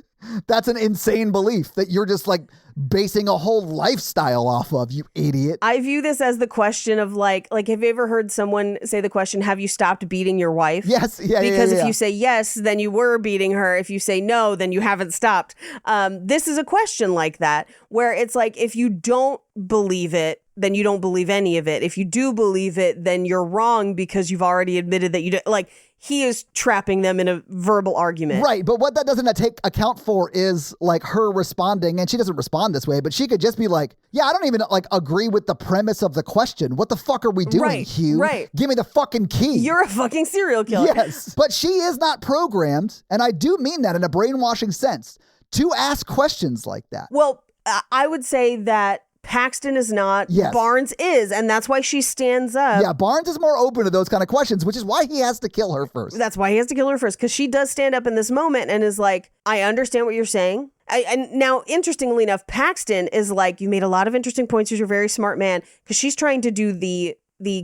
That's an insane belief that you're just like basing a whole lifestyle off of, you idiot. I view this as the question of like, have you ever heard someone say the question, have you stopped beating your wife? Yes. Yeah. Because yeah. if you say yes, then you were beating her. If you say no, then you haven't stopped. This is a question like that, where it's like, if you don't believe it, then you don't believe any of it. If you do believe it, then you're wrong because you've already admitted that you do. Like, he is trapping them in a verbal argument. Right. But what that doesn't take account for is like her responding, and she doesn't respond this way, but she could just be like, yeah, I don't even like agree with the premise of the question. What the fuck are we doing, Right, Hugh? right. Give me the fucking key. You're a fucking serial killer. Yes. But she is not programmed, and I do mean that in a brainwashing sense, to ask questions like that. Well, I would say that Paxton is not. Yes. Barnes is, and that's why she stands up. Yeah, Barnes is more open to those kind of questions, which is why he has to kill her first. That's why he has to kill her first, because she does stand up in this moment and is like, I understand what you're saying. And now, interestingly enough, Paxton is like, you made a lot of interesting points. You're a very smart man, because she's trying to do the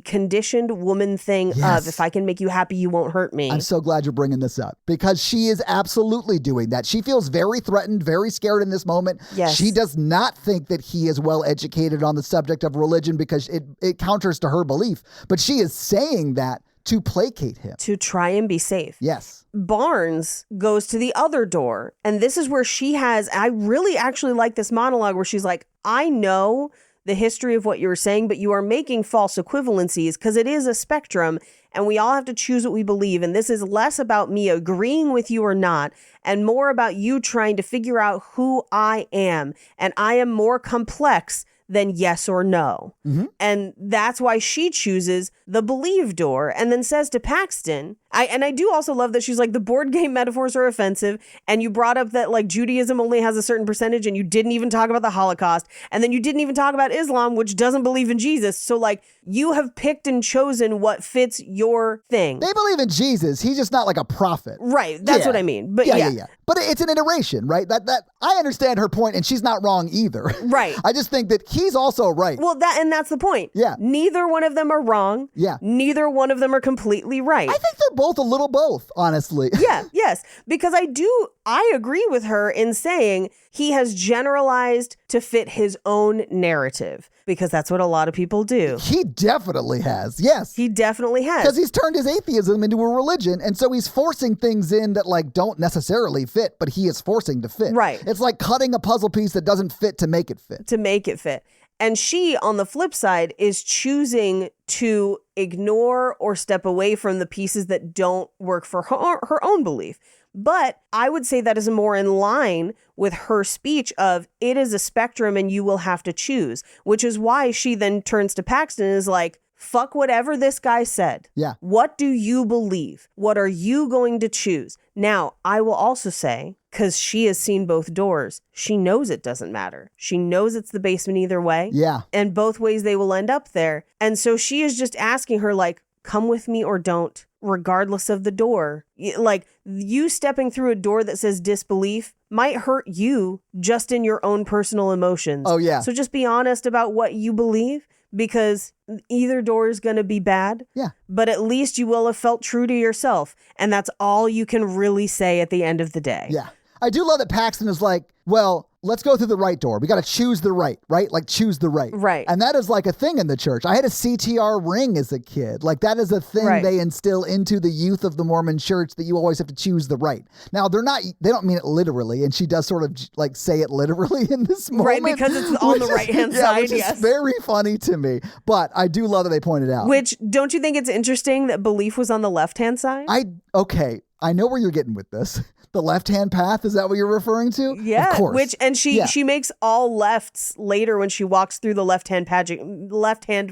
conditioned woman thing Yes. of, if I can make you happy, you won't hurt me. I'm so glad you're bringing this up, because she is absolutely doing that. She feels very threatened, very scared in this moment. Yes. She does not think that he is well educated on the subject of religion because it counters to her belief. But she is saying that to placate him. To try and be safe. Yes. Barnes goes to the other door. And this is where she has, I really actually like this monologue where she's like, I know the history of what you were saying, but you are making false equivalencies because it is a spectrum and we all have to choose what we believe. And this is less about me agreeing with you or not, and more about you trying to figure out who I am. And I am more complex than yes or no. Mm-hmm. And that's why she chooses the believe door and then says to Paxton, I do also love that she's like, the board game metaphors are offensive. And you brought up that like Judaism only has a certain percentage, and you didn't even talk about the Holocaust. And then you didn't even talk about Islam, which doesn't believe in Jesus. So like, you have picked and chosen what fits your thing. They believe in Jesus. He's just not like a prophet. Right. That's Yeah. what I mean. But Yeah. But it's an iteration, right? That I understand her point, and she's not wrong either. Right. I just think that he's also right. Well, that's the point. Yeah. Neither one of them are wrong. Yeah. Neither one of them are completely right. I think they're both a little both, honestly. Yeah, yes. Because I agree with her in saying he has generalized to fit his own narrative, because that's what a lot of people do. He definitely has. Yes. He definitely has. Because he's turned his atheism into a religion, and so he's forcing things in that like don't necessarily fit, but he is forcing to fit. Right. It's like cutting a puzzle piece that doesn't fit to make it fit. To make it fit. And she, on the flip side, is choosing to ignore or step away from the pieces that don't work for her own belief. But I would say that is more in line with her speech of, it is a spectrum and you will have to choose, which is why she then turns to Paxton and is like, fuck whatever this guy said. Yeah. What do you believe? What are you going to choose? Now, I will also say, because she has seen both doors, she knows it doesn't matter. She knows it's the basement either way. Yeah. And both ways they will end up there. And so she is just asking her, like, come with me or don't, regardless of the door. Like, you stepping through a door that says disbelief might hurt you just in your own personal emotions. Oh, yeah. So just be honest about what you believe, because either door is going to be bad. Yeah. But at least you will have felt true to yourself. And that's all you can really say at the end of the day. Yeah. I do love that Paxton is like, well, let's go through the right door. We got to choose the right? Like choose the right. Right. And that is like a thing in the church. I had a CTR ring as a kid. Like that is a thing Right. they instill into the youth of the Mormon church, that you always have to choose the right. Now they don't mean it literally. And she does sort of like say it literally in this moment. Right, because it's on the right-hand side, Which yes. is very funny to me. But I do love that they pointed out. Which, don't you think it's interesting that belief was on the left-hand side? Okay. I know where you're getting with this. The left-hand path, is that what you're referring to? Yeah, of course. She makes all lefts later when she walks through the left-hand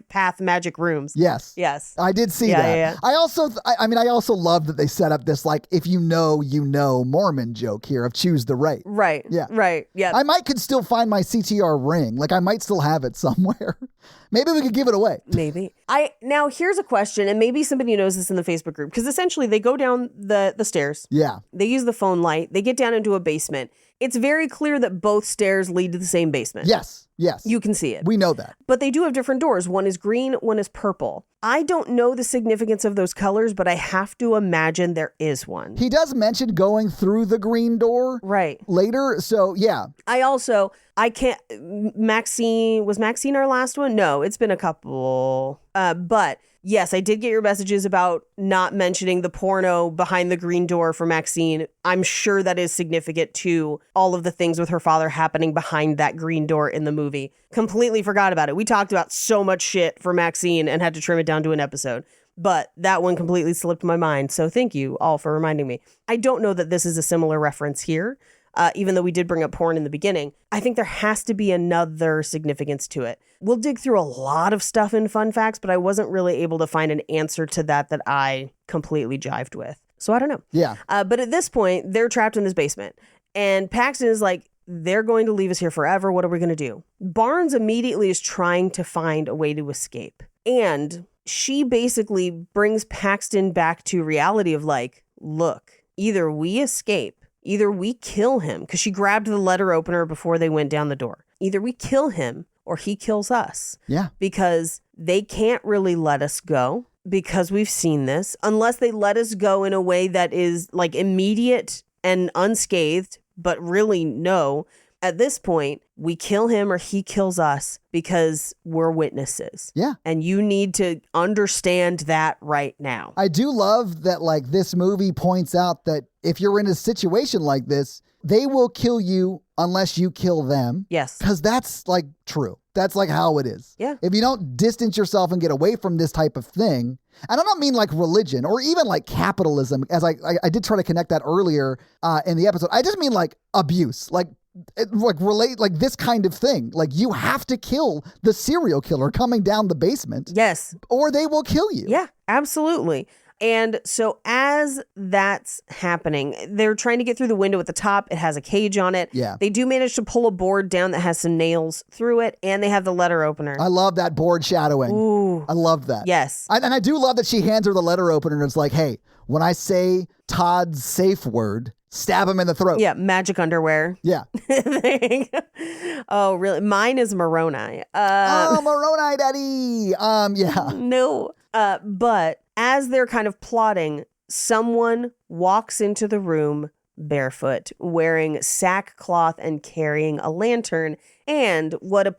path magic rooms. Yes. I did see that. Yeah. I also love that they set up this, like, if you know Mormon joke here of choose the right. Right. Yeah. Right. Yeah. I could still find my CTR ring. Like, I might still have it somewhere. Maybe we could give it away. Maybe. Now here's a question, and maybe somebody knows this in the Facebook group, because essentially they go down the stairs. Yeah. They use the phone light. They get down into a basement. It's very clear that both stairs lead to the same basement. Yes. You can see it. We know that. But they do have different doors. One is green, one is purple. I don't know the significance of those colors, but I have to imagine there is one. He does mention going through the green door later. So, yeah. Was Maxine our last one? No, it's been a couple. But yes, I did get your messages about not mentioning the porno behind the green door for Maxine. I'm sure that is significant to all of the things with her father happening behind that green door in the movie. Completely forgot about it. We talked about so much shit for Maxine and had to trim it down to an episode. But that one completely slipped my mind. So thank you all for reminding me. I don't know that this is a similar reference here. Even though we did bring up porn in the beginning, I think there has to be another significance to it. We'll dig through a lot of stuff in fun facts, but I wasn't really able to find an answer to that I completely jived with. So I don't know. Yeah. But at this point, they're trapped in this basement. And Paxton is like, they're going to leave us here forever. What are we going to do? Barnes immediately is trying to find a way to escape. And she basically brings Paxton back to reality of like, look, either we escape, either we kill him, because she grabbed the letter opener before they went down the door. Either we kill him or he kills us. Yeah. Because they can't really let us go, because we've seen this, unless they let us go in a way that is like immediate and unscathed, but really no. At this point, we kill him or he kills us because we're witnesses. Yeah. And you need to understand that right now. I do love that, like, this movie points out that if you're in a situation like this, they will kill you unless you kill them. Yes. Because that's, like, true. That's, like, how it is. Yeah. If you don't distance yourself and get away from this type of thing, and I don't mean like religion or even like capitalism, as I did try to connect that earlier in the episode. I just mean like abuse, like relate, like this kind of thing. Like you have to kill the serial killer coming down the basement. Yes. Or they will kill you. Yeah, absolutely. And so as that's happening, they're trying to get through the window at the top. It has a cage on it. Yeah. They do manage to pull a board down that has some nails through it, and they have the letter opener. I love that board shadowing. Ooh. I love that. Yes. And I do love that she hands her the letter opener and it's like, hey, when I say Todd's safe word, stab him in the throat. Yeah, magic underwear. Yeah. Oh, really? Mine is Moroni. Moroni, daddy. Yeah. No. But as they're kind of plotting, someone walks into the room barefoot, wearing sackcloth and carrying a lantern and what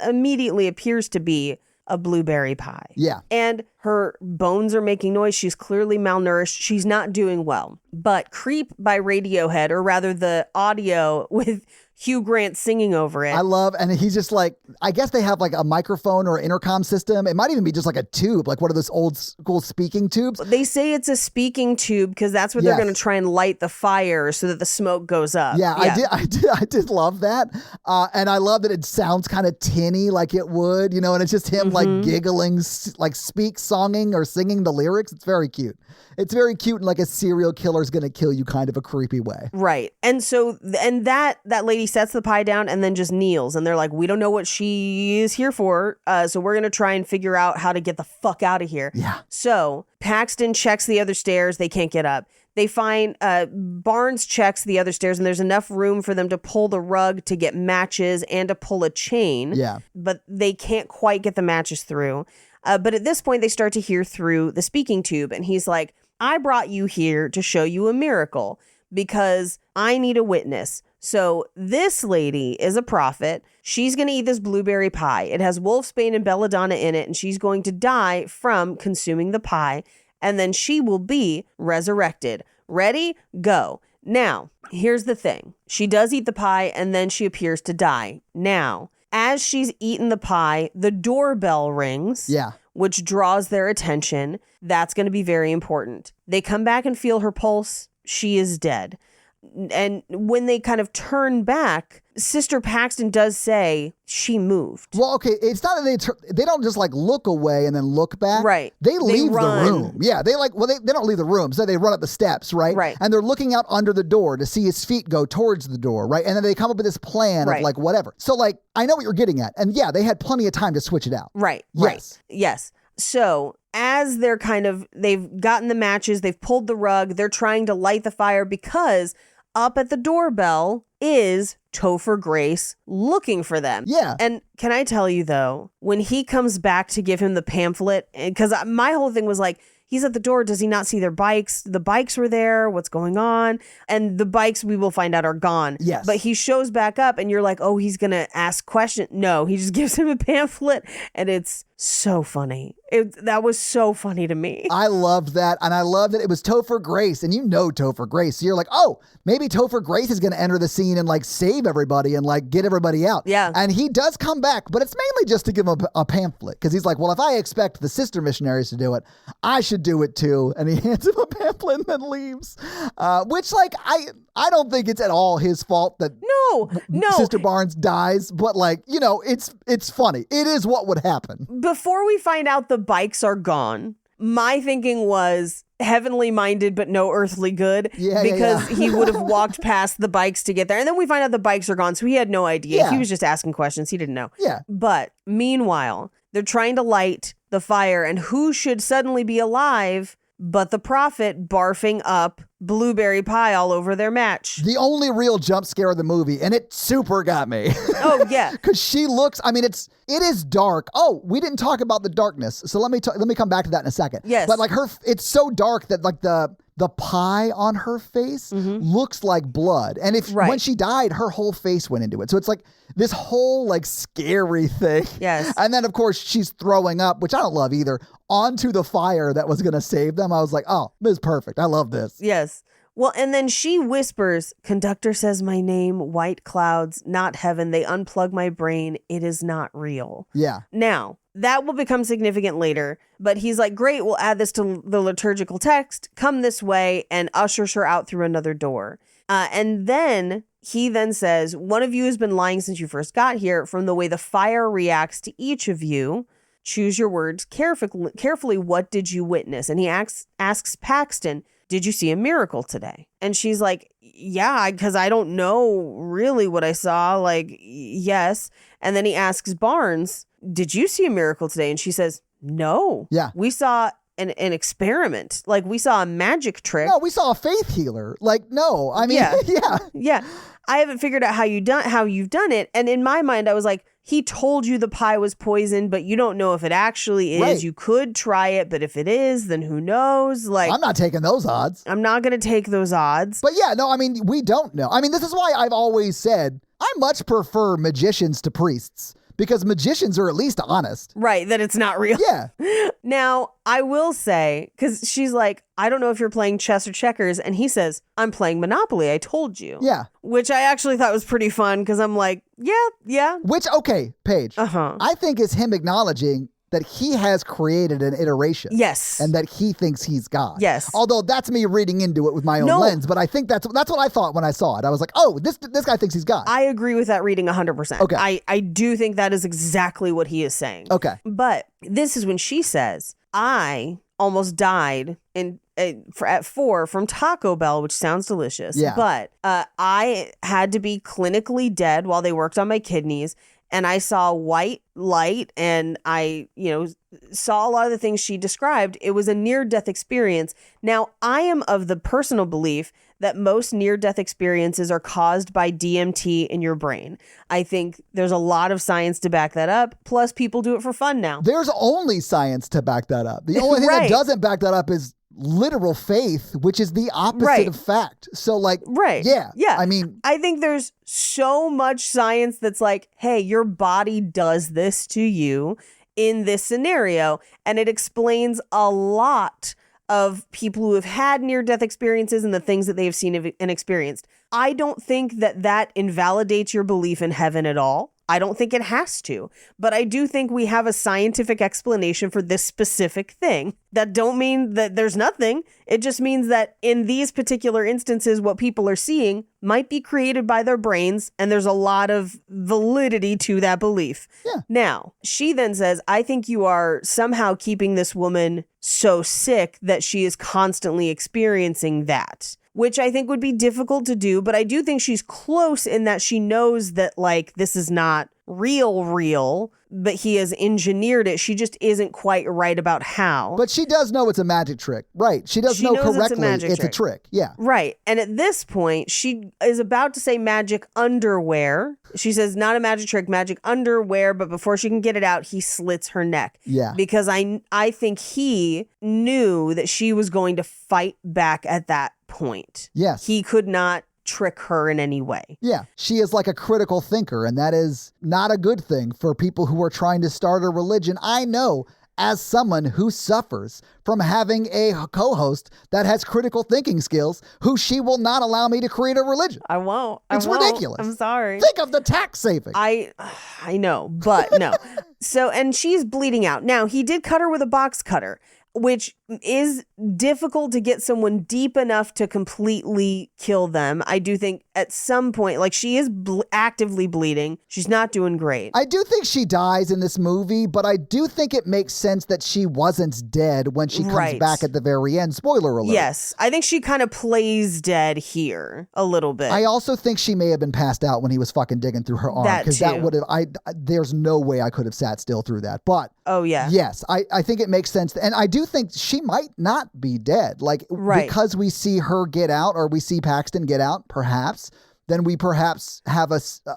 immediately appears to be a blueberry pie. Yeah. And her bones are making noise. She's clearly malnourished. She's not doing well. But Creep by Radiohead, or rather the audio with Hugh Grant singing over it. I love, and he's just like, I guess they have like a microphone or intercom system. It might even be just like a tube, like one of those old school speaking tubes. They say it's a speaking tube because that's what they're going to try and light the fire so that the smoke goes up. Yeah. I did love that. And I love that it sounds kind of tinny like it would, you know, and it's just him like giggling, like songing or singing the lyrics. It's very cute. It's very cute in like a serial killer's going to kill you kind of a creepy way. Right. And so, and that lady sets the pie down and then just kneels. And they're like, we don't know what she is here for. So we're going to try and figure out how to get the fuck out of here. Yeah. So Paxton checks the other stairs. They can't get up. They find Barnes checks the other stairs and there's enough room for them to pull the rug to get matches and to pull a chain. Yeah. But they can't quite get the matches through. But at this point, they start to hear through the speaking tube. And he's like, I brought you here to show you a miracle because I need a witness. So this lady is a prophet. She's going to eat this blueberry pie. It has wolfsbane and belladonna in it, and she's going to die from consuming the pie. And then she will be resurrected. Ready? Go. Now, here's the thing. She does eat the pie, and then she appears to die. Now, As she's eaten the pie, the doorbell rings. Yeah. Which draws their attention. That's going to be very important. They come back and feel her pulse. She is dead. And when they kind of turn back, Sister Paxton does say she moved. Well, okay, it's not that they don't just like look away and then look back. Right. They leave run. the room. Yeah, they don't leave the room. So they run up the steps, right? Right. And they're looking out under the door to see his feet go towards the door, right? And then they come up with this plan of like whatever. So like, I know what you're getting at. And yeah, they had plenty of time to switch it out. Right. Yes. Right. Yes. So as they've gotten the matches, they've pulled the rug, they're trying to light the fire because up at the doorbell is Topher Grace looking for them. Yeah. And can I tell you though, when he comes back to give him the pamphlet, because my whole thing was like, he's at the door. Does he not see their bikes? The bikes were there. What's going on? And the bikes, we will find out, are gone. Yes. But he shows back up and you're like, oh, he's going to ask questions. No, he just gives him a pamphlet and it's so funny. That was so funny to me. I loved that. And I loved that it was Topher Grace. And you know Topher Grace. So you're like, oh, maybe Topher Grace is going to enter the scene and like save everybody and like get everybody out. Yeah. And he does come back, but it's mainly just to give him a pamphlet. Because he's like, well, if I expect the sister missionaries to do it, I should do it too. And he hands him a pamphlet and then leaves. Which like, I don't think it's at all his fault that No. Sister Barnes dies. But like, you know, it's funny. It is what would happen. Before we find out the bikes are gone, my thinking was heavenly minded but no earthly good, because he would have walked past the bikes to get there. And then we find out the bikes are gone, so he had no idea. Yeah. He was just asking questions. He didn't know. Yeah. But meanwhile, they're trying to light the fire, and who should suddenly be alive but the prophet barfing up blueberry pie all over their match. The only real jump scare of the movie, and it super got me. Oh, yeah. Because she looks, I mean, it is dark. Oh, we didn't talk about the darkness. So let me come back to that in a second. Yes. But like it's so dark that like the pie on her face looks like blood. And when she died, her whole face went into it. So it's like this whole like scary thing. Yes. And then of course she's throwing up, which I don't love either, onto the fire that was going to save them. I was like, oh, this is perfect. I love this. Yes. Well, and then she whispers, conductor says my name, white clouds, not heaven. They unplug my brain. It is not real. Yeah. Now, that will become significant later, but he's like, great, we'll add this to the liturgical text, come this way, and ushers her out through another door. And then he then says, one of you has been lying since you first got here. From the way the fire reacts to each of you, choose your words carefully. What did you witness? And he asks Paxton, did you see a miracle today? And she's like, yeah, because I don't know really what I saw. Like, yes. And then he asks Barnes, did you see a miracle today? And she says, no. Yeah. We saw an experiment. Like, we saw a magic trick. No, we saw a faith healer. Like, no. I mean, Yeah. I haven't figured out how you've done it. And in my mind, I was like, he told you the pie was poisoned, but you don't know if it actually is. Right. You could try it, but if it is, then who knows? Like, I'm not taking those odds. I'm not going to take those odds. But yeah, no, I mean, we don't know. I mean, this is why I've always said I much prefer magicians to priests. Because magicians are at least honest. Right, that it's not real. Yeah. Now, I will say, because she's like, I don't know if you're playing chess or checkers. And he says, I'm playing Monopoly. I told you. Yeah. Which I actually thought was pretty fun because I'm like, yeah. Which, okay, Paige. I think is him acknowledging that he has created an iteration. Yes. And that he thinks he's God. Yes. Although that's me reading into it with my own lens, but I think that's what I thought when I saw it. I was like, oh, this guy thinks he's God. I agree with that reading 100%. Okay. I do think that is exactly what he is saying. Okay. But this is when she says, I almost died at 4 from Taco Bell, which sounds delicious. Yeah. But I had to be clinically dead while they worked on my kidneys. And I saw white light and I, saw a lot of the things she described. It was a near-death experience. Now, I am of the personal belief that most near-death experiences are caused by DMT in your brain. I think there's a lot of science to back that up. Plus, people do it for fun now. There's only science to back that up. The only thing that doesn't back that up is literal faith, which is the opposite of fact. So like, yeah. I mean, I think there's so much science that's like, hey, your body does this to you in this scenario. And it explains a lot of people who have had near-death experiences and the things that they have seen and experienced. I don't think that invalidates your belief in heaven at all. I don't think it has to, but I do think we have a scientific explanation for this specific thing. That don't mean that there's nothing. It just means that in these particular instances, what people are seeing might be created by their brains, and there's a lot of validity to that belief. Yeah. Now, she then says, I think you are somehow keeping this woman so sick that she is constantly experiencing that, which I think would be difficult to do. But I do think she's close in that she knows that, like, this is not real, but he has engineered it. She just isn't quite right about how. But she does know it's a magic trick. Right. She does know correctly it's a trick. Yeah. Right. And at this point, she is about to say magic underwear. She says, not a magic trick, magic underwear. But before she can get it out, he slits her neck. Yeah. Because I think he knew that she was going to fight back at that point. Yes. He could not trick her in any way. Yeah, she is like a critical thinker, and that is not a good thing for people who are trying to start a religion. I know as someone who suffers from having a co-host that has critical thinking skills, who she will not allow me to create a religion. I won't. It's ridiculous. I'm sorry. Think of the tax saving. I know, but no. So, and she's bleeding out. Now, he did cut her with a box cutter, which is difficult to get someone deep enough to completely kill them. I do think at some point, like, she is actively bleeding. She's not doing great. I do think she dies in this movie, but I do think it makes sense that she wasn't dead when she comes back at the very end. Spoiler alert. Yes. I think she kind of plays dead here a little bit. I also think she may have been passed out when he was fucking digging through her arm. Because that would have, there's no way I could have sat still through that. But oh, yeah. Yes, I think it makes sense. And I do think she might not be dead. Like, because we see her get out, or we see Paxton get out, perhaps, then we perhaps have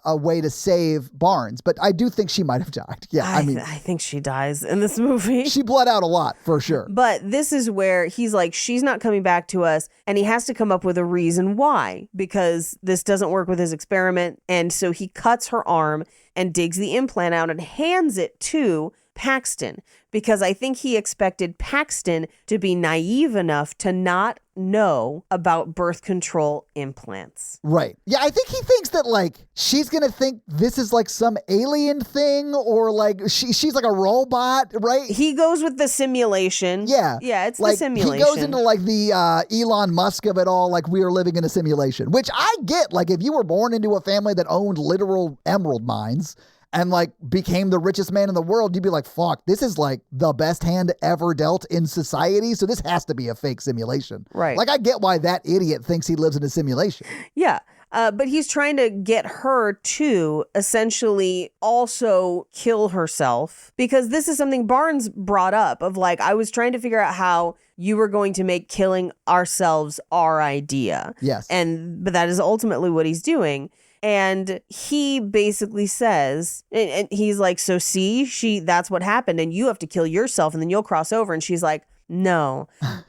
a way to save Barnes. But I do think she might have died. Yeah, I think she dies in this movie. She bled out a lot, for sure. But this is where he's like, she's not coming back to us. And he has to come up with a reason why, because this doesn't work with his experiment. And so he cuts her arm and digs the implant out and hands it to Paxton, because I think he expected Paxton to be naive enough to not know about birth control implants. Right. Yeah, I think he thinks that, like, she's going to think this is like some alien thing, or like she's like a robot, right? He goes with the simulation. Yeah. Yeah, it's like, the simulation. He goes into like the Elon Musk of it all, like we are living in a simulation, which I get. Like, if you were born into a family that owned literal emerald mines and like became the richest man in the world, you'd be like, fuck, this is like the best hand ever dealt in society. So this has to be a fake simulation. Right. Like, I get why that idiot thinks he lives in a simulation. Yeah. But he's trying to get her to essentially also kill herself, because this is something Barnes brought up of, like, I was trying to figure out how you were going to make killing ourselves our idea. Yes. But that is ultimately what he's doing. And he basically says, and he's like, so see, that's what happened. And you have to kill yourself and then you'll cross over. And she's like, no,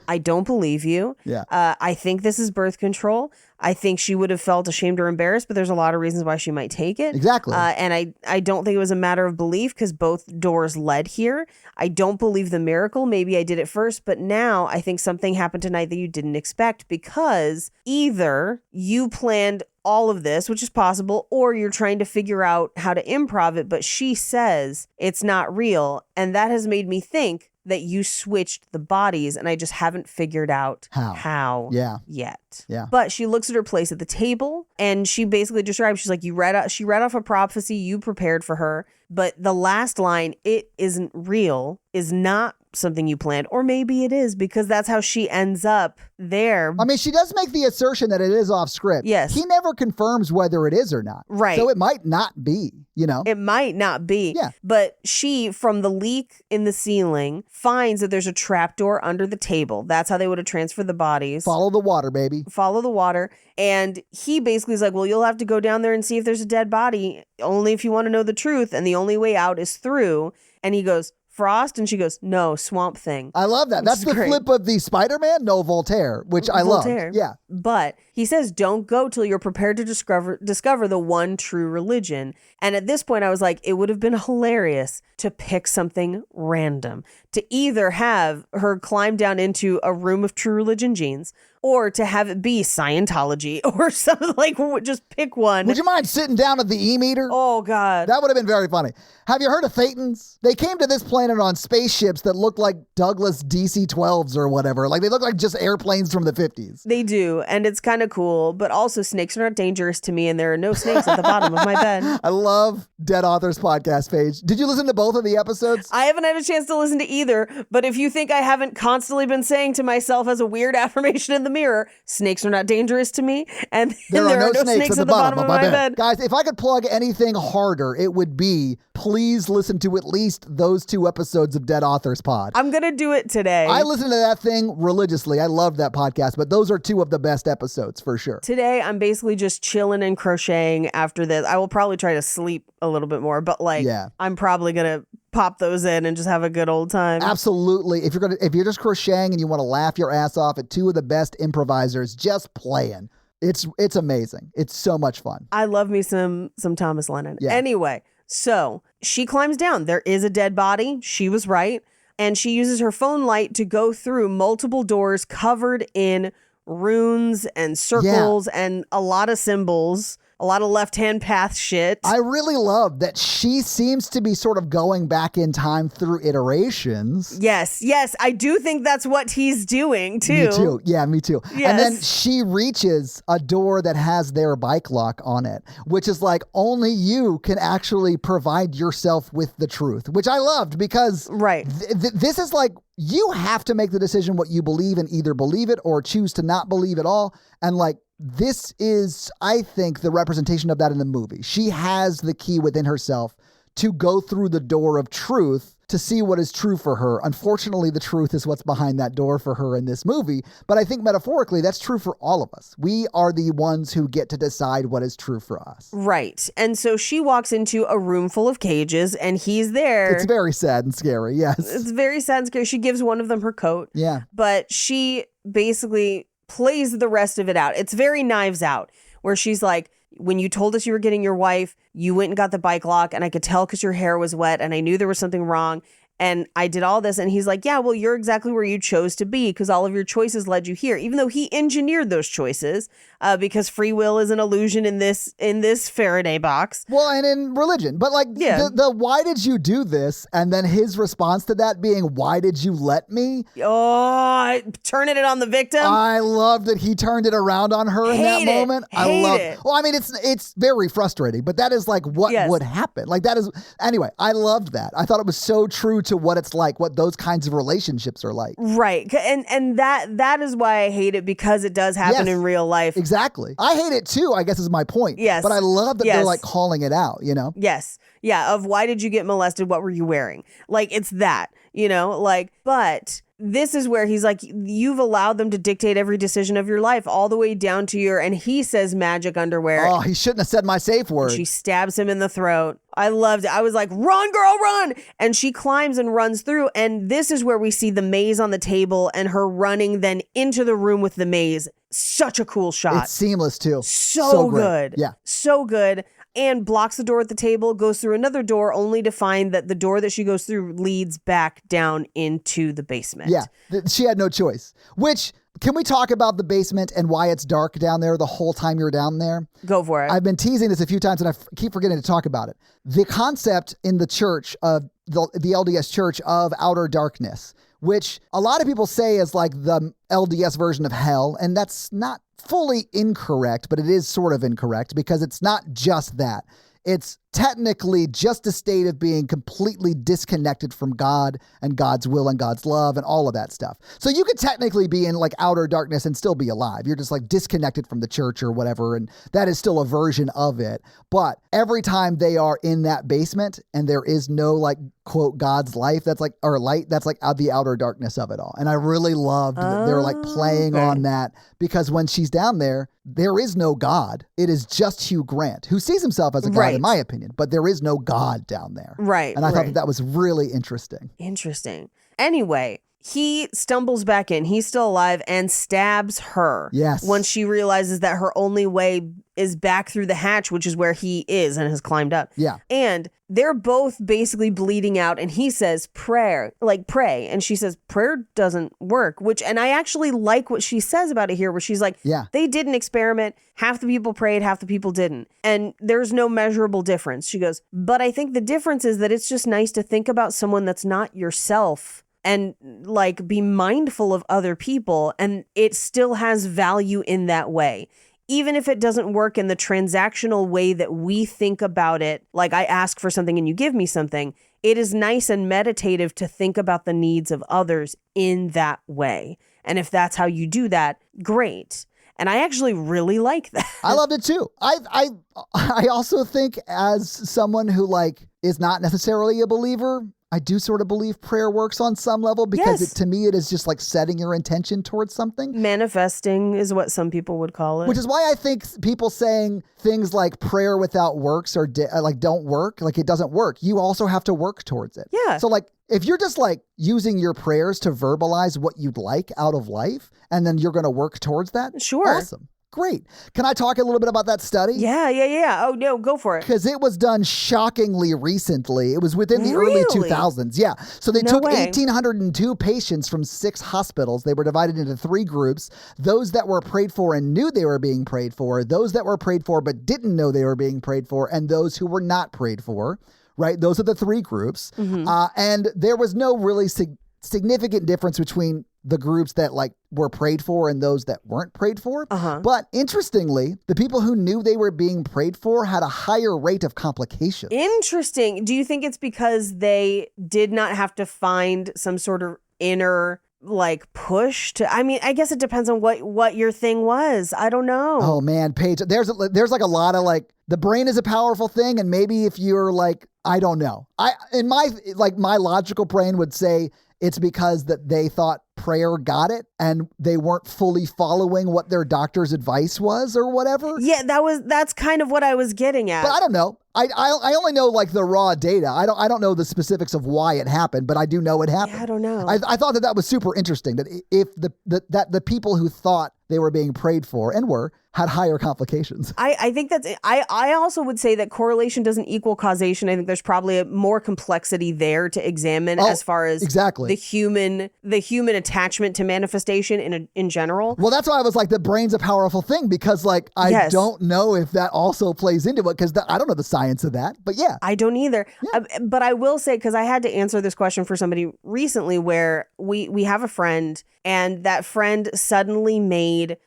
I don't believe you. Yeah. I think this is birth control. I think she would have felt ashamed or embarrassed, but there's a lot of reasons why she might take it. Exactly. And I don't think it was a matter of belief, because both doors led here. I don't believe the miracle. Maybe I did it first, but now I think something happened tonight that you didn't expect, because either you planned all of this, which is possible, or you're trying to figure out how to improv it, but she says it's not real. And that has made me think that you switched the bodies, and I just haven't figured out how yet. Yeah. But she looks at her place at the table, and she basically describes, she's like, she read off a prophecy you prepared for her, but the last line, it isn't real, is not something you planned. Or maybe it is, because that's how she ends up there. I mean, she does make the assertion that it is off script. Yes. He never confirms whether it is or not. Right. So it might not be, you know? It might not be. Yeah. But she, from the leak in the ceiling, finds that there's a trapdoor under the table. That's how they would have transferred the bodies. Follow the water, baby. Follow the water. And he basically is like, well, you'll have to go down there and see if there's a dead body, only if you want to know the truth. And the only way out is through. And he goes, Frost? And she goes, no, Swamp Thing. I love that. That's the flip of the Spider-Man. No, Voltaire, which I love. Yeah. But he says, don't go till you're prepared to discover the one true religion. And at this point, I was like, it would have been hilarious to pick something random, to either have her climb down into a room of true religion jeans, or to have it be Scientology or something, like just pick one. Would you mind sitting down at the E-meter? Oh, God. That would have been very funny. Have you heard of Thetans? They came to this planet on spaceships that look like Douglas DC-12s or whatever. Like, they look like just airplanes from the 50s. They do, and it's kind of cool, but also snakes are not dangerous to me, and there are no snakes at the bottom of my bed. I love Dead Authors podcast page. Did you listen to both of the episodes? I haven't had a chance to listen to either, but if you think I haven't constantly been saying to myself as a weird affirmation in the mirror, snakes are not dangerous to me, and there are no snakes at the bottom of my bed. Guys, if I could plug anything harder, it would be, please listen to at least those 2 episodes of Dead Authors Pod. I'm going to do it today. I listen to that thing religiously. I love that podcast, but those are 2 of the best episodes for sure. Today, I'm basically just chilling and crocheting after this. I will probably try to sleep a little bit more, but I'm probably going to pop those in and just have a good old time. Absolutely. If you're just crocheting and you want to laugh your ass off at 2 of the best improvisers just playing, it's amazing. It's so much fun. I love me some Thomas Lennon. Yeah. Anyway, so she climbs down. There is a dead body. She was right. And she uses her phone light to go through multiple doors covered in runes and circles and a lot of symbols. A lot of left-hand path shit. I really love that she seems to be sort of going back in time through iterations. Yes. I do think that's what he's doing, too. Me too. Yeah, me too. Yes. And then she reaches a door that has their bike lock on it, which is like only you can actually provide yourself with the truth, which I loved because this is like, you have to make the decision what you believe and either believe it or choose to not believe at all. And like, this is, I think, the representation of that in the movie. She has the key within herself to go through the door of truth to see what is true for her. Unfortunately, the truth is what's behind that door for her in this movie. But I think metaphorically, that's true for all of us. We are the ones who get to decide what is true for us. Right. And so she walks into a room full of cages and he's there. It's very sad and scary. Yes. It's very sad and scary. She gives one of them her coat. Yeah. But she basically plays the rest of it out. It's very Knives Out, where she's like, when you told us you were getting your wife, you went and got the bike lock, and I could tell because your hair was wet, and I knew there was something wrong. And I did all this. And he's like, yeah, well, you're exactly where you chose to be because all of your choices led you here, even though he engineered those choices because free will is an illusion in this Faraday box. Well, and in religion. But like the why did you do this? And then his response to that being, why did you let me? Oh, turning it on the victim. I love that he turned it around on her in that moment. I love it. Well, I mean, it's very frustrating, but that is like what would happen. Like that is, anyway, I loved that. I thought it was so true to what it's like, what those kinds of relationships are like. Right. And that is why I hate it, because it does happen in real life. Exactly. I hate it too, I guess is my point. Yes. But I love that they're like calling it out, you know? Yes. Yeah. Of why did you get molested? What were you wearing? Like, it's that, you know, like, but this is where he's like, you've allowed them to dictate every decision of your life, all the way down to your, and he says magic underwear. Oh, he shouldn't have said my safe word. She stabs him in the throat. I loved it. I was like, run, girl, run. And she climbs and runs through. And this is where we see the maze on the table and her running then into the room with the maze. Such a cool shot. It's seamless too. So great. good. Yeah. So good. And blocks the door at the table, goes through another door, only to find that the door that she goes through leads back down into the basement. Yeah, she had no choice. Which, can we talk about the basement and why it's dark down there the whole time you're down there? Go for it. I've been teasing this a few times and I keep forgetting to talk about it. The concept in the church of the LDS Church of outer darkness, which a lot of people say is like the LDS version of hell, and that's not fully incorrect, but it is sort of incorrect because it's not just that. It's technically just a state of being completely disconnected from God and God's will and God's love and all of that stuff. So you could technically be in like outer darkness and still be alive. You're just like disconnected from the church or whatever, and that is still a version of it. But every time they are in that basement and there is no like quote God's life, that's like, or light, that's like the outer darkness of it all. And I really loved that they're like playing on that, because when she's down there, there is no God. It is just Hugh Grant, who sees himself as a God in my opinion, but there is no God down there. Right. And I thought that was really interesting. Interesting. Anyway, he stumbles back in. He's still alive and stabs her. Yes. When she realizes that her only way is back through the hatch, which is where he is and has climbed up. Yeah. And they're both basically bleeding out. And he says, pray. And she says, prayer doesn't work, and I actually like what she says about it here, where she's like, Yeah. they did an experiment. Half the people prayed, half the people didn't. And there's no measurable difference. She goes, but I think the difference is that it's just nice to think about someone that's not yourself and like be mindful of other people. And it still has value in that way. Even if it doesn't work in the transactional way that we think about it, like I ask for something and you give me something, it is nice and meditative to think about the needs of others in that way. And if that's how you do that, great. And I actually really like that. I loved it too. I also think, as someone who like is not necessarily a believer, I do sort of believe prayer works on some level, because Yes. to me it is just like setting your intention towards something. Manifesting is what some people would call it. Which is why I think people saying things like prayer without works or like don't work, like it doesn't work. You also have to work towards it. Yeah. So like if you're just like using your prayers to verbalize what you'd like out of life, and then you're going to work towards that. Sure. Awesome. Great. Can I talk a little bit about that study? Yeah. Oh, no, go for it. Because it was done shockingly recently. It was within the early Really? 2000s. Yeah. So they No took way. 1,802 patients from 6 hospitals. They were divided into 3 groups: those that were prayed for and knew they were being prayed for, those that were prayed for but didn't know they were being prayed for, and those who were not prayed for. Right? Those are the 3 groups. And there was no really significant difference between the groups that like were prayed for and those that weren't prayed for. But interestingly, the people who knew they were being prayed for had a higher rate of complications. Interesting. Do you think it's because they did not have to find some sort of inner like push to, I mean, I guess it depends on what your thing was. I don't know. Oh man, Paige, there's like a lot of like, the brain is a powerful thing, and maybe if you're like, I don't know. My logical brain would say it's because that they thought prayer got it and they weren't fully following what their doctor's advice was or whatever. Yeah, that's kind of what I was getting at. But I don't know. I only know like the raw data. I don't know the specifics of why it happened, but I do know it happened. Yeah, I don't know. I thought that was super interesting, that if the people who thought they were being prayed for and were had higher complications. I think that's it. I also would say that correlation doesn't equal causation. I think there's probably a more complexity there to examine as far as exactly the human attachment to manifestation in general. Well, that's why I was like, the brain's a powerful thing, because like I don't know if that also plays into it, because I don't know the science of that. But yeah, I don't either. Yeah. But I will say, because I had to answer this question for somebody recently, where we have a friend, and that friend suddenly made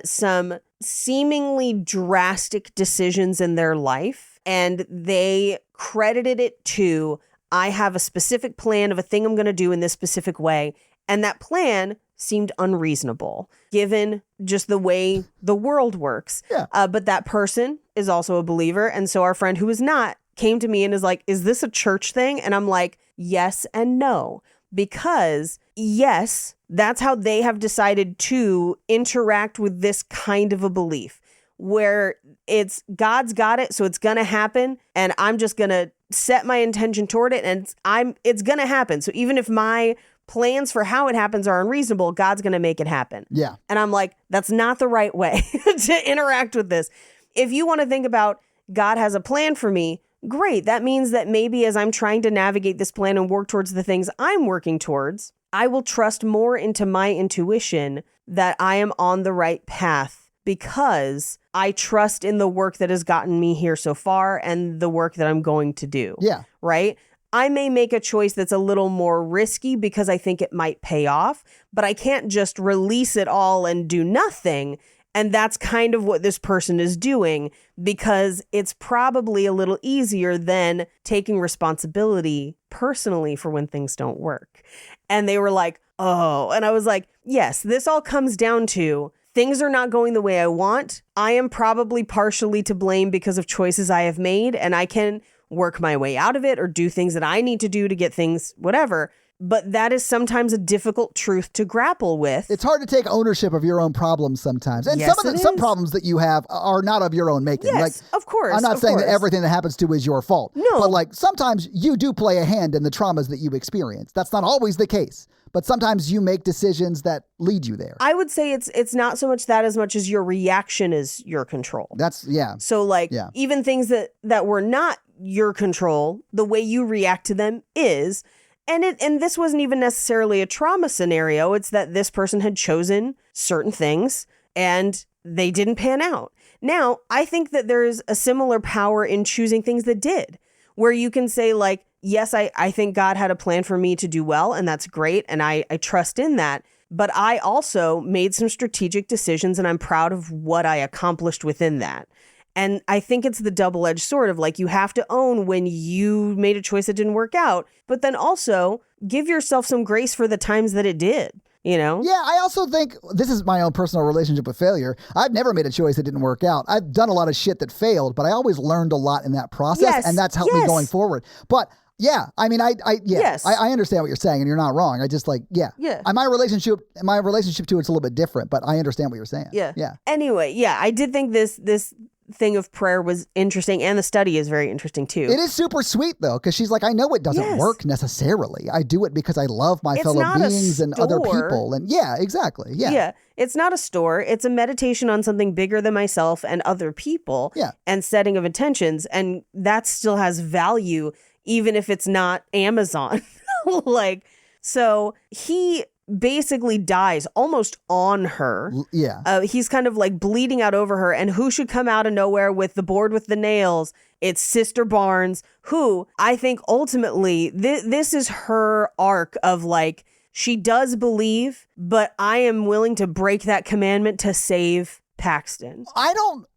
some seemingly drastic decisions in their life, and they credited it to, I have a specific plan of a thing I'm going to do in this specific way. And that plan seemed unreasonable given just the way the world works. Yeah. But that person is also a believer. And so our friend who is not came to me and is like, is this a church thing? And I'm like, yes and no. Because yes, that's how they have decided to interact with this kind of a belief, where it's God's got it, so it's going to happen, and I'm just going to set my intention toward it, and it's going to happen. So even if my plans for how it happens are unreasonable, God's going to make it happen. Yeah. And I'm like, that's not the right way to interact with this. If you want to think about God has a plan for me, great. That means that maybe as I'm trying to navigate this plan and work towards the things I'm working towards, I will trust more into my intuition that I am on the right path, because I trust in the work that has gotten me here so far and the work that I'm going to do. Yeah. Right? I may make a choice that's a little more risky because I think it might pay off, but I can't just release it all and do nothing. And that's kind of what this person is doing, because it's probably a little easier than taking responsibility personally for when things don't work. And they were like, oh, and I was like, yes, this all comes down to things are not going the way I want. I am probably partially to blame because of choices I have made, and I can work my way out of it or do things that I need to do to get things, whatever. But that is sometimes a difficult truth to grapple with. It's hard to take ownership of your own problems sometimes. And Yes, some problems that you have are not of your own making. Yes, like, of course. I'm not saying that course. everything that happens to you is your fault. No. But like sometimes you do play a hand in the traumas that you experience. That's not always the case. but sometimes you make decisions that lead you there. I would say it's not so much that as much as your reaction is your control. So like even things that were not your control, the way you react to them is. And this wasn't even necessarily a trauma scenario. It's that this person had chosen certain things and they didn't pan out. Now, I think that there's a similar power in choosing things that did, where you can say like, yes, I think God had a plan for me to do well, and that's great, and I trust in that. But I also made some strategic decisions, and I'm proud of what I accomplished within that. And I think it's the double-edged sword of like, you have to own when you made a choice that didn't work out, but then also give yourself some grace for the times that it did. You know? Yeah, I also think this is my own personal relationship with failure. I've never made a choice that didn't work out. I've done a lot of shit that failed, but I always learned a lot in that process, and that's helped me going forward. But yeah, I mean, I understand what you're saying, and you're not wrong. I just like, my relationship to it's a little bit different, but I understand what you're saying. Yeah. Yeah. Anyway, I did think this thing of prayer was interesting, and the study is very interesting too. It is super sweet though, because she's like, I know it doesn't work necessarily. I do it because I love my fellow beings and other people. And exactly. Yeah. It's not a store. It's a meditation on something bigger than myself and other people. Yeah. And setting of intentions. And that still has value, even if it's not Amazon. So he basically dies almost on her. He's kind of like bleeding out over her, and who should come out of nowhere with the board with the nails? It's Sister Barnes, who I think ultimately this is her arc of like, she does believe, but I am willing to break that commandment to save Paxton.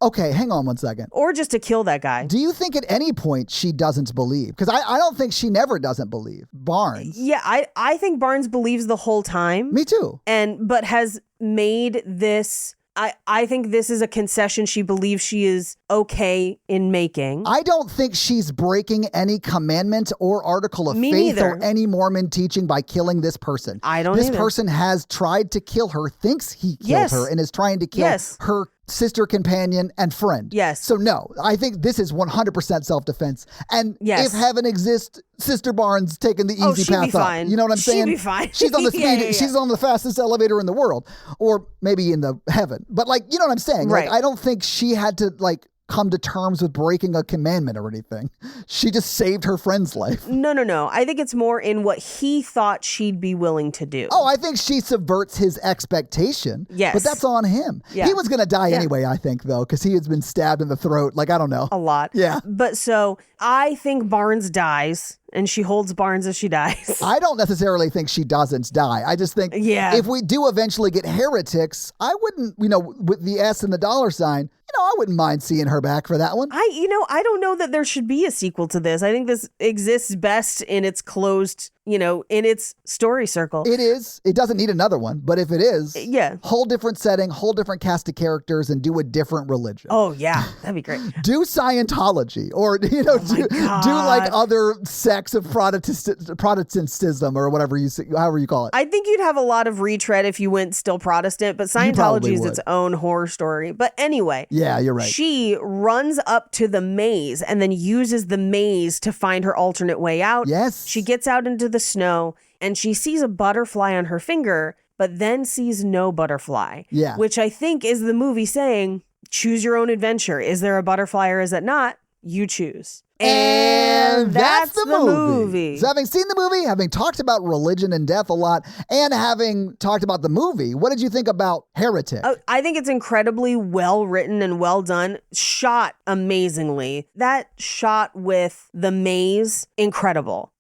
Okay, hang on one second. Or just to kill that guy. Do you think at any point she doesn't believe? Because I don't think she never doesn't believe. Barnes. Yeah, I think Barnes believes the whole time. Me too. But has made this... I think this is a concession she believes she is okay in making. I don't think she's breaking any commandment or article of faith neither. or any Mormon teaching by killing this person. I don't This either. person has tried to kill her, thinks he killed her, and is trying to kill her sister, companion, and friend. Yes. So no, I think this is 100% self-defense. And if heaven exists, Sister Barnes taking the easy path up. Fine. You know what I'm saying? She'd be fine. She's on the speed. She's on the fastest elevator in the world, or maybe in the heaven. But like, you know what I'm saying? Right. Like, I don't think she had to like come to terms with breaking a commandment or anything. She just saved her friend's life. No. I think it's more in what he thought she'd be willing to do. Oh, I think she subverts his expectation. Yes. But that's on him. Yeah. He was going to die anyway, I think, though, because he has been stabbed in the throat. Like, I don't know. A lot. Yeah. But so I think Barnes dies, and she holds Barnes as she dies. I don't necessarily think she doesn't die. I just think if we do eventually get heretics, I wouldn't, with the S and the $sign, I wouldn't mind seeing her back for that one. I don't know that there should be a sequel to this. I think this exists best in its closed, in its story circle. It is. It doesn't need another one. But if it is, whole different setting, whole different cast of characters, and do a different religion. Oh, yeah. That'd be great. Do Scientology, or, do like other sects of Protestantism or whatever however you call it. I think you'd have a lot of retread if you went still Protestant, but Scientology is its own horror story. But anyway. Yeah, you're right. She runs up to the maze and then uses the maze to find her alternate way out. Yes. She gets out into the snow and she sees a butterfly on her finger, but then sees no butterfly. Yeah. Which I think is the movie saying, choose your own adventure. Is there a butterfly or is it not? You choose. And that's the movie. So having seen the movie, having talked about religion and death a lot, and having talked about the movie, what did you think about Heretic? I think it's incredibly well written and well done. Shot amazingly. That shot with the maze, incredible.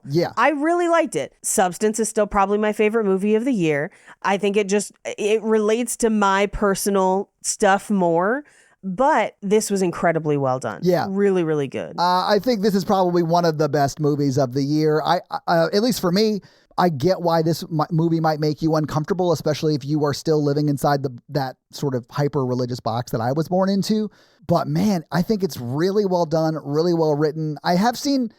Yeah. I really liked it. Substance is still probably my favorite movie of the year. I think it relates to my personal stuff more. But this was incredibly well done. Yeah. Really, really good. I think this is probably one of the best movies of the year. At least for me, I get why this movie might make you uncomfortable, especially if you are still living inside that sort of hyper-religious box that I was born into. But man, I think it's really well done, really well written. I have seen,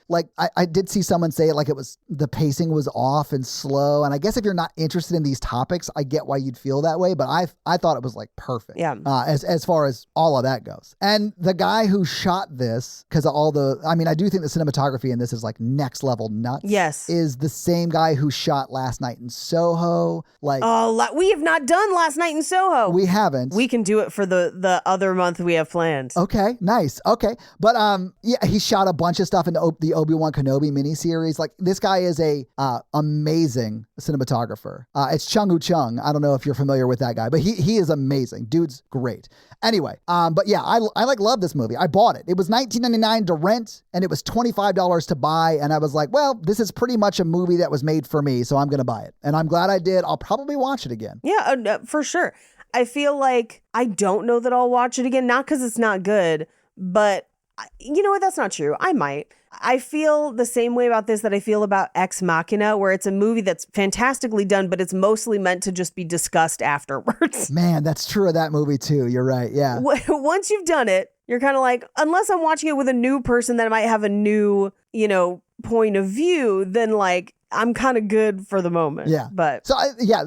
I did see someone say it like the pacing was off and slow. And I guess if you're not interested in these topics, I get why you'd feel that way. But I thought it was perfect. Yeah. As far as all of that goes. And the guy who shot this, because I do think the cinematography in this is next level nuts. Yes. Is the same guy who who shot Last Night in Soho. Like, we have not done Last Night in Soho. we haven't. We can do it for the other month we have planned. Okay, nice. Okay. But yeah, he shot a bunch of stuff in the Obi-Wan Kenobi miniseries. Like, this guy is a amazing cinematographer. It's Chung Woo Chung. I don't know if you're familiar with that guy, but he is amazing. Dude's great. Anyway, but yeah, I love this movie. I bought it. It was $19.99 to rent, and it was $25 to buy. And I was like, well, this is pretty much a movie that was made for me, so I'm going to buy it. And I'm glad I did. I'll probably watch it again. Yeah, for sure. I feel like I don't know that I'll watch it again, not because it's not good, but you know what? That's not true. I might. I feel the same way about this that I feel about Ex Machina, where it's a movie that's fantastically done, but it's mostly meant to just be discussed afterwards. Man, that's true of that movie too. You're right. Yeah. Once you've done it, you're kind of like, unless I'm watching it with a new person that might have a new, point of view, then like, I'm kind of good for the moment. Yeah. But so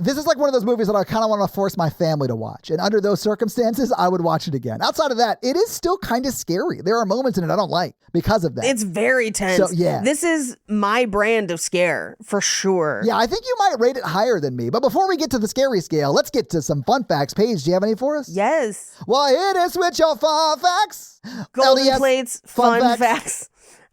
this is like one of those movies that I kind of want to force my family to watch. And under those circumstances, I would watch it again. Outside of that, it is still kind of scary. There are moments in it I don't like because of that. It's very tense. So, yeah. This is my brand of scare for sure. Yeah, I think you might rate it higher than me. But before we get to the scary scale, let's get to some fun facts. Paige, do you have any for us? Yes. Well, it is with your fun facts. Golden LDS plates, fun facts.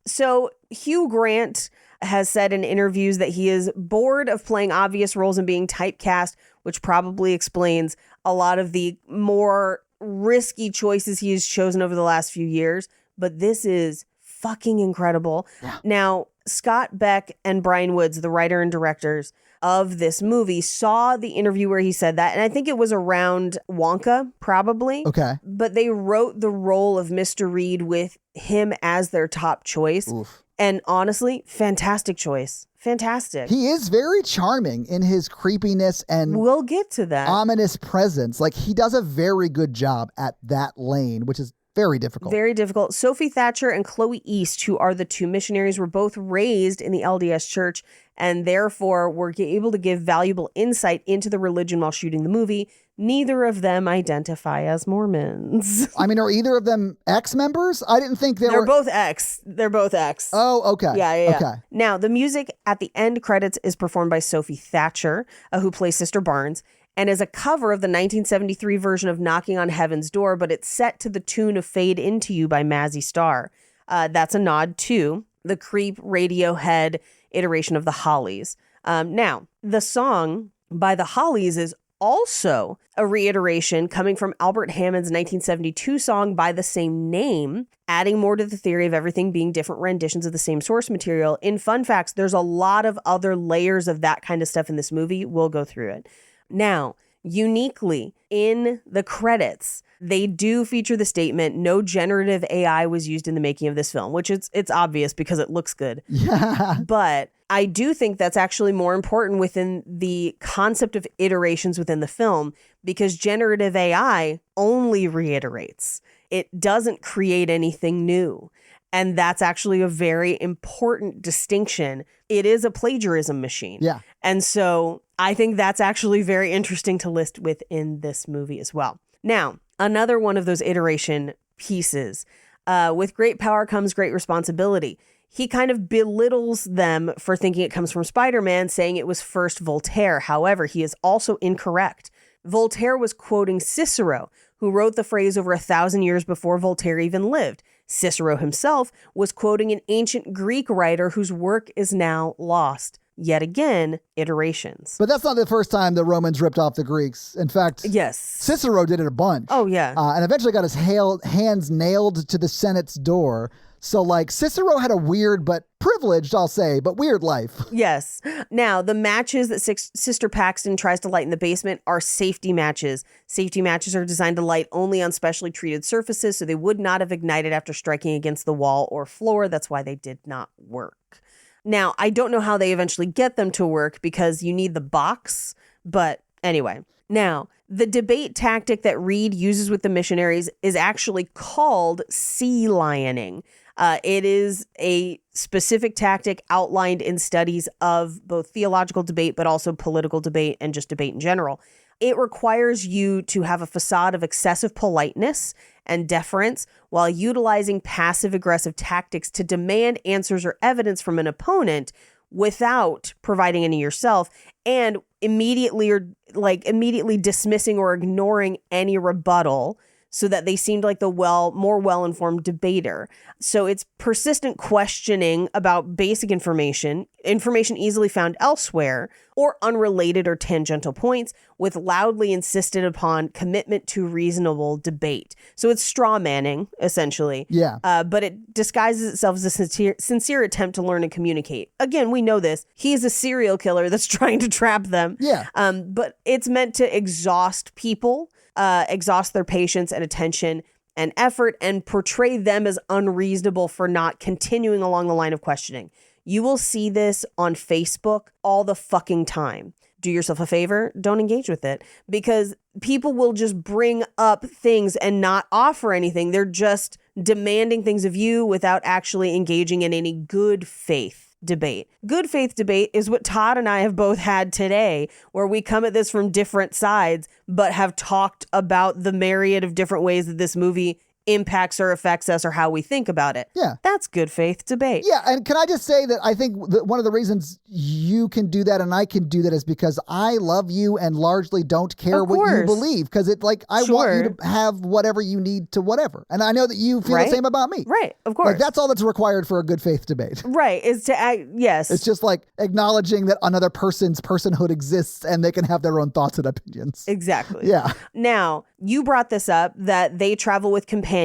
So Hugh Grant has said in interviews that he is bored of playing obvious roles and being typecast, which probably explains a lot of the more risky choices he has chosen over the last few years. But this is fucking incredible. Yeah. Now, Scott Beck and Brian Woods, the writer and directors of this movie, saw the interview where he said that. And I think it was around Wonka, probably. Okay. But they wrote the role of Mr. Reed with him as their top choice. Oof. And honestly, fantastic choice. Fantastic. He is very charming in his creepiness and we'll get to that. Ominous presence. Like, he does a very good job at that lane, which is very difficult. Very difficult. Sophie Thatcher and Chloe East, who are the two missionaries, were both raised in the LDS Church and therefore were able to give valuable insight into the religion while shooting the movie. Neither of them identify as Mormons. I mean, are either of them ex-members? I didn't think They're both ex. They're both ex. Oh, okay. Yeah. Okay. Now, the music at the end credits is performed by Sophie Thatcher, who plays Sister Barnes, and is a cover of the 1973 version of Knocking on Heaven's Door, but it's set to the tune of Fade Into You by Mazzy Star. That's a nod to the Creep Radiohead iteration of the Hollies. Now, the song by the Hollies is also a reiteration coming from Albert Hammond's 1972 song by the same name, adding more to the theory of everything being different renditions of the same source material. In fun facts, there's a lot of other layers of that kind of stuff in this movie. We'll go through it. Now, uniquely in the credits, they do feature the statement, no generative AI was used in the making of this film, which it's obvious because it looks good. Yeah. But I do think that's actually more important within the concept of iterations within the film, because generative AI only reiterates. It doesn't create anything new. And that's actually a very important distinction. It is a plagiarism machine. Yeah. And so I think that's actually very interesting to list within this movie as well. Now, another one of those iteration pieces, with great power comes great responsibility. He kind of belittles them for thinking it comes from Spider-Man, saying it was first Voltaire. However, he is also incorrect. Voltaire was quoting Cicero, who wrote the phrase over 1,000 years before Voltaire even lived. Cicero himself was quoting an ancient Greek writer whose work is now lost. Yet again, iterations. But that's not the first time the Romans ripped off the Greeks. In fact, yes, Cicero did it a bunch. Oh, yeah. And eventually got his hands nailed to the Senate's door. So, like, Cicero had a weird but privileged, I'll say, but weird life. Yes. Now, the matches that Sister Paxton tries to light in the basement are safety matches. Safety matches are designed to light only on specially treated surfaces, so they would not have ignited after striking against the wall or floor. That's why they did not work. Now, I don't know how they eventually get them to work because you need the box, but anyway. Now, the debate tactic that Reed uses with the missionaries is actually called sea lioning. It is a specific tactic outlined in studies of both theological debate, but also political debate and just debate in general. It requires you to have a facade of excessive politeness and deference while utilizing passive-aggressive tactics to demand answers or evidence from an opponent without providing any yourself, and immediately dismissing or ignoring any rebuttal, so that they seemed like the more well-informed debater. So it's persistent questioning about basic information easily found elsewhere, or unrelated or tangential points, with loudly insisted upon commitment to reasonable debate. So it's straw manning, essentially. Yeah. But it disguises itself as a sincere attempt to learn and communicate. Again, we know this. He's a serial killer that's trying to trap them. Yeah. But it's meant to exhaust people, exhaust their patience and attention and effort, and portray them as unreasonable for not continuing along the line of questioning. You will see this on Facebook all the fucking time. Do yourself a favor, don't engage with it, because people will just bring up things and not offer anything. They're just demanding things of you without actually engaging in any good faith debate. Good faith debate is what Todd and I have both had today, where we come at this from different sides, but have talked about the myriad of different ways that this movie impacts or affects us, or how we think about it. Yeah. That's good faith debate. Yeah, and can I just say that I think that one of the reasons you can do that and I can do that is because I love you and largely don't care Of what you course. believe, because I Sure. want you to have whatever you need to whatever. And I know that you feel the Right. same about me. Right, of course. Like, that's all that's required for a good faith debate. Right, is to act, yes. It's just like acknowledging that another person's personhood exists and they can have their own thoughts and opinions. Exactly. Yeah. Now, you brought this up, that they travel with companions.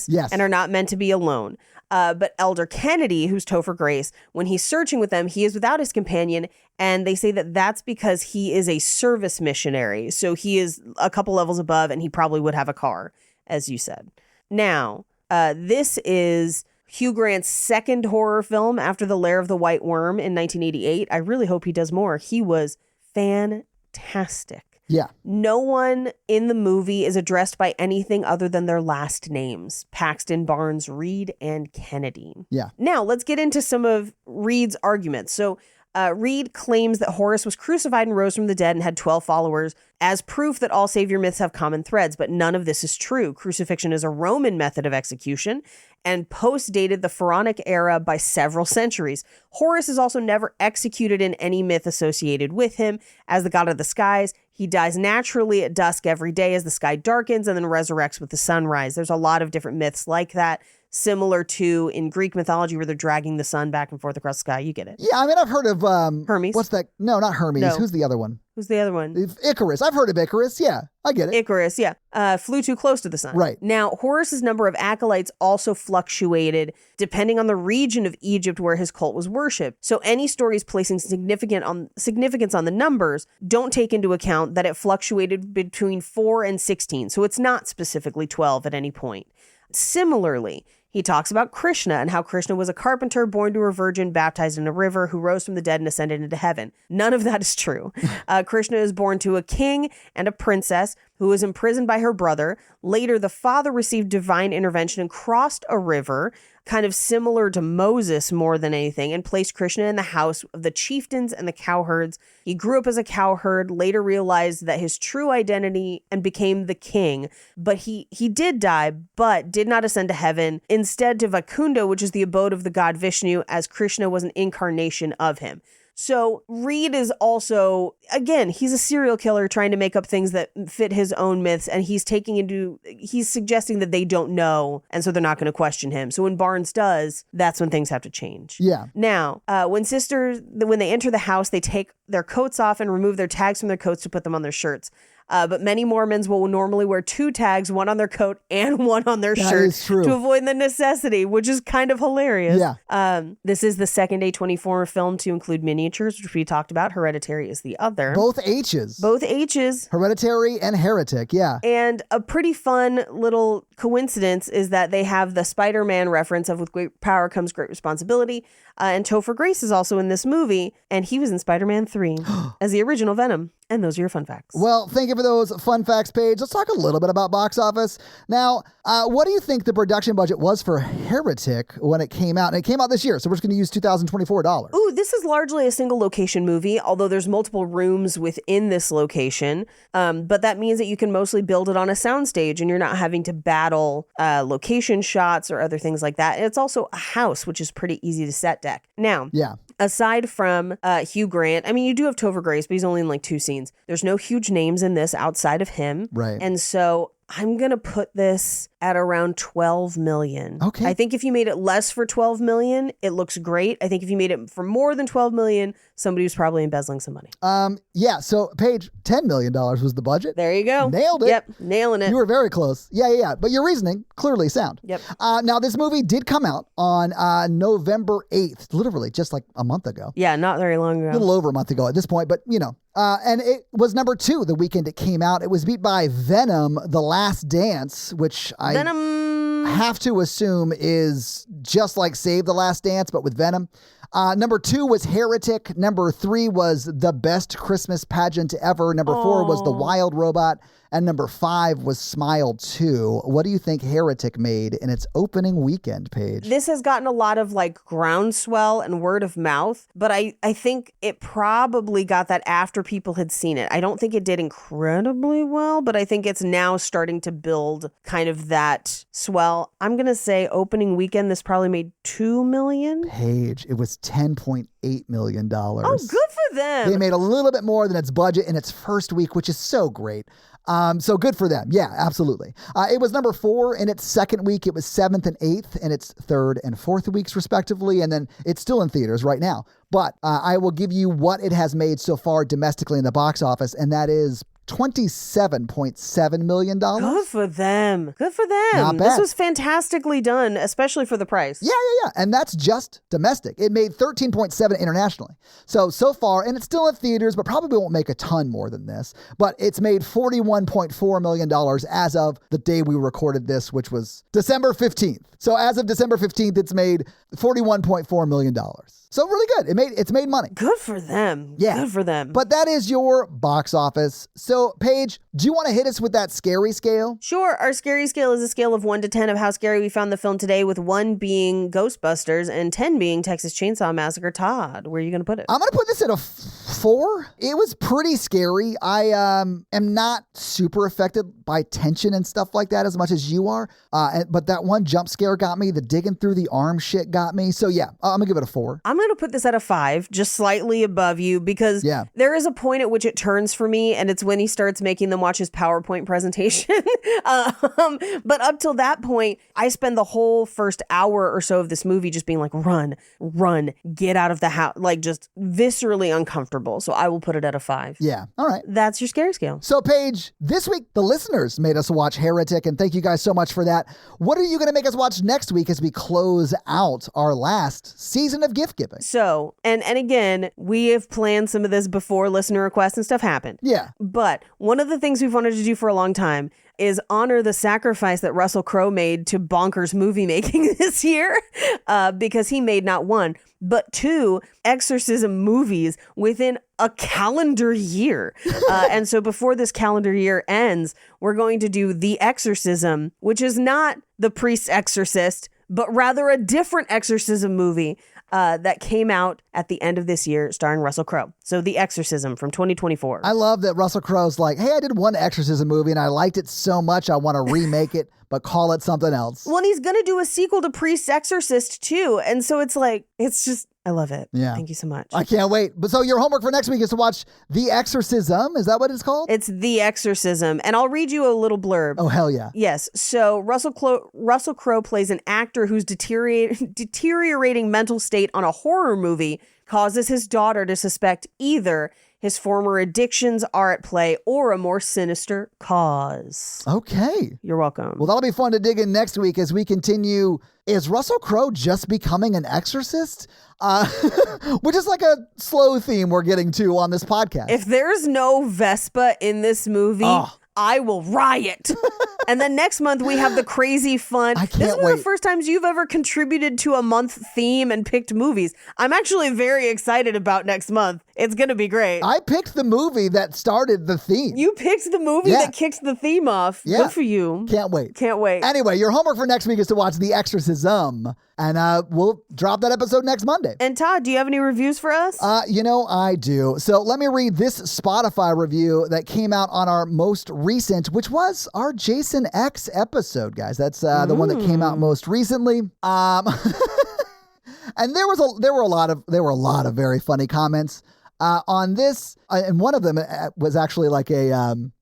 Yes. And are not meant to be alone. But Elder Kennedy, who's Topher Grace, when he's searching with them, he is without his companion. And they say that that's because he is a service missionary. So he is a couple levels above, and he probably would have a car, as you said. Now, this is Hugh Grant's second horror film after The Lair of the White Worm in 1988. I really hope he does more. He was fantastic. Yeah. No one in the movie is addressed by anything other than their last names: Paxton, Barnes, Reed, and Kennedy. Yeah. Now, let's get into some of Reed's arguments. So, Reed claims that Horus was crucified and rose from the dead and had 12 followers as proof that all savior myths have common threads, but none of this is true. Crucifixion is a Roman method of execution and post-dated the Pharaonic era by several centuries. Horus is also never executed in any myth associated with him. As the god of the skies, he dies naturally at dusk every day as the sky darkens and then resurrects with the sunrise. There's a lot of different myths like that, similar to in Greek mythology where they're dragging the sun back and forth across the sky. You get it. Yeah, I mean, I've heard of... Hermes. What's that? No, not Hermes. No. Who's the other one? Who's the other one? Icarus. I've heard of Icarus. Yeah, I get it. Icarus, yeah. Flew too close to the sun. Right. Now, Horus's number of acolytes also fluctuated depending on the region of Egypt where his cult was worshipped. So any stories placing significance on the numbers don't take into account that it fluctuated between 4 and 16. So it's not specifically 12 at any point. Similarly, he talks about Krishna and how Krishna was a carpenter born to a virgin, baptized in a river, who rose from the dead and ascended into heaven. None of that is true. Krishna is born to a king and a princess who was imprisoned by her brother. Later, the father received divine intervention and crossed a river, kind of similar to Moses more than anything, and placed Krishna in the house of the chieftains and the cowherds. He grew up as a cowherd, later realized that his true identity and became the king. But he did die, but did not ascend to heaven. Instead to Vaikunta, which is the abode of the god Vishnu, as Krishna was an incarnation of him. So Reed is also, again, he's a serial killer trying to make up things that fit his own myths, and he's suggesting that they don't know, and so they're not going to question him. So when Barnes does, that's when things have to change. Yeah. Now, when they enter the house, they take their coats off and remove their tags from their coats to put them on their shirts. But many Mormons will normally wear 2 tags, one on their coat and one on their shirt, is true. to avoid the necessity, which is kind of hilarious. Yeah. This is the second A24 film to include miniatures, which we talked about. Hereditary is the other. Both H's. Both H's. Hereditary and Heretic, yeah. And a pretty fun little coincidence is that they have the Spider-Man reference of with great power comes great responsibility. And Topher Grace is also in this movie, and he was in Spider-Man 3 as the original Venom. And those are your fun facts. Well, thank you for those fun facts, Paige. Let's talk a little bit about box office. Now, what do you think the production budget was for Heretic when it came out? And it came out this year, so we're just going to use 2024 dollars. Ooh, this is largely a single location movie, although there's multiple rooms within this location. But that means that you can mostly build it on a soundstage, and you're not having to battle location shots or other things like that. And it's also a house, which is pretty easy to set deck. Now, Yeah. aside from Hugh Grant, I mean, you do have Topher Grace, but he's only in like 2 scenes. There's no huge names in this outside of him. Right. And so I'm going to put this at around 12 million. Okay. I think if you made it less for 12 million, it looks great. I think if you made it for more than 12 million, somebody was probably embezzling some money. Yeah. So Paige, $10 million was the budget. There you go. Nailed it. Yep. Nailing it. You were very close. Yeah. But your reasoning, clearly sound. Yep. Now, this movie did come out on November 8th, literally just like a month ago. Yeah, not very long ago. A little over a month ago at this point, but you know. And it was number 2 the weekend it came out. It was beat by Venom, The Last Dance, which I have to assume is just like Save the Last Dance, but with Venom. Number 2 was Heretic. Number 3 was The Best Christmas Pageant Ever. Number 4 was The Wild Robot. And number 5 was Smile 2. What do you think Heretic made in its opening weekend, Paige? This has gotten a lot of like groundswell and word of mouth, but I think it probably got that after people had seen it. I don't think it did incredibly well, but I think it's now starting to build kind of that swell. I'm going to say opening weekend, this probably made 2 million. Paige, it was $10.8 million. Oh, good for them. They made a little bit more than its budget in its first week, which is so great. So good for them. Yeah, absolutely. It was number 4 in its second week. It was 7th and 8th in its third and fourth weeks, respectively. And then it's still in theaters right now. But I will give you what it has made so far domestically in the box office, and that is $27.7 million. Good for them. Good for them. Not bad. This was fantastically done, especially for the price. Yeah. And that's just domestic. It made 13.7 internationally. So far, and it's still in theaters, but probably won't make a ton more than this. But it's made $41.4 million as of the day we recorded this, which was December 15th. So as of December 15th, it's made $41.4 million. So really good. It's made money. Good for them. Yeah. Good for them. But that is your box office. So Paige, do you want to hit us with that scary scale? Sure. Our scary scale is a scale of 1 to 10 of how scary we found the film today, with 1 being Ghostbusters and 10 being Texas Chainsaw Massacre. Todd, where are you going to put it? I'm going to put this at a 4. It was pretty scary. I am not super affected by tension and stuff like that as much as you are. But that one jump scare got me. The digging through the arm shit got me. So yeah, I'm going to give it a 4. I'm going to put this at a 5, just slightly above you, because there is a point at which it turns for me, and it's when he starts making them watch his PowerPoint presentation. But up till that point, I spend the whole first hour or so of this movie just being like, run, get out of the house, like just viscerally uncomfortable. So I will put it at a 5. Yeah. All right. That's your scary scale. So Paige, this week, the listeners made us watch Heretic, and thank you guys so much for that. What are you going to make us watch next week as we close out our last season of gift giving? So, and again, we have planned some of this before listener requests and stuff happened. Yeah. But one of the things we've wanted to do for a long time is honor the sacrifice that Russell Crowe made to bonkers movie making this year, because he made not 1, but 2 exorcism movies within a calendar year. And so before this calendar year ends, we're going to do The Exorcism, which is not The Priest's Exorcist, but rather a different exorcism movie that came out at the end of this year starring Russell Crowe. So The Exorcism from 2024. I love that Russell Crowe's like, hey, I did one exorcism movie and I liked it so much I want to remake it, but call it something else. Well, and he's going to do a sequel to Priest's Exorcist too. And so it's like, it's just, I love it. Yeah. Thank you so much. I can't wait. But so your homework for next week is to watch The Exorcism. Is that what it's called? It's The Exorcism. And I'll read you a little blurb. Oh, hell yeah. Yes. So Russell Crowe plays an actor whose deteriorating mental state on a horror movie causes his daughter to suspect either his former addictions are at play or a more sinister cause. Okay. You're welcome. Well, that'll be fun to dig in next week as we continue. Is Russell Crowe just becoming an exorcist? Which is like a slow theme we're getting to on this podcast. If there's no Vespa in this movie, I will riot. And then next month we have the crazy fun. I can't This is one wait. of the first times you've ever contributed to a month theme and picked movies. I'm actually very excited about next month. It's going to be great. I picked the movie that started the theme. You picked the movie that kicks the theme off. Yeah. Good for you. Can't wait. Can't wait. Anyway, your homework for next week is to watch The Exorcism. And we'll drop that episode next Monday. And Todd, do you have any reviews for us? I do. So let me read this Spotify review that came out on our most recent, which was our Jason X episode, guys. That's the one that came out most recently. And there were a lot of very funny comments on this, and one of them was actually like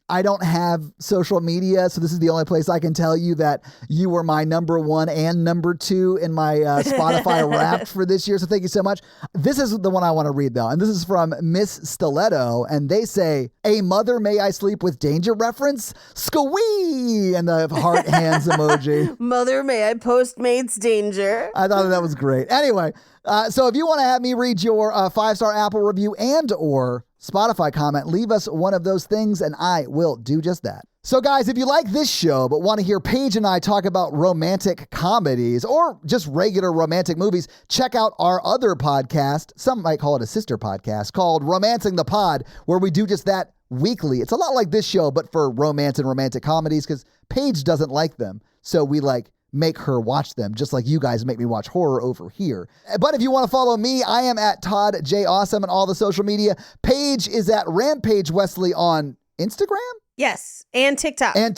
I don't have social media, so this is the only place I can tell you that you were my number 1 and number 2 in my Spotify Wrapped for this year, so thank you so much. This is the one I want to read, though, and this is from Miss Stiletto, and they say, "A mother may I sleep with danger reference? Squee!" And the heart hands emoji. Mother, may I Postmates danger? I thought that was great. Anyway, so if you want to have me read your 5-star Apple review and or Spotify comment, leave us one of those things and I will do just that. So guys, if you like this show but want to hear Paige and I talk about romantic comedies or just regular romantic movies, check out our other podcast, some might call it a sister podcast, called Romancing the Pod, where we do just that weekly. It's a lot like this show, but for romance and romantic comedies, because Paige doesn't like them. So we make her watch them, just like you guys make me watch horror over here. But if you want to follow me, I am at Todd J. Awesome on all the social media. Paige is at Rampage Wesley on Instagram? Yes, and TikTok. And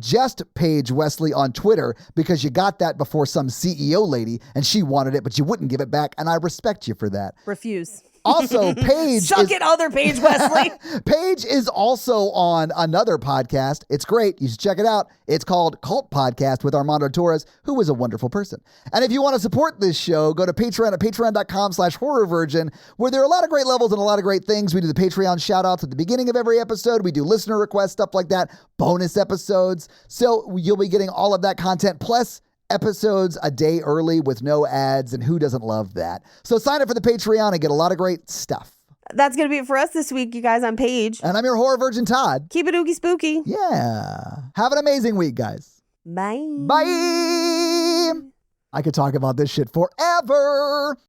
just Paige Wesley on Twitter, because you got that before some CEO lady, and she wanted it, but you wouldn't give it back, and I respect you for that. Refuse. Also, Paige Suck it, other Paige Wesley. Paige is also on another podcast. It's great. You should check it out. It's called Cult Podcast with Armando Torres, who is a wonderful person. And if you want to support this show, go to Patreon at patreon.com/horrorvirgin, where there are a lot of great levels and a lot of great things. We do the Patreon shout outs at the beginning of every episode. We do listener requests, stuff like that, bonus episodes. So you'll be getting all of that content, plus episodes a day early with no ads, and who doesn't love that? So sign up for the Patreon and get a lot of great stuff. That's going to be it for us this week, you guys. I'm Paige. And I'm your horror virgin, Todd. Keep it oogie spooky. Yeah. Have an amazing week, guys. Bye. Bye. I could talk about this shit forever.